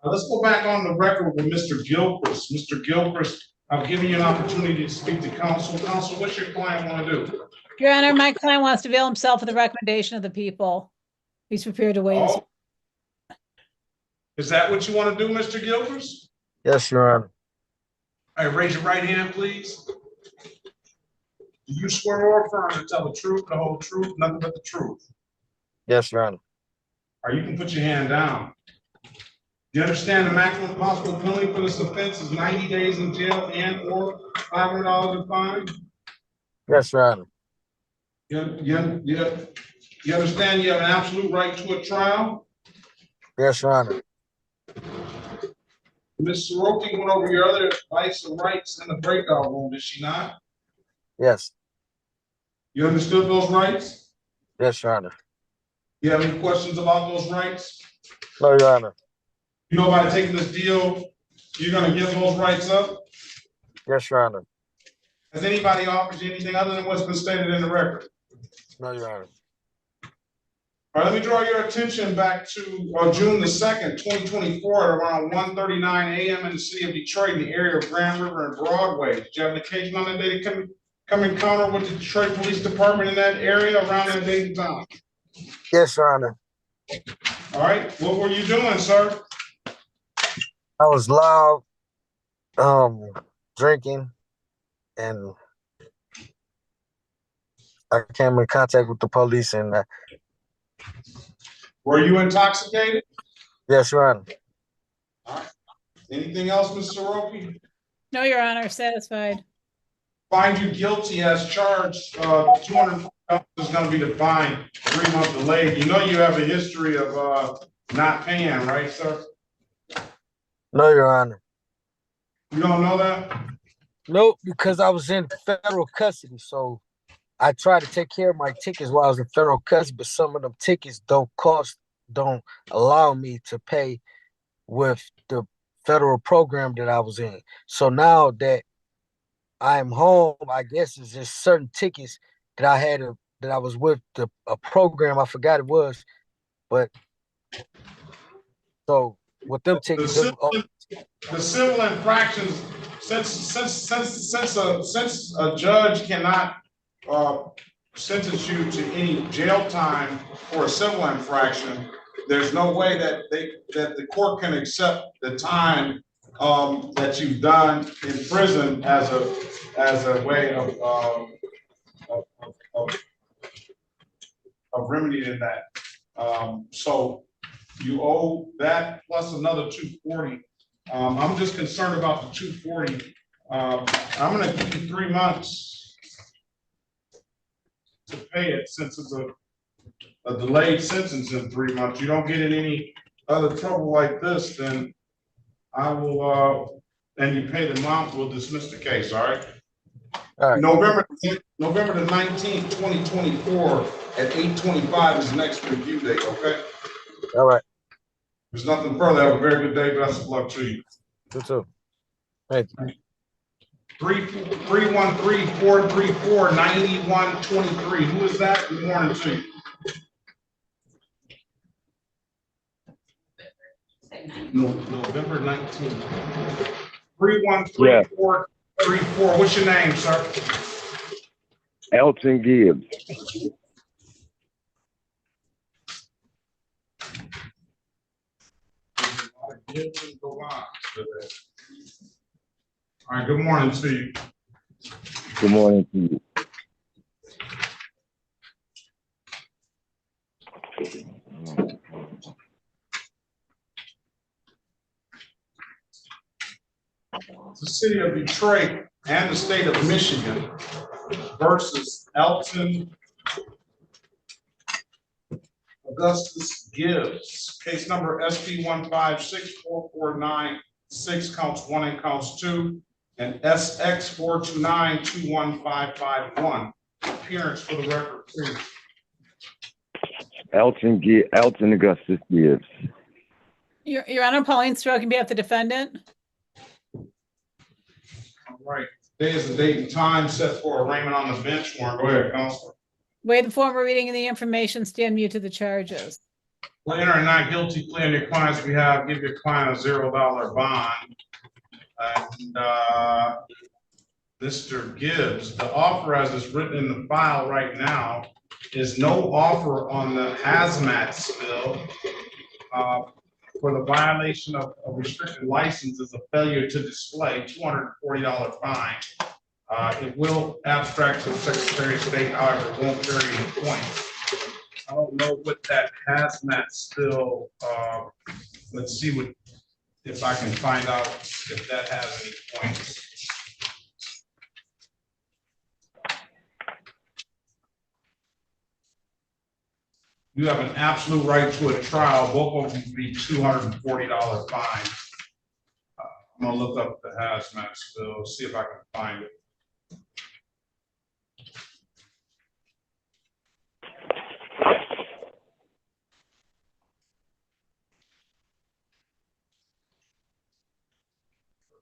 Let's go back on the record with Mr. Gilchrist. Mr. Gilchrist, I've given you an opportunity to speak to counsel. Counsel, what's your client want to do? Your Honor, my client wants to avail himself of the recommendation of the people. He's prepared to waive his. Oh. Is that what you want to do, Mr. Gilchrist? Yes, Your Honor. All right, raise your right hand, please. Do you swear or affirm to tell the truth, the whole truth, nothing but the truth? Yes, Your Honor. Or you can put your hand down. Do you understand the maximum possible penalty for this offense is 90 days in jail and or $500 in fine? Yes, Your Honor. You understand you have an absolute right to a trial? Yes, Your Honor. Ms. Soroki went over your other rights and rights in the breakout room, did she not? Yes. You understood those rights? Yes, Your Honor. You have any questions about those rights? No, Your Honor. You know, by taking this deal, you're gonna give those rights up? Yes, Your Honor. Has anybody offered you anything other than what's been stated in the record? No, Your Honor. All right, let me draw your attention back to June the 2nd, 2024, at around 1:39 a.m. in the city of Detroit, in the area of Grand River and Broadway. Did you have an occasion on that day to come encounter with the Detroit Police Department in that area around that date and time? Yes, Your Honor. All right, what were you doing, sir? I was loud, drinking, and I came in contact with the police. And were you intoxicated? Yes, Your Honor. All right. Anything else, Mr. Soroki? No, Your Honor, satisfied. Find you guilty as charged. $200 is going to be the fine, 3-month delay. You know you have a history of not paying, right, sir? No, Your Honor. You don't know that? Nope, because I was in federal custody, so I tried to take care of my tickets while I was in federal custody, but some of them tickets don't allow me to pay with the federal program that I was in. So now that I'm home, I guess it's just certain tickets that I had that I was with a program. I forgot it was, but so with them tickets, the civil infractions, since a judge cannot sentence you to any jail time for a civil infraction, there's no way that the court can accept the time that you've done in prison as a way of remedying that. So you owe that plus another $240. I'm just concerned about the $240. I'm going to give you 3 months to pay it, since it's a delayed sentence in 3 months. You don't get in any other trouble like this, then I will, and you pay the amount, we'll dismiss the case, all right? All right. November the 19th, 2024 at 8:25 is the next review date, okay? All right. There's nothing further. Have a very good day. Best of luck to you. You too. Thank you. 313-434-9123. Who is that? Good morning to you. November 19th. 313-434. What's your name, sir? Elton Gibbs. All right, good morning to you. Good morning to you. The city of Detroit and the state of Michigan versus Elton Augustus Gibbs. Case number SP 1564496, counts 1 and counts 2, and SX 429-21551. Appearance for the record, please. Elton Augustus Gibbs. Your Honor, Pauline Stroke on behalf of the defendant. All right. Today is the date and time set for arraignment on the bench warrant. Go ahead, Counselor. Waive the formal reading of the information, stand mute to the charges. Will enter a not guilty plea on your client's behalf, give your client a $0 bond. And Mr. Gibbs, the offer as is written in the file right now is no offer on the hazmat spill for the violation of a restricted license is a failure to display, $240 fine. It will abstract to the Secretary of State, however, it won't carry any points. I don't know what that hazmat spill, let's see what, if I can find out if that has any points. You have an absolute right to a trial. Both of them would be $240 fine. I'm gonna look up the hazmat spill, see if I can find it.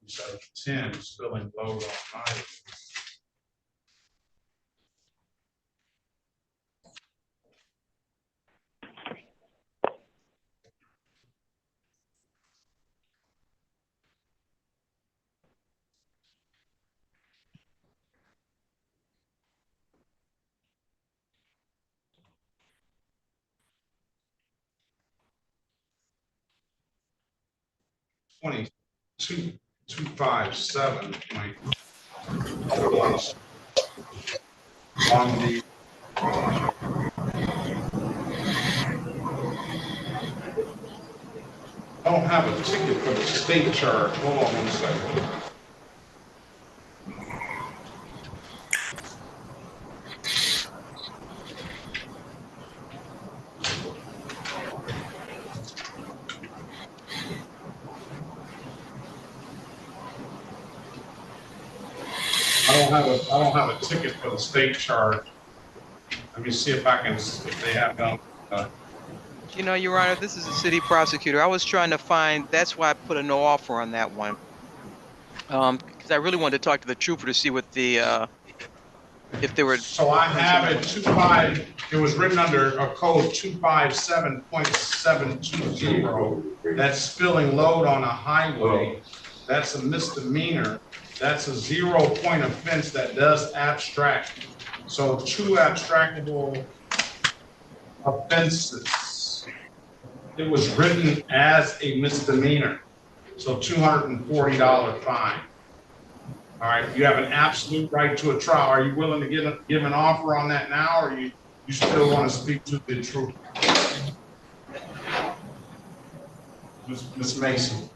So 10 spilling load on night. $22,257 on the I don't have a ticket for the state charge. Hold on 1 second. I don't have a ticket for the state charge. Let me see if I can, if they have done. You know, Your Honor, this is a city prosecutor. I was trying to find, that's why I put a no offer on that one. Because I really wanted to talk to the trooper to see what the, if they were. So I have it it was written under a code 257.720. That's spilling load on a highway. That's a misdemeanor. That's a 0-point offense that does abstract. So 2 abstractable offenses. It was written as a misdemeanor. So $240 fine. All right, you have an absolute right to a trial. Are you willing to give an offer on that now, or you still want to speak to the truth? Ms. Mason.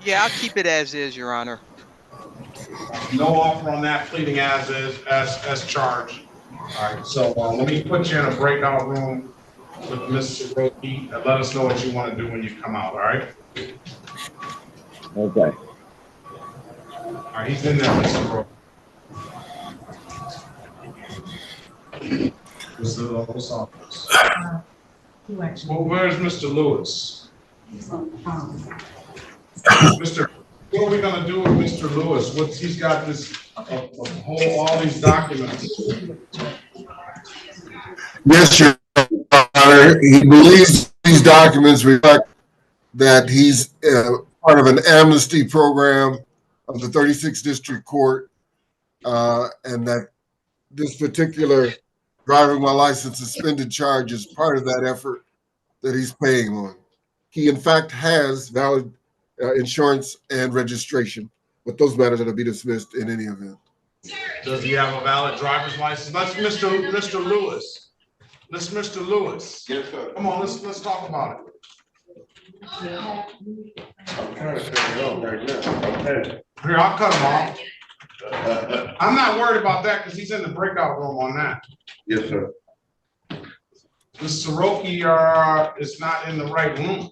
Yeah, I'll keep it as is, Your Honor. No offer on that, pleading as is, as charged. All right, so let me put you in a breakout room with Mr. Roki and let us know what you want to do when you come out, all right? Okay. All right, he's in there, Mr. Roki. This is the local's office. Well, where's Mr. Lewis? Mr. What are we gonna do with Mr. Lewis? He's got this all these documents. Yes, Your Honor. He believes these documents reflect that he's part of an amnesty program of the 36th District Court, and that this particular driving while license suspended charge is part of that effort that he's paying on. He, in fact, has valid insurance and registration, but those matters are to be dismissed in any event. Does he have a valid driver's license? Let's Mr. Lewis. Let's Mr. Lewis. Yes, sir. Come on, let's talk about it. I'm trying to cut it off right now. Okay. Here, I'll cut him off. I'm not worried about that because he's in the breakout room on that. Yes, sir. Mr. Soroki is not in the right room.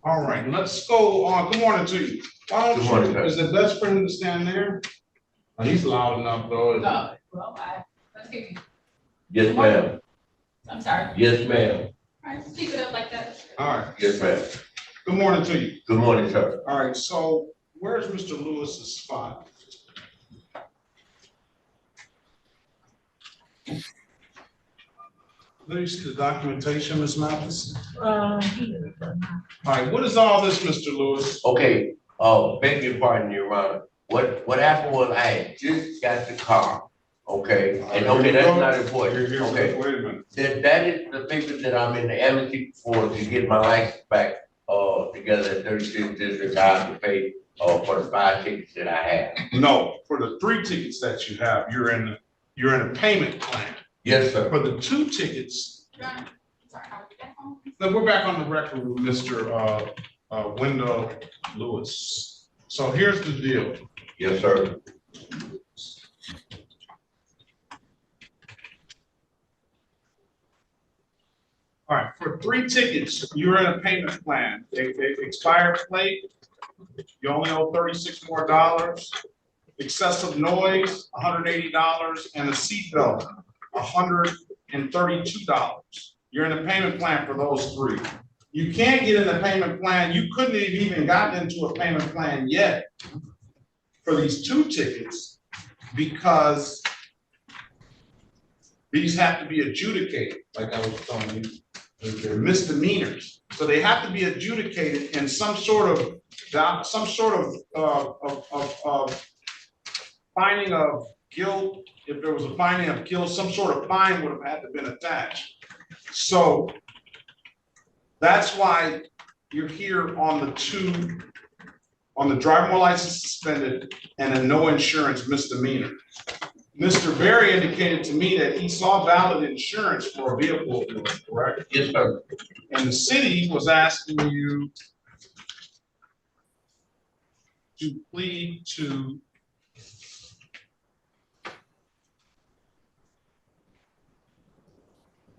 All right, let's go on. Good morning to you. Why don't you, is it best for him to stand there? Oh, he's loud enough though. No, well, let's hear you. Yes, ma'am. I'm sorry. Yes, ma'am. All right, just keep it up like that. All right. Yes, ma'am. Good morning to you. Good morning, sir. All right, so where's Mr. Lewis's spot? Please, the documentation, Ms. Mathis. All right, what is all this, Mr. Lewis? Okay, beg your pardon, Your Honor. What happened was I had just got the car, okay? And okay, that's not important, okay? Wait a minute. That is the paper that I'm in the amnesty for to get my license back, together at 36 District. I have to pay, for the 5 tickets that I have. No, for the 3 tickets that you have, you're in a payment plan. Yes, sir. For the 2 tickets, then we're back on the record with Mr. Wendell Lewis. So here's the deal. Yes, sir. All right, for 3 tickets, you're in a payment plan. Expired plate, you only owe $36 more. Excessive noise, $180, and a seatbelt, $132. You're in a payment plan for those 3. You can't get in a payment plan. You couldn't have even gotten into a payment plan yet for these 2 tickets because these have to be adjudicated, like I was telling you. They're misdemeanors, so they have to be adjudicated in some sort of finding of guilt. If there was a finding of guilt, some sort of fine would have had to been attached. So that's why you're here on the driver license suspended and a no insurance misdemeanor. Mr. Berry indicated to me that he saw valid insurance for a vehicle, correct? Yes, sir. And the city was asking you to plead to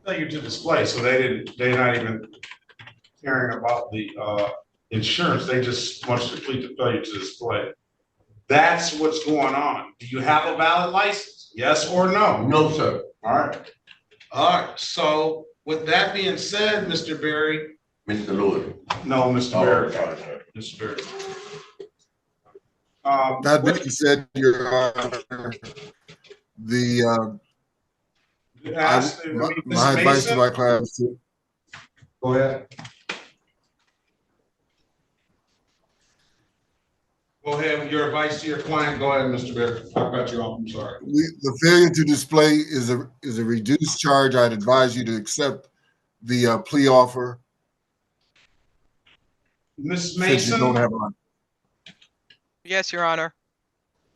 failure to display. So they're not even caring about the insurance. They just want you to plead to failure to display. That's what's going on. Do you have a valid license? Yes or no? No, sir. All right. All right. So with that being said, Mr. Berry. Mr. Lewis. No, Mr. Berry. Mr. Berry. That being said, Your Honor, my advice to my clients. Go ahead. Go ahead with your advice to your client. Go ahead, Mr. Berry. I cut you off. I'm sorry. The failure to display is a reduced charge. I'd advise you to accept the plea offer. Ms. Mason. Since you don't have one. Yes, Your Honor.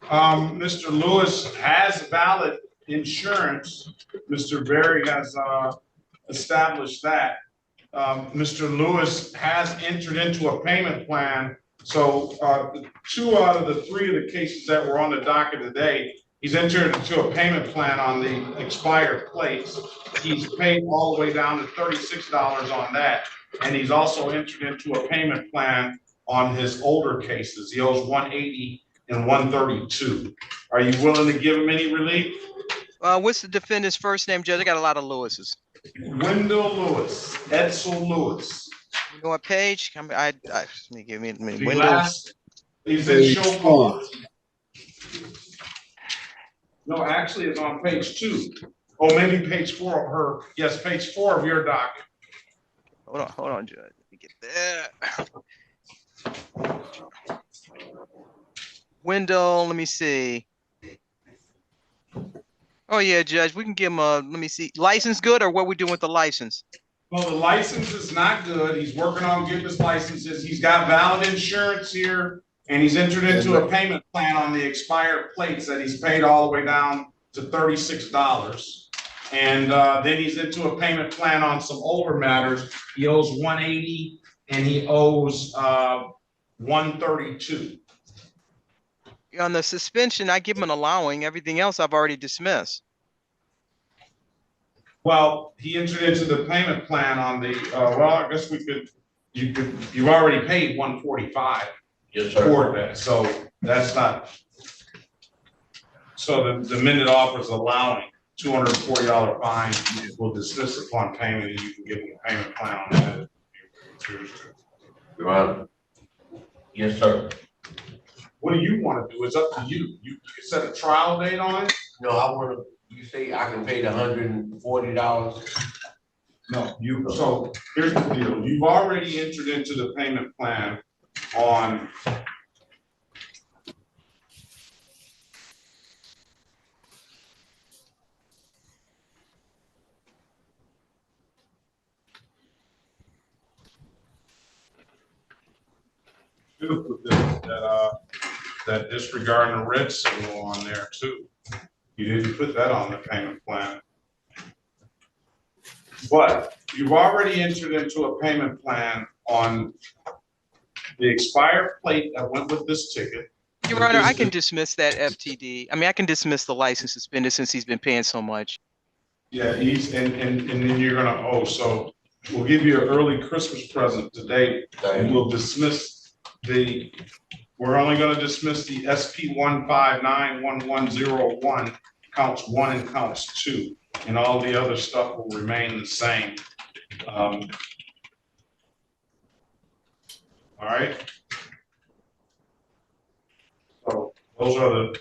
Mr. Lewis has valid insurance. Mr. Berry has established that. Mr. Lewis has entered into a payment plan. So 2 out of the 3 of the cases that were on the docket today, he's entered into a payment plan on the expired plates. He's paid all the way down to $36 on that. And he's also entered into a payment plan on his older cases. He owes $180 and $132. Are you willing to give him any relief? What's the defendant's first name, Judge? I got a lot of Lewis's. Wendell Lewis, Edsel Lewis. You know what page? Let me give me The last, he's in show cause. No, actually, it's on page 2. Oh, maybe page 4 of her. Yes, page 4 of your docket. Hold on, Judge. Let me get there. Wendell, let me see. Oh yeah, Judge, we can give him a, let me see, license good, or what we doing with the license? Well, the license is not good. He's working on getting his licenses. He's got valid insurance here, and he's entered into a payment plan on the expired plates that he's paid all the way down to $36. And then he's into a payment plan on some older matters. He owes $180 and he owes $132. On the suspension, I give him an allowing. Everything else I've already dismissed. Well, he entered into the payment plan on the, well, I guess you've already paid $145. Yes, sir. For that, so that's not, so the minute offers allowing $240 fine will dismiss upon payment, and you can give him a payment plan on that. Your Honor. Yes, sir. What do you want to do? It's up to you. You can set a trial date on it? No, I want to you say I can pay the $140? No, so here's the deal. You've already entered into the payment plan on that disregarding the red signal on there too. You didn't put that on the payment plan. But you've already entered into a payment plan on the expired plate that went with this ticket. Your Honor, I can dismiss that FTD. I mean, I can dismiss the license suspended since he's been paying so much. Yeah, and then you're gonna owe. So we'll give you an early Christmas present today, and we'll dismiss we're only gonna dismiss the SP 1591101 counts 1 and counts 2, and all the other stuff will remain the same. All right. So those are,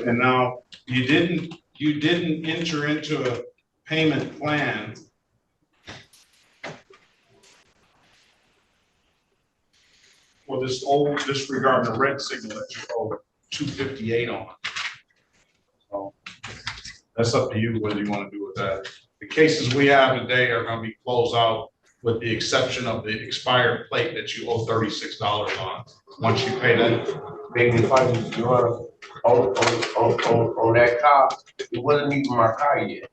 and now you didn't enter into a payment plan for this old disregarding the red signal that you owe $258 on. So that's up to you whether you want to do with that. The cases we have today are going to be closed out with the exception of the expired plate that you owe $36 on. Once you pay that, Maybe funny, you know, on that car, it wasn't even my car yet.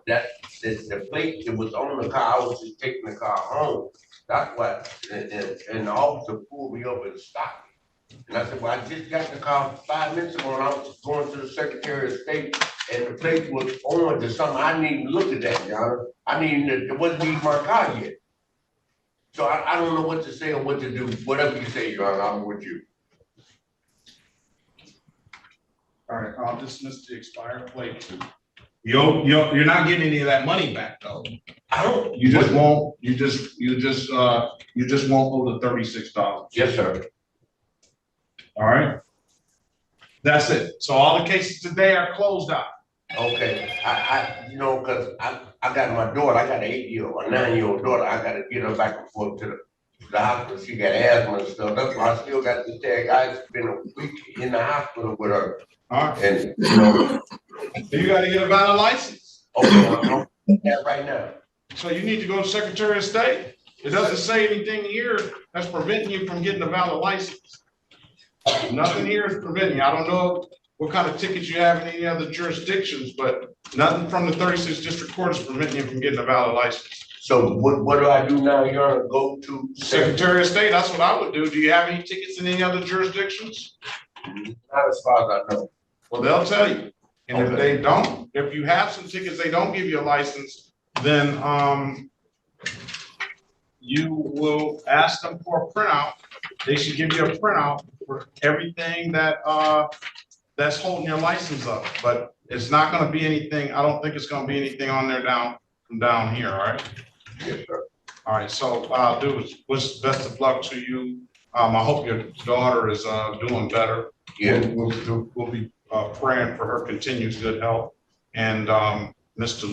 The plate, it was on the car, I was just taking the car home. That's what, and the officer pulled me up and stopped me. And I said, well, I just got the car 5 minutes ago and I was going to the Secretary of State and the plate was on to something. I didn't even look at that, Your Honor. I mean, it wasn't even my car yet. So I don't know what to say or what to do. Whatever you say, Your Honor, I'm with you. all right, I'll dismiss the expired plate. You're not getting any of that money back though. I don't. You just won't. You just won't owe the $36. Yes, sir. All right. That's it. So all the cases today are closed out. Okay. You know, cause I got my daughter. I got an 8-year-old, a 9-year-old daughter. I got to get her back and forth to the hospital. She got asthma and stuff. That's why I still got the tag. I've been a week in the hospital with her. All right. And you know, you got to get a valid license. Okay, I'm doing that right now. So you need to go to Secretary of State. It doesn't say anything here that's preventing you from getting a valid license. Nothing here is preventing you. I don't know what kind of tickets you have in any other jurisdictions, but nothing from the 36th District Court is preventing you from getting a valid license. So what do I do now? You're gonna go to Secretary of State. That's what I would do. Do you have any tickets in any other jurisdictions? Not as far as I know. Well, they'll tell you. And if they don't, if you have some tickets, they don't give you a license, then you will ask them for a printout. They should give you a printout for everything that that's holding your license up. But it's not going to be anything. I don't think it's going to be anything on there down here. All right. Yes, sir. All right. So what I'll do is wish best of luck to you. I hope your daughter is doing better. Yeah. We'll be praying for her continued good health. And Mr.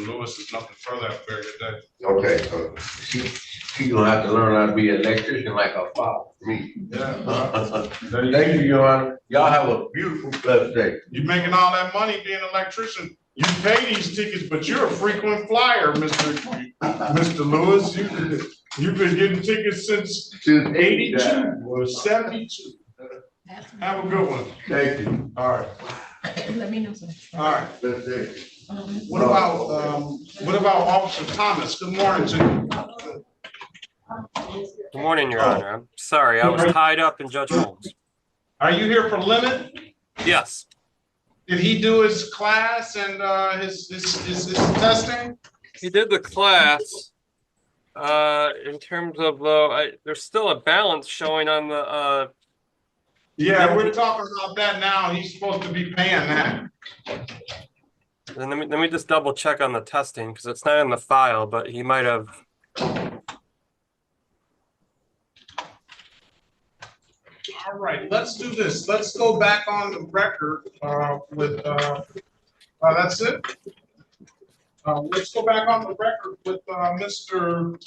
Lewis is nothing further. Have a very good day. Okay, so she gonna have to learn how to be an electrician like her father, me. Yeah. Thank you, Your Honor. Y'all have a beautiful, blessed day. You're making all that money being an electrician. You pay these tickets, but you're a frequent flyer, Mr. Lewis. You've been getting tickets since 82 or 72. Have a good one. Thank you. All right. Let me know. All right. That's it. What about Officer Thomas? Good morning to you. Good morning, Your Honor. I'm sorry, I was tied up in Judge Holmes. Are you here for limit? Yes. Did he do his class and his testing? He did the class. In terms of there's still a balance showing on the yeah, we're talking about that now. He's supposed to be paying that. And let me just double check on the testing because it's not in the file, but he might have. All right, let's do this. Let's go back on the record with, that's it. Let's go back on the record with Mr.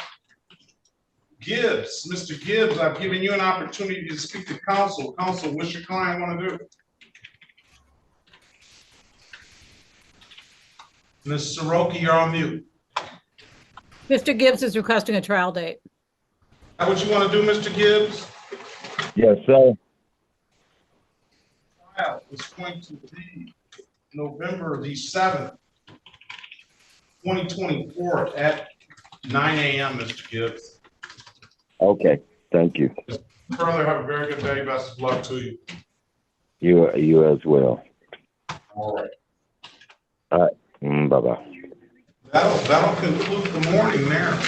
Gibbs. Mr. Gibbs, I've given you an opportunity to speak to counsel. Counsel, what's your client want to do? Ms. Soroki, you're on mute. Mr. Gibbs is requesting a trial date. Is that what you want to do, Mr. Gibbs? Yes, sir. Trial is going to be November the 7th, 2024 at 9 a.m., Mr. Gibbs. Okay, thank you. Further, have a very good day. Best of luck to you. You as well. All right. All right. Bye-bye. That'll conclude the morning there.